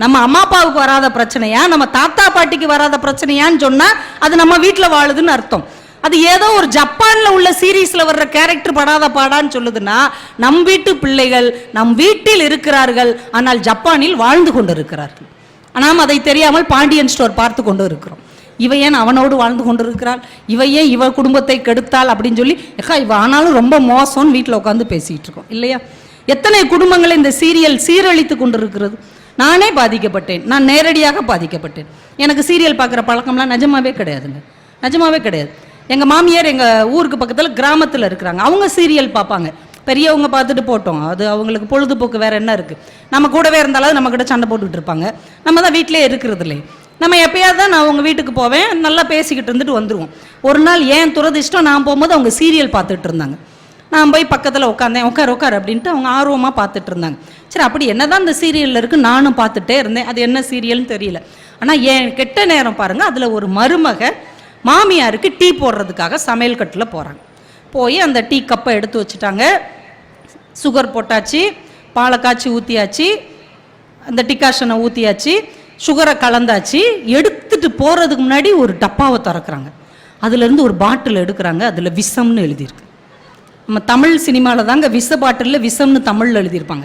நம்ம அம்மா அப்பாவுக்கு வராத பிரச்சனையா, நம்ம தாத்தா பாட்டிக்கு வராத பிரச்சனையான்னு சொன்னா அது நம்ம வீட்டில் வாழுதுன்னு அர்த்தம். அது ஏதோ ஒரு ஜப்பான்ல உள்ள சீரீஸ்ல வர்ற கேரக்டர் படாத பாடான்னு சொல்லுதுன்னா, நம் வீட்டு பிள்ளைகள் நம் வீட்டில் இருக்கிறார்கள், ஆனால் ஜப்பானில் வாழ்ந்து கொண்டு இருக்கிறார்கள். நாம் அதை தெரியாமல் பாண்டியன் ஸ்டோர் பார்த்து கொண்டு இருக்கிறோம். இவ ஏன் அவனோடு வாழ்ந்து கொண்டு இருக்கிறாள், இவ ஏன் இவ குடும்பத்தை கெடுத்தாள் அப்படின்னு சொல்லி இவ ஆனாலும் ரொம்ப மோசம்னு வீட்டில் உட்காந்து பேசிட்டு இருக்கோம் இல்லையா? எத்தனை குடும்பங்களை இந்த சீரியல் சீரழித்து கொண்டு இருக்கிறது. நானே பாதிக்கப்பட்டேன், நான் நேரடியாக பாதிக்கப்பட்டேன். எனக்கு சீரியல் பார்க்குற பழக்கம்லாம் நிஜமாவே கிடையாதுங்க, நிஜமாவே கிடையாது. எங்கள் மாமியார் எங்கள் ஊருக்கு பக்கத்தில் கிராமத்தில் இருக்கிறாங்க, அவங்க சீரியல் பார்ப்பாங்க. பெரியவங்க பார்த்துட்டு போட்டோம், அது அவங்களுக்கு பொழுதுபோக்கு வேறு என்ன இருக்குது. நம்ம கூடவே இருந்தாலும் நம்ம கிட்ட சண்டை போட்டுக்கிட்டு இருப்பாங்க. நம்ம தான் வீட்டிலே இருக்கிறது இல்லை. நம்ம எப்பயாவது தான் நான் அவங்க வீட்டுக்கு போவேன், நல்லா பேசிக்கிட்டு இருந்துட்டு வந்துடுவோம். ஒரு நாள் ஏன் துரதிஷ்டம், நான் போகும்போது அவங்க சீரியல் பார்த்துட்டு இருந்தாங்க. நான் போய் பக்கத்தில் உட்காந்தேன், உட்கார் அப்படின்ட்டு அவங்க ஆர்வமாக பார்த்துட்டு இருந்தாங்க. சரி, அப்படி என்னதான் இந்த சீரியலில் இருக்குது நானும் பார்த்துட்டே இருந்தேன். அது என்ன சீரியல்னு தெரியல. ஆனால் ஏன் கெட்ட நேரம் பாருங்கள், அதில் ஒரு மருமக மாமியாருக்கு டீ போடுறதுக்காக சமையல் கட்டில் போகிறாங்க. போய் அந்த டீ கப்பை எடுத்து வச்சுட்டாங்க, சுகர் போட்டாச்சு, பாலை காய்ச்சி ஊற்றியாச்சு, அந்த டிகாஷனை ஊற்றியாச்சு, சுகரை கலந்தாச்சு. எடுத்துட்டு போகிறதுக்கு முன்னாடி ஒரு டப்பாவை திறக்கிறாங்க, அதுலேருந்து ஒரு பாட்டில் எடுக்கிறாங்க, அதில் விஷம்னு எழுதியிருக்கு. நம்ம தமிழ் சினிமாவில் தாங்க விஷ பாட்டிலில் விஷம்னு தமிழில் எழுதியிருப்பாங்க.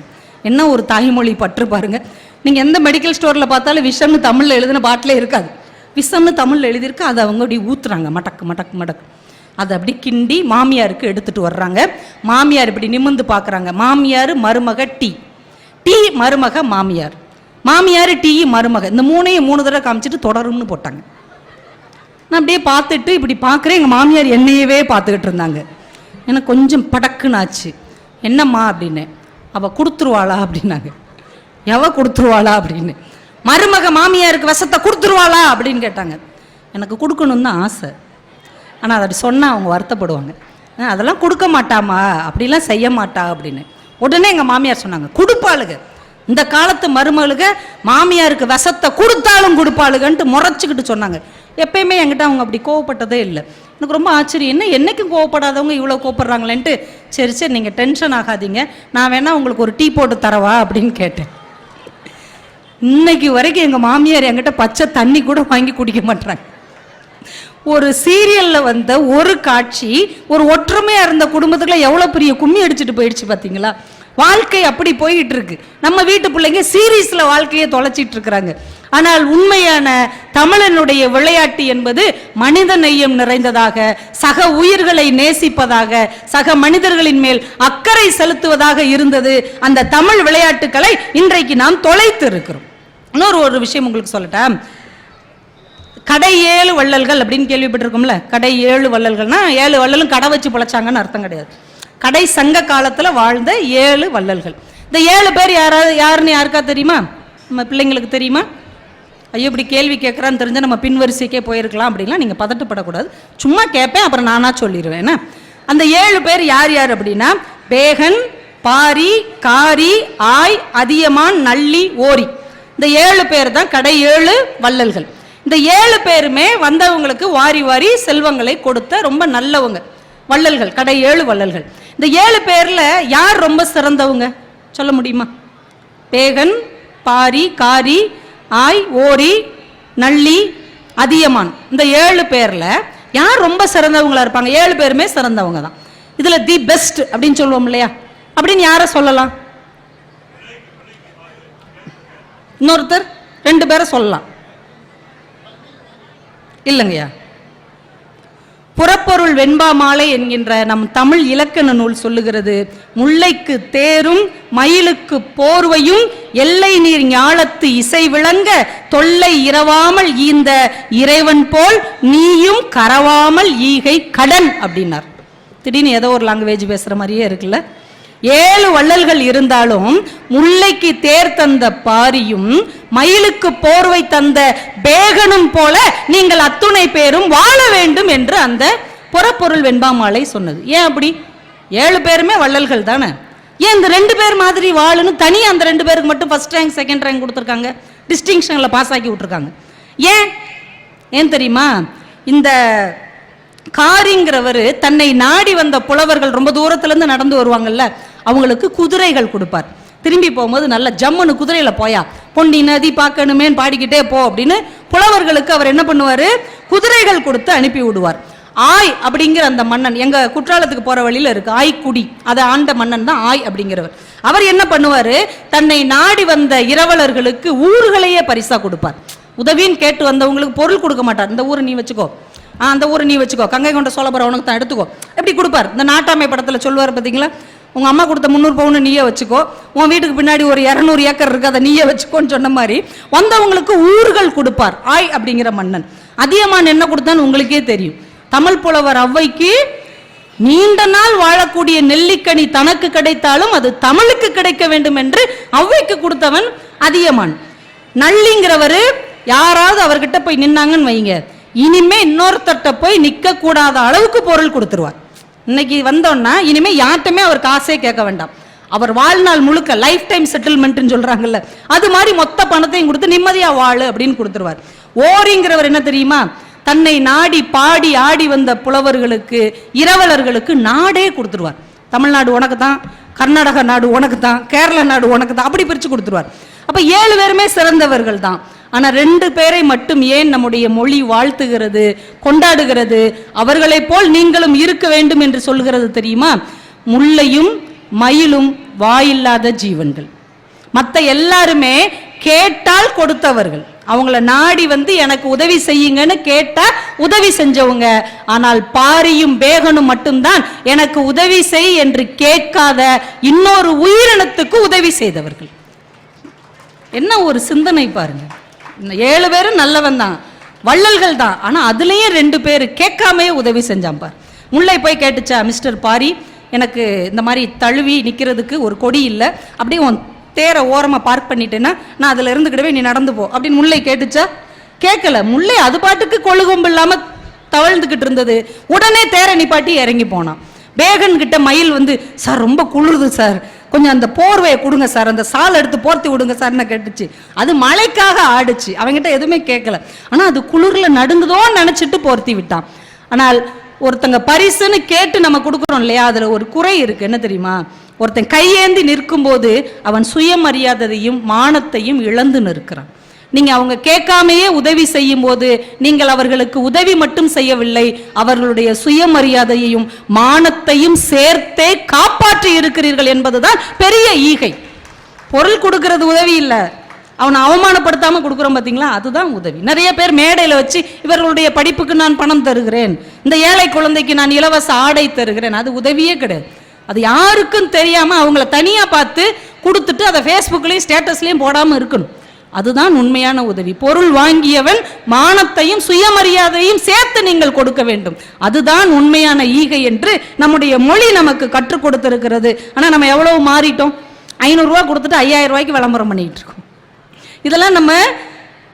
என்ன ஒரு தாய்மொழி பற்று பாருங்க. நீங்கள் எந்த மெடிக்கல் ஸ்டோரில் பார்த்தாலும் விஷம்னு தமிழில் எழுதின பாட்டிலே இருக்காது, விஷம்னு தமிழில் எழுதியிருக்கு. அதை அவங்க அப்படி ஊற்றுறாங்க, மடக்கு மடக்கு மடக்கு. அதை அப்படி கிண்டி மாமியாருக்கு எடுத்துகிட்டு வர்றாங்க. மாமியார் இப்படி நிமிர்ந்து பார்க்குறாங்க. மாமியார் மருமக டீ, டீ மருமக மாமியார், மாமியார் டீ மருமக, இந்த மூணையும் 3 தடவை காமிச்சிட்டு தொடரும்னு போட்டாங்க. நான் அப்படியே பார்த்துட்டு இப்படி பார்க்குறேன், எங்கள் மாமியார் என்னையவே பார்த்துக்கிட்டு இருந்தாங்க. எனக்கு கொஞ்சம் படக்குன்னு ஆச்சு. என்னம்மா அப்படின்னு. அவள் கொடுத்துருவாளா அப்படின்னாங்க. எவ கொடுத்துருவாளா அப்படின்னு. மருமக மாமியாருக்கு விஷத்தை கொடுத்துருவாளா அப்படின்னு கேட்டாங்க. எனக்கு கொடுக்கணுன்னு தான் ஆசை, ஆனால் அதை சொன்னால் அவங்க வருத்தப்படுவாங்க. அதெல்லாம் கொடுக்க மாட்டாமா, அப்படிலாம் செய்ய மாட்டா அப்படின்னு. உடனே எங்கள் மாமியார் சொன்னாங்க, கொடுப்பாளுங்க, இந்த காலத்து மருமகளுக்கு மாமியாருக்கு விஷத்தை கொடுத்தாலும் கொடுப்பாளுகன்ட்டு முறைச்சிக்கிட்டு சொன்னாங்க. எப்பயுமே என்கிட்ட அவங்க அப்படி கோவப்பட்டதே இல்லை. எனக்கு ரொம்ப ஆச்சரியம், என்ன என்னைக்கும் கோவப்படாதவங்க இவ்வளோ கோவப்படுறாங்களேன்ட்டு. சரி சரி, நீங்கள் டென்ஷன் ஆகாதீங்க, நான் வேணா உங்களுக்கு ஒரு டீ போட்டு தரவா அப்படின்னு கேட்டேன். இன்னைக்கு வரைக்கும் எங்கள் மாமியார் என்கிட்ட பச்சை தண்ணி கூட வாங்கி குடிக்க மாட்டாங்க. ஒரு சீரியலில் வந்த ஒரு காட்சி ஒரு ஒற்றுமையாக இருந்த குடும்பத்துக்குள்ள எவ்வளோ பெரிய கும்மி அடிச்சுட்டு போயிடுச்சு பார்த்தீங்களா? வாழ்க்கை அப்படி போயிட்டு இருக்கு. நம்ம வீட்டு பிள்ளைங்க சீரீஸில் வாழ்க்கையை தொலைச்சிட்டு இருக்கிறாங்க. ஆனால் உண்மையான தமிழனுடைய விளையாட்டு என்பது மனித நேயம் நிறைந்ததாக, சக உயிர்களை நேசிப்பதாக, சக மனிதர்களின் மேல் அக்கறை செலுத்துவதாக இருந்தது. அந்த தமிழ் விளையாட்டுக்களை இன்றைக்கு நாம் தொலைத்து இருக்கிறோம். இன்னொரு விஷயம் உங்களுக்கு சொல்லட்டேன். கடை 7 வள்ளல்கள் அப்படின்னு கேள்விப்பட்டிருக்கோம்ல. கடை 7 வள்ளல்கள்னா 7 வள்ளலும் கடை வச்சு பிழைச்சாங்கன்னு அர்த்தம் கிடையாது. கடை சங்க காலத்தில் வாழ்ந்த 7 வள்ளல்கள். இந்த 7 பேர் யாருன்னு யாருக்கா தெரியுமா? நம்ம பிள்ளைங்களுக்கு தெரியுமா? ஐயோ, இப்படி கேள்வி கேட்குறான்னு தெரிஞ்சால் நம்ம பின்வரிசைக்கே போயிருக்கலாம் அப்படின்லாம் நீங்கள் பதட்டப்படக்கூடாது. சும்மா கேட்பேன், அப்புறம் நானாக சொல்லிடுவேன். என்ன அந்த 7 பேர் யார் யார் அப்படின்னா, பேகன், பாரி, காரி, ஆய், அதியமான், நள்ளி, ஓரி. இந்த 7 பேர் தான் கடை 7 வள்ளல்கள். இந்த 7 பேருமே வந்தவங்களுக்கு வாரி வாரி செல்வங்களை கொடுத்த ரொம்ப நல்லவங்க வள்ளல்கள், கடை 7 வள்ளல்கள். இந்த 7 பேர்ல யார் ரொம்ப சிறந்தவங்க சொல்ல முடியுமா? பேகன், பாரி, காரி, ஆய், ஓரி, நள்ளி, அதியமான். இந்த 7 பேர்ல யார் ரொம்ப சிறந்தவங்களா இருப்பாங்க? 7 பேருமே சிறந்தவங்க தான். இதுல தி பெஸ்ட் அப்படின்னு சொல்லுவோம் இல்லையா? அப்படின்னு யாரை சொல்லலாம்? இன்னொருத்தர் 2 பேரை சொல்லலாம் இல்லைங்கய்யா. புறப்பொருள் வெண்பா மாலை என்கின்ற நம் தமிழ் இலக்கண நூல் சொல்லுகிறது, முல்லைக்கு தேரும் மயிலுக்கு போர்வையும் எல்லை நீர் ஞாலத்து இசை விளங்க தொல்லை இரவாமல் ஈந்த இறைவன் போல் நீயும் கரவாமல் ஈகை கடன் அப்படின்னார். திடீர்னு ஏதோ ஒரு லாங்குவேஜ் பேசுற மாதிரியே இருக்குல்ல. 7 வள்ளல்கள் இருந்தாலும் முல்லைக்கு தேர் தந்த பாரியும் மயிலுக்கு போர்வை தந்த பேகனும் போல நீங்கள் அத்துணை பேரும் வாழ வேண்டும் என்று அந்த புறப்பொருள் வெண்பாமாலை சொன்னது. ஏன் அப்படி? 7 பேருமே வள்ளல்கள் தானே. ஏன் இந்த 2 பேர் மாதிரி வாழணும் தனியா அந்த 2 பேருக்கு மட்டும் ஃபர்ஸ்ட் ரேங்க் செகண்ட் ரேங்க் கொடுத்துருக்காங்க, டிஸ்டிங்ஷன்ல பாஸ் ஆக்கி விட்டுருக்காங்க? ஏன் தெரியுமா? இந்த காரிங்கிறவர் தன்னை நாடி வந்த புலவர்கள் ரொம்ப தூரத்துல இருந்து நடந்து வருவாங்கல்ல, அவங்களுக்கு குதிரைகள் கொடுப்பார். திரும்பி போகும்போது நல்ல ஜம்முன்னு குதிரையில போயா, பொன்னி நதி பார்க்கணுமேன்னு பாடிக்கிட்டே போ அப்படின்னு புலவர்களுக்கு அவர் என்ன பண்ணுவாரு, குதிரைகள் கொடுத்து அனுப்பி விடுவார். ஆய் அப்படிங்கிற அந்த மன்னன் எங்க குற்றாலத்துக்கு போற வழியில இருக்கு, ஆய்க்குடி, அதை ஆண்ட மன்னன் தான் ஆய் அப்படிங்கிறவர். அவர் என்ன பண்ணுவாரு, தன்னை நாடி வந்த இரவலர்களுக்கு ஊர்களையே பரிசா கொடுப்பார். உதவின்னு கேட்டு வந்தவங்களுக்கு பொருள் கொடுக்க மாட்டார். இந்த ஊரை நீ வச்சுக்கோ, அந்த ஊரை நீ வச்சுக்கோ, கங்கை கொண்ட சோழபுரம் உனக்கு தான் எடுத்துக்கோ, எப்படி கொடுப்பார். இந்த நாட்டாமை படத்துல சொல்லுவார் பார்த்தீங்களா, உங்க அம்மா கொடுத்த 300 பவுன் நீயே வச்சுக்கோ, உன் வீட்டுக்கு பின்னாடி ஒரு 200 ஏக்கர் இருக்கு, அதை நீயே வச்சுக்கோன்னு சொன்ன மாதிரி வந்தவங்களுக்கு ஊர்கள் கொடுப்பார் ஆய் அப்படிங்கிற மன்னன். அதியமான் என்ன கொடுத்தான்னு உங்களுக்கே தெரியும். தமிழ் புலவர் ஔவைக்கு நீண்ட நாள் வாழக்கூடிய நெல்லிக்கனி தனக்கு கிடைத்தாலும் அது தமிழுக்கு கிடைக்க வேண்டும் என்று ஔவைக்கு கொடுத்தவன் அதியமான். நள்ளிங்கிறவரு யாராவது அவர்கிட்ட போய் நின்னாங்கன்னு வைங்க, இனிமே இன்னொருத்தட்ட போய் நிக்க கூடாத அளவுக்கு பொருள் கொடுத்துருவார். இன்னைக்கு வந்தோம்னா இனிமே யார்ட்டுமே அவர் காசே கேட்க வேண்டாம், அவர் வாழ்நாள் முழுக்க லைஃப் டைம் செட்டில்மெண்ட் சொல்றாங்கல்ல, அது மாதிரி மொத்த பணத்தையும் கொடுத்து நிம்மதியா வாழு அப்படின்னு கொடுத்துருவார். ஓரிங்கிறவர் என்ன தெரியுமா, தன்னை நாடி பாடி ஆடி வந்த புலவர்களுக்கு இரவலர்களுக்கு நாடே கொடுத்துருவார். தமிழ்நாடு உனக்கு தான், கர்நாடக நாடு உனக்கு தான், கேரள நாடு உனக்கு தான், அப்படி பிரிச்சு கொடுத்துருவார். அப்ப 7 பேருமே சிறந்தவர்கள் தான். ஆனா 2 பேரை மட்டும் ஏன் நம்முடைய மொழி வாழ்த்துகிறது, கொண்டாடுகிறது, அவர்களை போல் நீங்களும் இருக்க வேண்டும் என்று சொல்கிறது தெரியுமா? முல்லையும் மயிலும் வாயில்லாத ஜீவன்கள். மற்ற எல்லாருமே கேட்டால் கொடுத்தவர்கள், அவங்கள நாடி வந்து எனக்கு உதவி செய்யுங்கன்னு கேட்டா உதவி செஞ்சவங்க. ஆனால் பாரியும் பேகனும் மட்டும்தான் எனக்கு உதவி செய் என்று கேட்காத இன்னொரு உயிரினத்துக்கு உதவி செய்தவர்கள். என்ன ஒரு சிந்தனை பாருங்க. 7 பேரும் நல்லவன் தான், வள்ளல்கள் தான். ஆனா அதுலயும் 2 பேர் கேட்காமையே உதவி செஞ்சான் பார். முல்லை போய் கேட்டுச்சா, மிஸ்டர் பாரி எனக்கு இந்த மாதிரி தழுவி நிக்கிறதுக்கு ஒரு கொடி இல்லை, அப்படியே உன் தேரை ஓரமா பார்க் பண்ணிட்டேன்னா நான் அதுல இருந்துக்கிடவே, நீ நடந்து போ அப்படின்னு முல்லை கேட்டுச்சா? கேட்கல. முல்லை அது பாட்டுக்கு கொழுகொம்பு இல்லாம தவழ்ந்துகிட்டு இருந்தது. உடனே தேரை நிப்பாட்டி இறங்கி போனான். பேகன் கிட்ட மயில் வந்து, சார் ரொம்ப குளிருது சார், கொஞ்சம் அந்த போர்வையை கொடுங்க சார், அந்த சால் எடுத்து போர்த்தி விடுங்க சார்னு கேட்டுச்சு. அது மழைக்காக ஆடுச்சு, அவங்கிட்ட எதுவுமே கேட்கல. ஆனா அது குளிர்ல நடுங்குதோன்னு நினைச்சிட்டு போர்த்தி விட்டான். ஆனால் ஒருத்தங்க பரிசுன்னு கேட்டு நம்ம கொடுக்குறோம் இல்லையா, அதுல ஒரு குறை இருக்கு. என்ன தெரியுமா? ஒருத்தன் கையேந்தி நிற்கும் போது அவன் சுயமரியாதையும் மானத்தையும் இழந்து நிற்கிறான். நீங்க அவங்க கேட்காமையே உதவி செய்யும் போது நீங்கள் அவர்களுக்கு உதவி மட்டும் செய்யவில்லை, அவர்களுடைய சுயமரியாதையையும் மானத்தையும் சேர்த்தே காப்பாற்றி இருக்கிறீர்கள் என்பதுதான் பெரிய ஈகை. பொருள் கொடுக்கிறது உதவி இல்லை, அவனை அவமானப்படுத்தாம கொடுக்குறோம் பார்த்தீங்களா, அதுதான் உதவி. நிறைய பேர் மேடையில் வச்சு இவர்களுடைய படிப்புக்கு நான் பணம் தருகிறேன், இந்த ஏழை குழந்தைக்கு நான் இலவச ஆடை தருகிறேன், அது உதவியே கிடையாது. அது யாருக்கும் தெரியாம அவங்கள தனியா பார்த்து கொடுத்துட்டு அதை ஃபேஸ்புக்லயும் ஸ்டேட்டஸ்லயும் போடாம இருக்கணும். அதுதான் உண்மையான உதவி. பொருள் வாங்கியவன் மானத்தையும் சுயமரியாதையும் சேர்த்து நீங்கள் கொடுக்க வேண்டும். அதுதான் உண்மையான ஈகை என்று நம்முடைய மொழி நமக்கு கற்றுக் கொடுத்திருக்கிறது. ஆனா நம்ம எவ்வளவு மாறிட்டோம், 500 ரூபாய் கொடுத்துட்டு 5000 ரூபாய்க்கு விளம்பரம் பண்ணிட்டு இருக்கோம். இதெல்லாம் நம்ம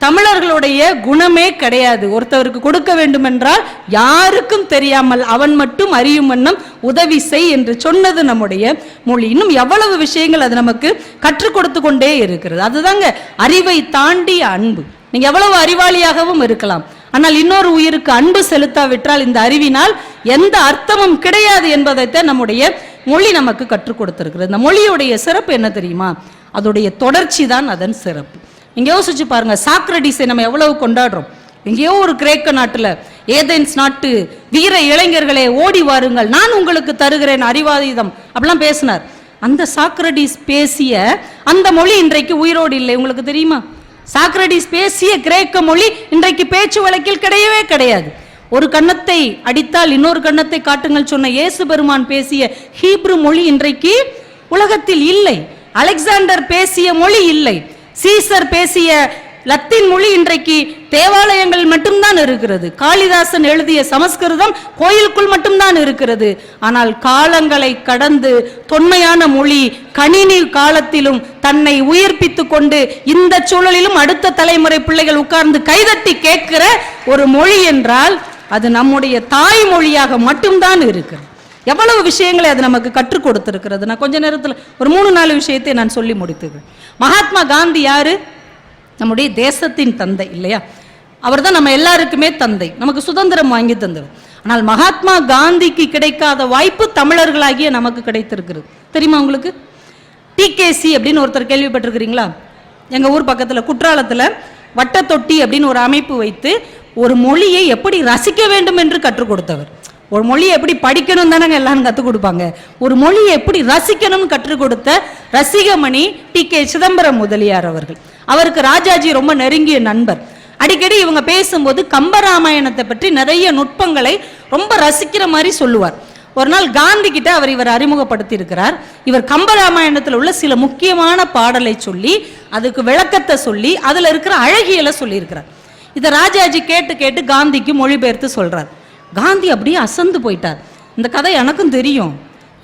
தமிழர்களுடைய குணமே கிடையாது. ஒருத்தவருக்கு கொடுக்க வேண்டும் என்றால் யாருக்கும் தெரியாமல் அவன் மட்டும் அறியும் வண்ணம் உதவி செய் என்று சொன்னது நம்முடைய மொழி. இன்னும் எவ்வளவு விஷயங்கள் அது நமக்கு கற்றுக் கொடுத்து கொண்டே இருக்கிறது. அதுதாங்க அறிவை தாண்டிய அன்பு. நீங்க எவ்வளவு அறிவாளியாகவும் இருக்கலாம், ஆனால் இன்னொரு உயிருக்கு அன்பு செலுத்தாவிட்டால் இந்த அறிவினால் எந்த அர்த்தமும் கிடையாது என்பதைத்தான் நம்முடைய மொழி நமக்கு கற்றுக் கொடுத்திருக்கிறது. இந்த மொழியுடைய சிறப்பு என்ன தெரியுமா? அதோடைய தொடர்ச்சி தான் அதன் சிறப்பு. இங்க யோசிச்சு பாருங்க, சாக்ரடீஸை நம்ம எவ்வளவு கொண்டாடுறோம். எங்கேயோ ஒரு கிரேக்க நாட்டுல, ஏதென்ஸ் நாட்டு வீர இளைஞர்களே ஓடி வாருங்கள், நான் உங்களுக்கு தருகிறேன் அறிவாயுதம் அப்படிலாம் பேசினார். அந்த சாக்ரடீஸ் பேசிய அந்த மொழி இன்றைக்கு உயிரோடு இல்லை. உங்களுக்கு தெரியுமா? சாக்ரடீஸ் பேசிய கிரேக்க மொழி இன்றைக்கு பேச்சு வழக்கில் கிடையவே கிடையாது. ஒரு கன்னத்தை அடித்தால் இன்னொரு கன்னத்தை காட்டுங்கள் சொன்ன இயேசு பெருமான் பேசிய ஹீப்ரு மொழி இன்றைக்கு உலகத்தில் இல்லை. அலெக்சாண்டர் பேசிய மொழி இல்லை. சீசர் பேசிய லத்தீன் மொழி இன்றைக்கு தேவாலயங்கள் மட்டும்தான் இருக்கிறது. காளிதாசன் எழுதிய சமஸ்கிருதம் கோயிலுக்குள் மட்டும்தான் இருக்கிறது. ஆனால் காலங்களை கடந்து தொன்மையான மொழி கணினி காலத்திலும் தன்னை உயிர்ப்பித்து கொண்டு இந்த சூழலிலும் அடுத்த தலைமுறை பிள்ளைகள் உட்கார்ந்து கைதட்டி கேட்கிற ஒரு மொழி என்றால் அது நம்முடைய தாய்மொழியாக மட்டும்தான் இருக்கிறது. எவ்வளவு விஷயங்களை அது நமக்கு கற்றுக் கொடுத்திருக்கிறது. நான் கொஞ்ச நேரத்தில் ஒரு 3-4 விஷயத்தை நான் சொல்லி முடித்துக்கிறேன். மகாத்மா காந்தி யாரு? நம்முடைய தேசத்தின் தந்தை இல்லையா? அவர் தான் நம்ம எல்லாருக்குமே தந்தை, நமக்கு சுதந்திரம் வாங்கி தந்தவர். ஆனால் மகாத்மா காந்திக்கு கிடைக்காத வாய்ப்பு தமிழர்களாகிய நமக்கு கிடைத்திருக்கிறது. தெரியுமா உங்களுக்கு? டி டிகேசி அப்படின்னு ஒருத்தர் கேள்விப்பட்டிருக்கிறீங்களா? எங்கள் ஊர் பக்கத்தில் குற்றாலத்தில் வட்டத்தொட்டி அப்படின்னு ஒரு அமைப்பு வைத்து ஒரு மொழியை எப்படி ரசிக்க வேண்டும் என்று கற்றுக் கொடுத்தவர். ஒரு மொழியை எப்படி படிக்கணும் தானே எல்லாரும் கற்றுக் கொடுப்பாங்க. ஒரு மொழியை எப்படி ரசிக்கணும்னு கற்றுக் கொடுத்த ரசிகமணி டி.கே. சிதம்பரம் முதலியார் அவர்கள். அவருக்கு ராஜாஜி ரொம்ப நெருங்கிய நண்பர். அடிக்கடி இவங்க பேசும்போது கம்பராமாயணத்தை பற்றி நிறைய நுட்பங்களை ரொம்ப ரசிக்கிற மாதிரி சொல்லுவார். ஒரு நாள் காந்தி கிட்ட இவர் அறிமுகப்படுத்தி இருக்கிறார். இவர் கம்பராமாயணத்தில் உள்ள சில முக்கியமான பாடலை சொல்லி அதுக்கு விளக்கத்தை சொல்லி அதுல இருக்கிற அழகியலை சொல்லியிருக்கிறார். இதை ராஜாஜி கேட்டு கேட்டு காந்திக்கு மொழிபெயர்த்து சொல்றார். காந்தி அப்படியே அசந்து போயிட்டார். இந்த கதை எனக்கும் தெரியும்,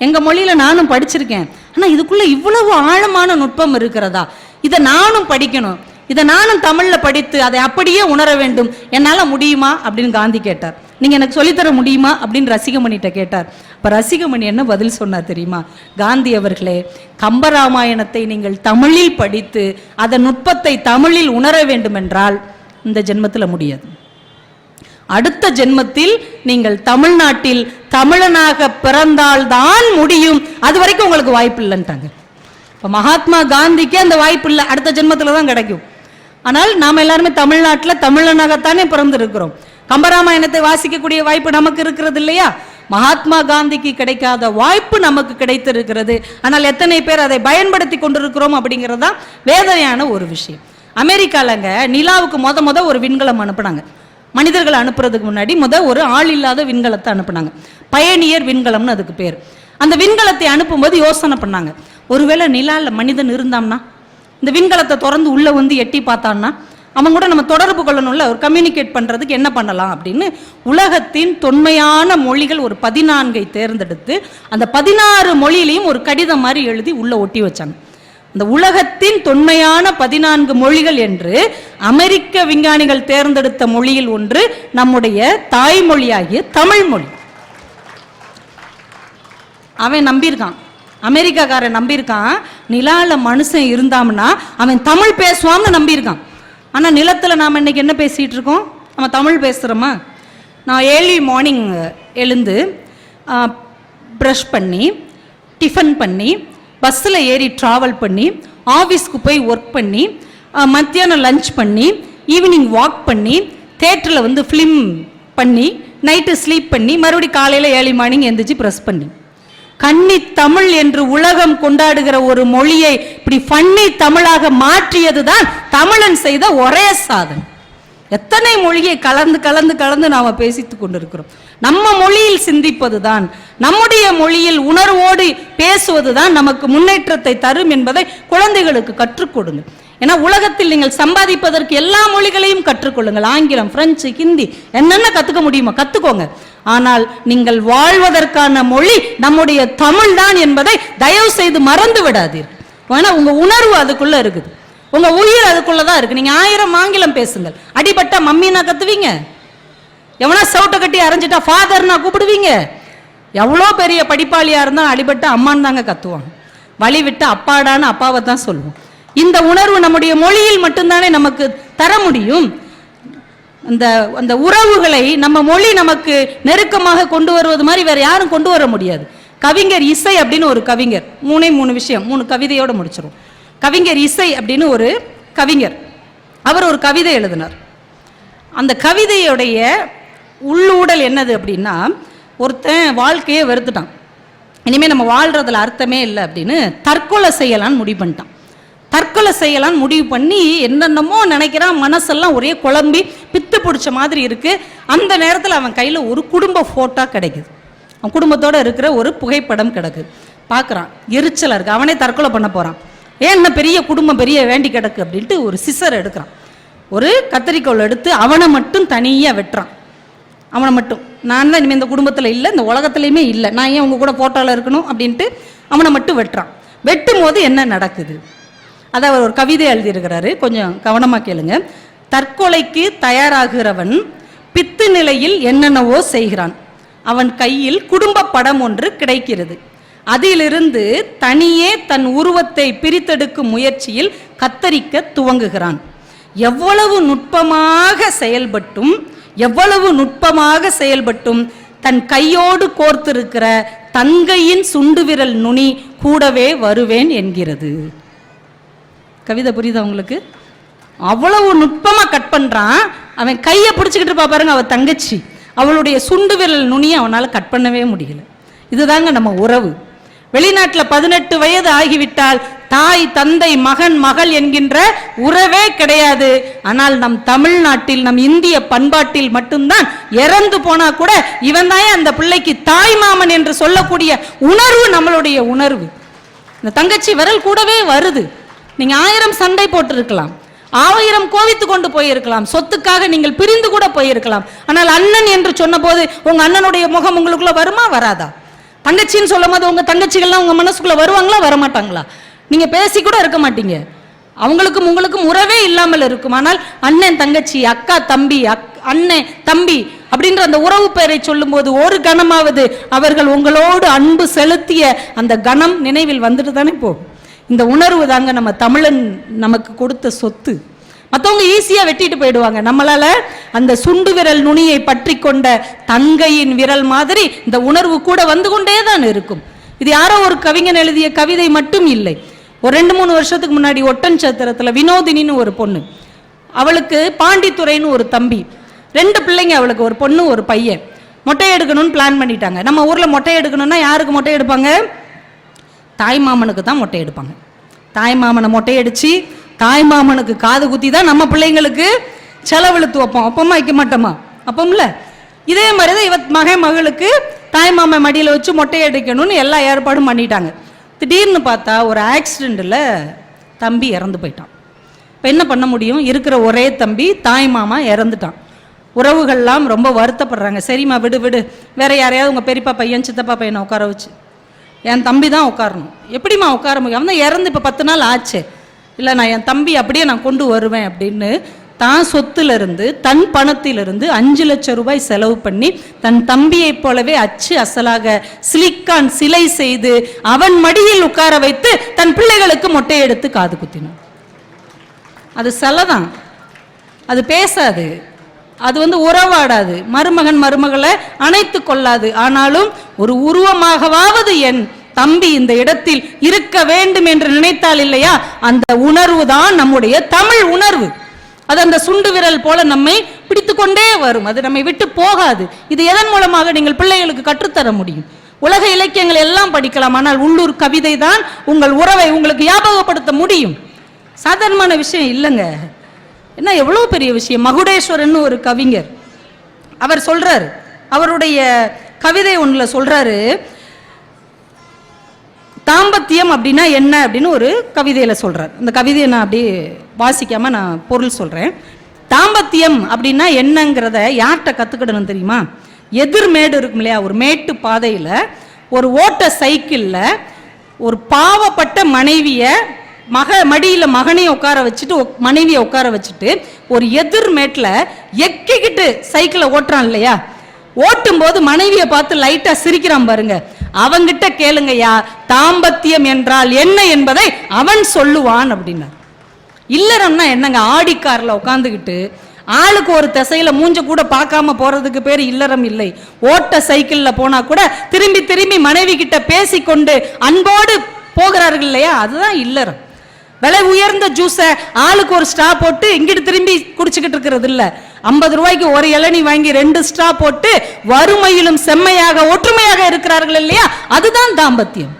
எங்க மொழியில நானும் படிச்சிருக்கேன், ஆனா இதுக்குள்ள இவ்வளவு ஆழமான நுட்பம் இருக்கிறதா, இதை நானும் படிக்கணும், இதை நானும் தமிழ்ல படித்து அதை அப்படியே உணர வேண்டும், என்னால முடியுமா அப்படின்னு காந்தி கேட்டார். நீங்க எனக்கு சொல்லித்தர முடியுமா அப்படின்னு ரசிகமணிகிட்ட கேட்டார். அப்ப ரசிகமணி என்ன பதில் சொன்னார் தெரியுமா? காந்தி அவர்களே, கம்பராமாயணத்தை நீங்கள் தமிழில் படித்து அதன் நுட்பத்தை தமிழில் உணர வேண்டும் என்றால் இந்த ஜென்மத்தில் முடியாது. அடுத்த ஜென்மத்தில் நீங்கள் தமிழ்நாட்டில் தமிழனாக பிறந்தால்தான் முடியும், அது வரைக்கும் உங்களுக்கு வாய்ப்பு இல்லைன்ட்டாங்க. இப்போ மகாத்மா காந்திக்கே அந்த வாய்ப்பு இல்லை, அடுத்த ஜென்மத்தில் தான் கிடைக்கும். ஆனால் நாம் எல்லாருமே தமிழ்நாட்டில் தமிழனாகத்தானே பிறந்திருக்கிறோம். கம்பராமாயணத்தை வாசிக்கக்கூடிய வாய்ப்பு நமக்கு இருக்கிறது இல்லையா? மகாத்மா காந்திக்கு கிடைக்காத வாய்ப்பு நமக்கு கிடைத்திருக்கிறது. ஆனால் எத்தனை பேர் அதை பயன்படுத்தி கொண்டிருக்கிறோம் அப்படிங்கிறதா வேதனையான ஒரு விஷயம். அமெரிக்காலங்க நிலாவுக்கு முத ஒரு விண்கலம் அனுப்புனாங்க. மனிதர்கள் அனுப்புறதுக்கு முன்னாடி ஒரு ஆள் இல்லாத விண்கலத்தை அனுப்புனாங்க. பயணியர் விண்கலம்னு அதுக்கு பேர். அந்த விண்கலத்தை அனுப்பும்போது யோசனை பண்ணாங்க, ஒருவேளை நிலால மனிதன் இருந்தான்னா, இந்த விண்கலத்தை திறந்து உள்ள வந்து எட்டி பார்த்தான்னா, அவன் கூட நம்ம தொடர்பு கொள்ளணும்ல, ஒரு கம்யூனிகேட் பண்றதுக்கு என்ன பண்ணலாம் அப்படின்னு உலகத்தின் தொன்மையான மொழிகள் ஒரு 14 தேர்ந்தெடுத்து அந்த 16 மொழியிலையும் ஒரு கடிதம் மாதிரி எழுதி உள்ள ஒட்டி வச்சாங்க. இந்த உலகத்தின் தொன்மையான 14 மொழிகள் என்று அமெரிக்க விஞ்ஞானிகள் தேர்ந்தெடுத்த மொழியில் ஒன்று நம்முடைய தாய்மொழியாகிய தமிழ் மொழி. அவன் நம்பியிருக்கான், அமெரிக்காக்காரன் நம்பியிருக்கான், நிலால மனுஷன் இருந்தான்னா அவன் தமிழ் பேசுவான்னு நம்பியிருக்கான். ஆனால் நிலத்தில் நாம் இன்னைக்கு என்ன பேசிகிட்டு இருக்கோம்? நம்ம தமிழ் பேசுகிறோமா? நான் ஏர்லி மார்னிங் எழுந்து ப்ரஷ் பண்ணி டிஃபன் பண்ணி பஸ்ஸில் ஏறி ட்ராவல் பண்ணி ஆஃபீஸ்க்கு போய் ஒர்க் பண்ணி மத்தியானம் லஞ்ச் பண்ணி ஈவினிங் வாக் பண்ணி தேட்டரில் வந்து ஃபிலிம் பண்ணி நைட்டு ஸ்லீப் பண்ணி மறுபடியும் காலையில் ஏர்லி மார்னிங் எழுந்திரிச்சு ப்ரெஸ் பண்ணி கன்னி தமிழ் என்று உலகம் கொண்டாடுகிற ஒரு மொழியை இப்படி ஃபன்னி தமிழாக மாற்றியது தான் தமிழன் செய்த ஒரே சாதனை. எத்தனை மொழியை கலந்து கலந்து கலந்து நாம பேசித்து கொண்டிருக்கிறோம். நம்ம மொழியில் சிந்திப்பது தான், நம்முடைய மொழியில் உணர்வோடு பேசுவது தான் நமக்கு முன்னேற்றத்தை தரும் என்பதை குழந்தைகளுக்கு கற்றுக் கொடுங்க. ஏன்னா உலகத்தில் நீங்கள் சம்பாதிப்பதற்கு எல்லா மொழிகளையும் கற்றுக்கொள்ளுங்கள். ஆங்கிலம், பிரெஞ்சு, ஹிந்தி என்னென்ன கற்றுக்க முடியுமோ கற்றுக்கோங்க. ஆனால் நீங்கள் வாழ்வதற்கான மொழி நம்முடைய தமிழ் தான் என்பதை தயவு செய்து மறந்து விடாதீர்கள். ஏன்னா உங்க உணர்வு அதுக்குள்ள இருக்குது, உங்க உயிர் அதுக்குள்ளதான் இருக்கு. நீங்க 1000 ஆங்கிலம் பேசுங்கள், அடிபட்டா மம்மினா கத்துவீங்க, எவனா சவுட்டை கட்டி அரைஞ்சிட்டா ஃபாதர்னா கூப்பிடுவீங்க. எவ்வளோ பெரிய படிப்பாளியா இருந்தால் அடிபட்ட அம்மான்னு தாங்க கத்துவாங்க, வழி விட்டு அப்பாடான்னு அப்பாவை தான் சொல்லுவோம். இந்த உணர்வு நம்முடைய மொழியில் மட்டும்தானே நமக்கு தர முடியும். அந்த உறவுகளை நம்ம மொழி நமக்கு நெருக்கமாக கொண்டு வருவது மாதிரி வேற யாரும் கொண்டு வர முடியாது. கவிஞர் இசை அப்படின்னு ஒரு கவிஞர், 3 விஷயம் 3 கவிதையோட முடிச்சிடும். கவிஞர் இசை அப்படின்னு ஒரு கவிஞர், அவர் ஒரு கவிதை எழுதினார். அந்த கவிதையுடைய உள்ளூடல் என்னது அப்படின்னா, ஒருத்தன் வாழ்க்கையை வெறுத்துட்டான், இனிமேல் நம்ம வாழ்றதுல அர்த்தமே இல்லை அப்படின்னு தற்கொலை செய்யலான்னு முடிவு பண்ணிட்டான். தற்கொலை செய்யலான்னு முடிவு பண்ணி என்னென்னமோ நினைக்கிறான், மனசெல்லாம் ஒரே குழம்பி பித்து பிடிச்ச மாதிரி இருக்கு. அந்த நேரத்தில் அவன் கையில் ஒரு குடும்ப ஃபோட்டோ கிடைக்குது, அவன் குடும்பத்தோடு இருக்கிற ஒரு புகைப்படம் கிடக்குது. பார்க்குறான், எரிச்சலாக இருக்கு, அவனே தற்கொலை பண்ண போகிறான். ஏன் என்ன பெரிய குடும்பம் பெரிய வேண்டி கிடக்கு அப்படின்ட்டு ஒரு சிசர் எடுக்கிறான், ஒரு கத்தரிக்கோல் எடுத்து அவனை மட்டும் தனியாக வெட்டுறான். அவனை மட்டும், நான் தான் இனிமேல் இந்த குடும்பத்தில் இல்லை, இந்த உலகத்துலையுமே இல்லை, நான் ஏன் உங்கள் கூட ஃபோட்டோவில் இருக்கணும் அப்படின்ட்டு அவனை மட்டும் வெட்டுறான். வெட்டும் போது என்ன நடக்குது அதை அவர் ஒரு கவிதை எழுதியிருக்கிறாரு, கொஞ்சம் கவனமாக கேளுங்க. தற்கொலைக்கு தயாராகிறவன் பித்து நிலையில் என்னென்னவோ செய்கிறான், அவன் கையில் குடும்ப படம் ஒன்று கிடைக்கிறது, அதிலிருந்து தனியே தன் உருவத்தை பிரித்தெடுக்கும் முயற்சியில் கத்தரிக்க துவங்குகிறான். எவ்வளவு நுட்பமாக செயல்பட்டும் தன் கையோடு கோர்த்திருக்கிற தங்கையின் சுண்டு விரல் நுனி கூடவே வருவேன் என்கிறது. கவிதை புரியுதா உங்களுக்கு? அவ்வளவு நுட்பமா கட் பண்றான். அவன் கையை பிடிச்சிக்கிட்டு இருப்பா பாருங்க, அவ தங்கச்சி, அவளுடைய சுண்டு விரல் நுனியை அவனால கட் பண்ணவே முடியல. இதுதாங்க நம்ம உறவு. வெளிநாட்டில் 18 வயது ஆகிவிட்டால் தாய், தந்தை, மகன், மகள் என்கின்ற உறவே கிடையாது. ஆனால் நம் தமிழ்நாட்டில், நம் இந்திய பண்பாட்டில் மட்டும்தான் இறந்து போனா கூட இவன் தான் அந்த பிள்ளைக்கு தாய் மாமன் என்று சொல்லக்கூடிய உணர்வு நம்மளுடைய உணர்வு. இந்த தங்கச்சி விரல் கூடவே வருது. நீங்க 1000 சண்டை போட்டிருக்கலாம், 1000 கோவித்து கொண்டு போயிருக்கலாம், சொத்துக்காக நீங்கள் பிரிந்து கூட போயிருக்கலாம். ஆனால் அண்ணன் என்று சொன்ன போது உங்க அண்ணனுடைய முகம் உங்களுக்குள்ள வருமா வராதா? தங்கச்சின்னு சொல்லும் போது உங்க தங்கச்சிகள்லாம் உங்க மனசுக்குள்ள வருவாங்களா வரமாட்டாங்களா? நீங்க பேசி கூட இருக்க மாட்டீங்க, அவங்களுக்கும் உங்களுக்கும் உறவே இல்லாமல் இருக்கும். ஆனால் அண்ணன் தங்கச்சி, அக்கா தம்பி, அண்ணன் தம்பி அப்படின்ற அந்த உறவு பெயரை சொல்லும் போது ஒரு கணமாவது அவர்கள் உங்களோடு அன்பு செலுத்திய அந்த கணம் நினைவில் வந்துட்டு தானே போகும். இந்த உணர்வு தாங்க நம்ம தமிழன் நமக்கு கொடுத்த சொத்து. மற்றவங்க ஈஸியா வெட்டிட்டு போயிடுவாங்க, நம்மளால அந்த சுண்டு விரல் நுனியை பற்றி கொண்ட தங்கையின் விரல் மாதிரி இந்த உணர்வு கூட வந்து கொண்டே தான் இருக்கும். இது யாரோ ஒரு கவிஞன் எழுதிய கவிதை மட்டும் இல்லை. ஒரு 2-3 வருஷத்துக்கு முன்னாடி ஒட்டன் சத்திரத்துல வினோதினின்னு ஒரு பொண்ணு, அவளுக்கு பாண்டித்துறைன்னு ஒரு தம்பி, 2 பிள்ளைங்க அவளுக்கு, ஒரு பொண்ணு ஒரு பையன். மொட்டை எடுக்கணும்னு பிளான் பண்ணிட்டாங்க. நம்ம ஊர்ல மொட்டை எடுக்கணும்னா யாருக்கு மொட்டை எடுப்பாங்க? தாய் மாமனுக்கு தான் மொட்டை எடுப்பாங்க. தாய் மாமனை மொட்டை அடிச்சு தாய் மாமனுக்கு காது குத்தி தான் நம்ம பிள்ளைங்களுக்கு செலவெழுத்து வைப்போம். அப்பமா வைக்க மாட்டோமா? அப்பம்ல. இதே மாதிரி தான் இவ மகளுக்கு தாய் மாமன் மடியில் வச்சு மொட்டை அடிக்கணும்னு எல்லா ஏற்பாடும் பண்ணிட்டாங்க. திடீர்னு பார்த்தா ஒரு ஆக்சிடெண்ட்டில் தம்பி இறந்து போயிட்டான். இப்போ என்ன பண்ண முடியும்? இருக்கிற ஒரே தம்பி, தாய் மாமா இறந்துட்டான். உறவுகள்லாம் ரொம்ப வருத்தப்படுறாங்க. சரிம்மா விடு விடு, வேற யாரையாவது உங்கள் பெரியப்பா பையன், சித்தப்பா பையனை உட்கார வச்சு, என் தம்பி தான் உட்காரணும். எப்படிம்மா உட்கார முடியும்? அவன் தான் இறந்து இப்போ 10 நாள் ஆச்சு. இல்லை, நான் என் தம்பி அப்படியே நான் கொண்டு வருவேன் அப்படின்னு தான் சொத்திலிருந்து, தன் பணத்திலிருந்து 5 லட்சம் ரூபாய் செலவு பண்ணி தன் தம்பியை போலவே அச்சு அசலாக சிலிக்கான் சிலை செய்து அவன் மடியில் உட்கார வைத்து தன் பிள்ளைகளுக்கு மொட்டை எடுத்து காது குத்தினான். அது சிலைதான், அது பேசாது, அது உறவாடாது, மருமகன் மருமகளை அணைத்து கொள்ளாது. ஆனாலும் ஒரு உருவமாகவாவது என் தம்பி இந்த இடத்தில் இருக்க வேண்டும் என்று நினைத்தால் இல்லையா, அந்த உணர்வு தான் நம்முடைய தமிழ் உணர்வு. அது அந்த சுண்டு விரல் போல நம்மை பிடித்து கொண்டே வரும், அது நம்மை விட்டு போகாது. இது எதன் மூலமாக நீங்கள் பிள்ளைகளுக்கு கற்றுத்தர முடியும்? உலக இலக்கியங்கள் எல்லாம் படிக்கலாம், ஆனால் உள்ளூர் கவிதை தான் உங்கள் உறவை உங்களுக்கு ஞாபகப்படுத்த முடியும். சாதாரணமான விஷயம் இல்லைங்க. என்ன எவ்வளவு பெரிய விஷயம். மகுடேஸ்வரன் ஒரு கவிஞர், அவர் சொல்றாரு, அவருடைய கவிதை ஒன்றுல சொல்றாரு, தாம்பத்தியம் அப்படின்னா என்ன அப்படின்னு ஒரு கவிதையில சொல்றார். அந்த கவிதையை நான் அப்படியே வாசிக்காம நான் பொருள் சொல்றேன். தாம்பத்தியம் அப்படின்னா என்னங்கிறத யார்கிட்ட கத்துக்கிடணும் தெரியுமா? எதிர்மேடு இருக்கும் இல்லையா, ஒரு மேட்டு பாதையில ஒரு ஓட்ட சைக்கிள்ல ஒரு பாவப்பட்ட மனைவிய மடியில மகனையும் உட்கார வச்சுட்டு மனைவியை உட்கார வச்சுட்டு ஒரு எதிர்மேட்ல எக்கிக்கிட்டு சைக்கிளை ஓட்டுறான் இல்லையா, ஓட்டும் போது மனைவியை பார்த்து லைட்டா சிரிக்கிறான் பாருங்க, அவங்கிட்ட கேளுங்கய்யா தாம்பத்தியம் என்றால் என்ன என்பதை அவன் சொல்லுவான் அப்படின்னா. இல்லறம்னா என்னங்க? ஆடிக்கார்ல உட்காந்துக்கிட்டு ஆளுக்கு ஒரு திசையில மூஞ்ச கூட பார்க்காம போறதுக்கு பேர் இல்லறம் இல்லை. ஓட்ட சைக்கிள்ல போனா கூட திரும்பி திரும்பி மனைவி கிட்ட பேசிக்கொண்டு அன்போடு போகிறார்கள் இல்லையா, அதுதான் இல்லறம். விலை உயர்ந்த ஜூஸை ஆளுக்கு ஒரு ஸ்ட்ரா போட்டு இங்கிட்டு திரும்பி குடிச்சுக்கிட்டு இருக்கிறது இல்ல. 50 ரூபாய்க்கு ஒரு இளநீ வாங்கி 2 ஸ்ட்ரா போட்டு வறுமையிலும் செம்மையாக ஒற்றுமையாக இருக்கிறார்கள் இல்லையா, அதுதான் தாம்பத்தியம்.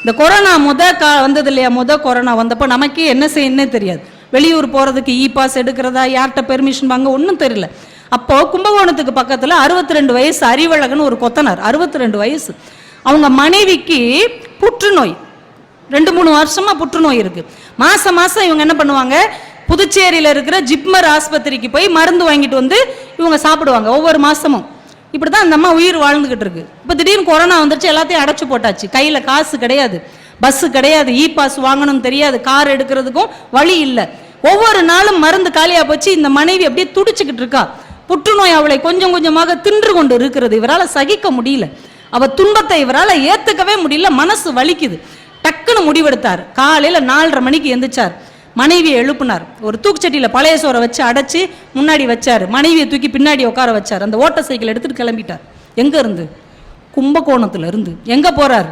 இந்த கொரோனா வந்தது இல்லையா, கொரோனா வந்தப்போ நமக்கே என்ன செய்யணுன்னே தெரியாது. வெளியூர் போறதுக்கு பாஸ் எடுக்கிறதா, யார்கிட்ட பெர்மிஷன் வாங்க ஒன்றும் தெரியல. அப்போ கும்பகோணத்துக்கு பக்கத்துல 62 வயசு அறிவழகன் ஒரு கொத்தனார், 62 வயசு, அவங்க மனைவிக்கு புற்றுநோய், 2-3 வருஷமா புற்றுநோய் இருக்கு. மாசம் மாசம் இவங்க என்ன பண்ணுவாங்க, புதுச்சேரியில இருக்கிற ஜிப்மர் ஆஸ்பத்திரிக்கு போய் மருந்து வாங்கிட்டு வந்து இவங்க சாப்பிடுவாங்க ஒவ்வொரு மாசமும். இப்படிதான் அந்த அம்மா உயிர் வாழ்ந்துகிட்டு இருக்கு. இப்ப திடீர்னு கொரோனா வந்துருச்சு, எல்லாத்தையும் அடைச்சு போட்டாச்சு. கையில காசு கிடையாது, பஸ் கிடையாது, பாஸ் வாங்கணும் தெரியாது, கார் எடுக்கிறதுக்கும் வழி இல்லை. ஒவ்வொரு நாளும் மருந்து காலியா போச்சு. இந்த மனைவி அப்படியே துடிச்சுக்கிட்டு இருக்கா. புற்றுநோய் அவளை கொஞ்சம் கொஞ்சமாக தின்று கொண்டு இருக்கிறது. இவரால் சகிக்க முடியல, அவ துன்பத்தை இவரால் ஏத்துக்கவே முடியல, மனசு வலிக்குது. டக்குன்னு முடிவெடுத்தார். காலையில 4:30 மணிக்கு எந்திரிச்சார். மனைவியை எழுப்பினார். ஒரு தூக்குச்சட்டியில பழைய சோறை வச்சு அடைச்சு முன்னாடி வச்சாரு. மனைவியை தூக்கி பின்னாடி உட்கார வச்சார். அந்த ஓட்ட சைக்கிள் எடுத்துட்டு கிளம்பிட்டார். எங்க இருந்து? கும்பகோணத்துல இருந்து. எங்க போறார்?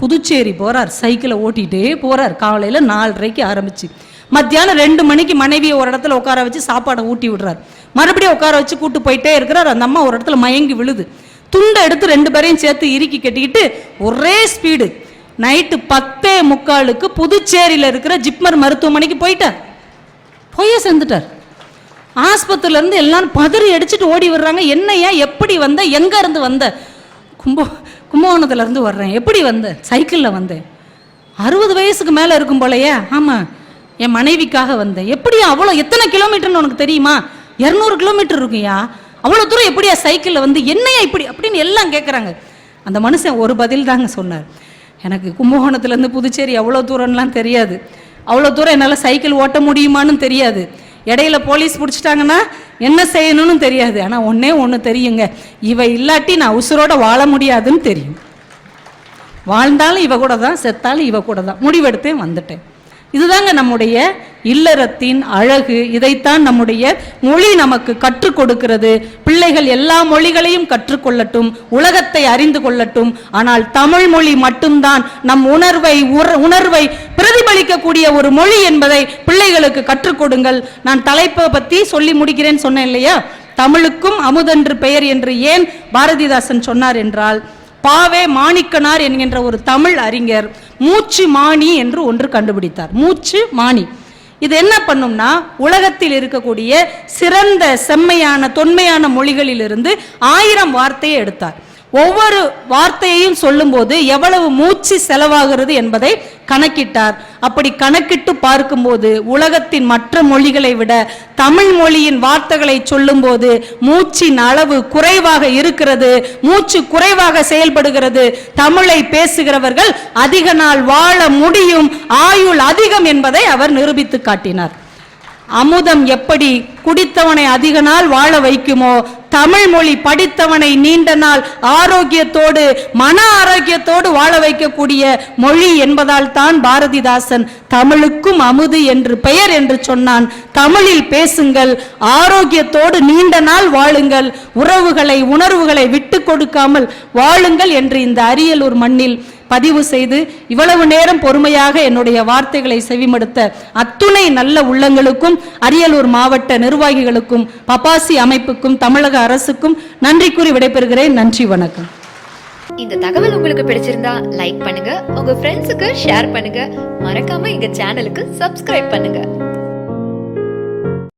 புதுச்சேரி போகிறார். சைக்கிளை ஓட்டிகிட்டே போகிறார். காலையில் 4:30க்கு ஆரம்பிச்சு மத்தியானம் 2 மணிக்கு மனைவியை ஒரு இடத்துல உட்கார வச்சு சாப்பாடை ஊட்டி விடுறார். மறுபடியும் உட்கார வச்சு கூட்டு போயிட்டே இருக்கிறார். அந்த அம்மா ஒரு இடத்துல மயங்கி விழுது. துண்டை எடுத்து 2 பேரையும் சேர்த்து இறுக்கி கட்டிக்கிட்டு ஒரே ஸ்பீடு நைட்டு 10:45க்கு புதுச்சேரியில் இருக்கிற ஜிப்மர் மருத்துவமனைக்கு போயிட்டார். போயே சேர்ந்துட்டார். ஆஸ்பத்திரியிலேருந்து எல்லாரும் பதறி அடிச்சுட்டு ஓடி வர்றாங்க. என்னையா, எப்படி வந்த, எங்கே இருந்து வந்த? கும்பகோணத்துலேருந்து வர்றேன். எப்படி வந்த? சைக்கிளில் வந்தேன். 60 வயசுக்கு மேலே இருக்கும் போலையே. ஆமாம், என் மனைவிக்காக வந்தேன். எப்படியா அவ்வளோ, எத்தனை கிலோமீட்டர்னு உனக்கு தெரியுமா? 200 கிலோமீட்டர் இருக்குயா. அவ்வளோ தூரம் எப்படியா சைக்கிளில் வந்து, என்னையா இப்படி அப்படின்னு எல்லாம் கேட்குறாங்க. அந்த மனுஷன் ஒரு பதில் தாங்க சொன்னார். எனக்கு கும்பகோணத்துலேருந்து புதுச்சேரி அவ்வளோ தூரம்லாம் தெரியாது. அவ்வளோ தூரம் என்னால் சைக்கிள் ஓட்ட முடியுமான்னு தெரியாது. இடையில போலீஸ் பிடிச்சிட்டாங்கன்னா என்ன செய்யணும்னு தெரியாது. ஆனால் ஒன்று தெரியுங்க, இவ இல்லாட்டி நான் உசுரோட வாழ முடியாதுன்னு தெரியும். வாழ்ந்தாலும் இவ கூட தான், செத்தாலும் இவ கூட தான். முடிவெடுத்தேன், வந்துட்டேன். இதுதாங்க நம்முடைய இல்லறத்தின் அழகு. இதைத்தான் நம்முடைய மொழி நமக்கு கற்றுக் கொடுக்கிறது. பிள்ளைகள் எல்லா மொழிகளையும் கற்றுக்கொள்ளட்டும், உலகத்தை அறிந்து கொள்ளட்டும். ஆனால் தமிழ் மொழி மட்டும்தான் நம் உணர்வை பிரதிபலிக்கக்கூடிய ஒரு மொழி என்பதை பிள்ளைகளுக்கு கற்றுக் கொடுங்கள். நான் தலைப்பை பற்றி சொல்லி முடிக்கிறேன்னு சொன்னேன் இல்லையா? தமிழுக்கும் அமுதென்று பெயர் என்று ஏன் பாரதிதாசன் சொன்னார் என்றால், பாவே மாணிக்கனார் என்கின்ற ஒரு தமிழ் அறிஞர் மூச்சு மாணி என்று ஒன்று கண்டுபிடித்தார். மூச்சு மாணி இது என்ன பண்ணும்னா, உலகத்தில் இருக்கக்கூடிய சிறந்த செம்மையான தொன்மையான மொழிகளிலிருந்து 1000 வார்த்தையை எடுத்தார். ஒவ்வொரு வார்த்தையையும் சொல்லும்போது எவ்வளவு மூச்சு செலவாகிறது என்பதை கணக்கிட்டார். அப்படி கணக்கிட்டு பார்க்கும்போது உலகத்தின் மற்ற மொழிகளை விட தமிழ் மொழியின் வார்த்தைகளை சொல்லும்போது மூச்சின் அளவு குறைவாக இருக்கிறது, மூச்சு குறைவாக செயல்படுகிறது. தமிழை பேசுகிறவர்கள் அதிக நாள் வாழ முடியும், ஆயுள் அதிகம் என்பதை அவர் நிரூபித்து காட்டினார். அமுதம் எப்படி குடித்தவனை அதிக நாள் வாழ வைக்குமோ, தமிழ் மொழி படித்தவனை நீண்ட நாள் ஆரோக்கியத்தோடு மன ஆரோக்கியத்தோடு வாழ வைக்கக்கூடிய மொழி என்பதால் தான் பாரதிதாசன் தமிழுக்கும் அமுது என்று பெயர் என்று சொன்னான். தமிழில் பேசுங்கள், ஆரோக்கியத்தோடு நீண்ட நாள் வாழுங்கள், உறவுகளை உணர்வுகளை விட்டு கொடுக்காமல் வாழுங்கள் என்று இந்த அரியலூர் மண்ணில் பதிவு செய்து இவ்வளவு நேரம் பொறுமையாக என்னுடைய வார்த்தைகளை செவிமடுத்த அத்துணை நல்ல உள்ளங்களுக்கும் அரியலூர் மாவட்ட நிர்வாகிகளுக்கும் பப்பாசி அமைப்புக்கும் தமிழக அரசுக்கும் நன்றி கூறி விடைபெறுகிறேன். நன்றி, வணக்கம். இந்த தகவல் உங்களுக்கு பிடிச்சிருந்தா லைக் பண்ணுங்க, உங்க ஃப்ரெண்ட்ஸுக்கு ஷேர் பண்ணுங்க, மறக்காம எங்க சேனலுக்கு சப்ஸ்கிரைப் பண்ணுங்க.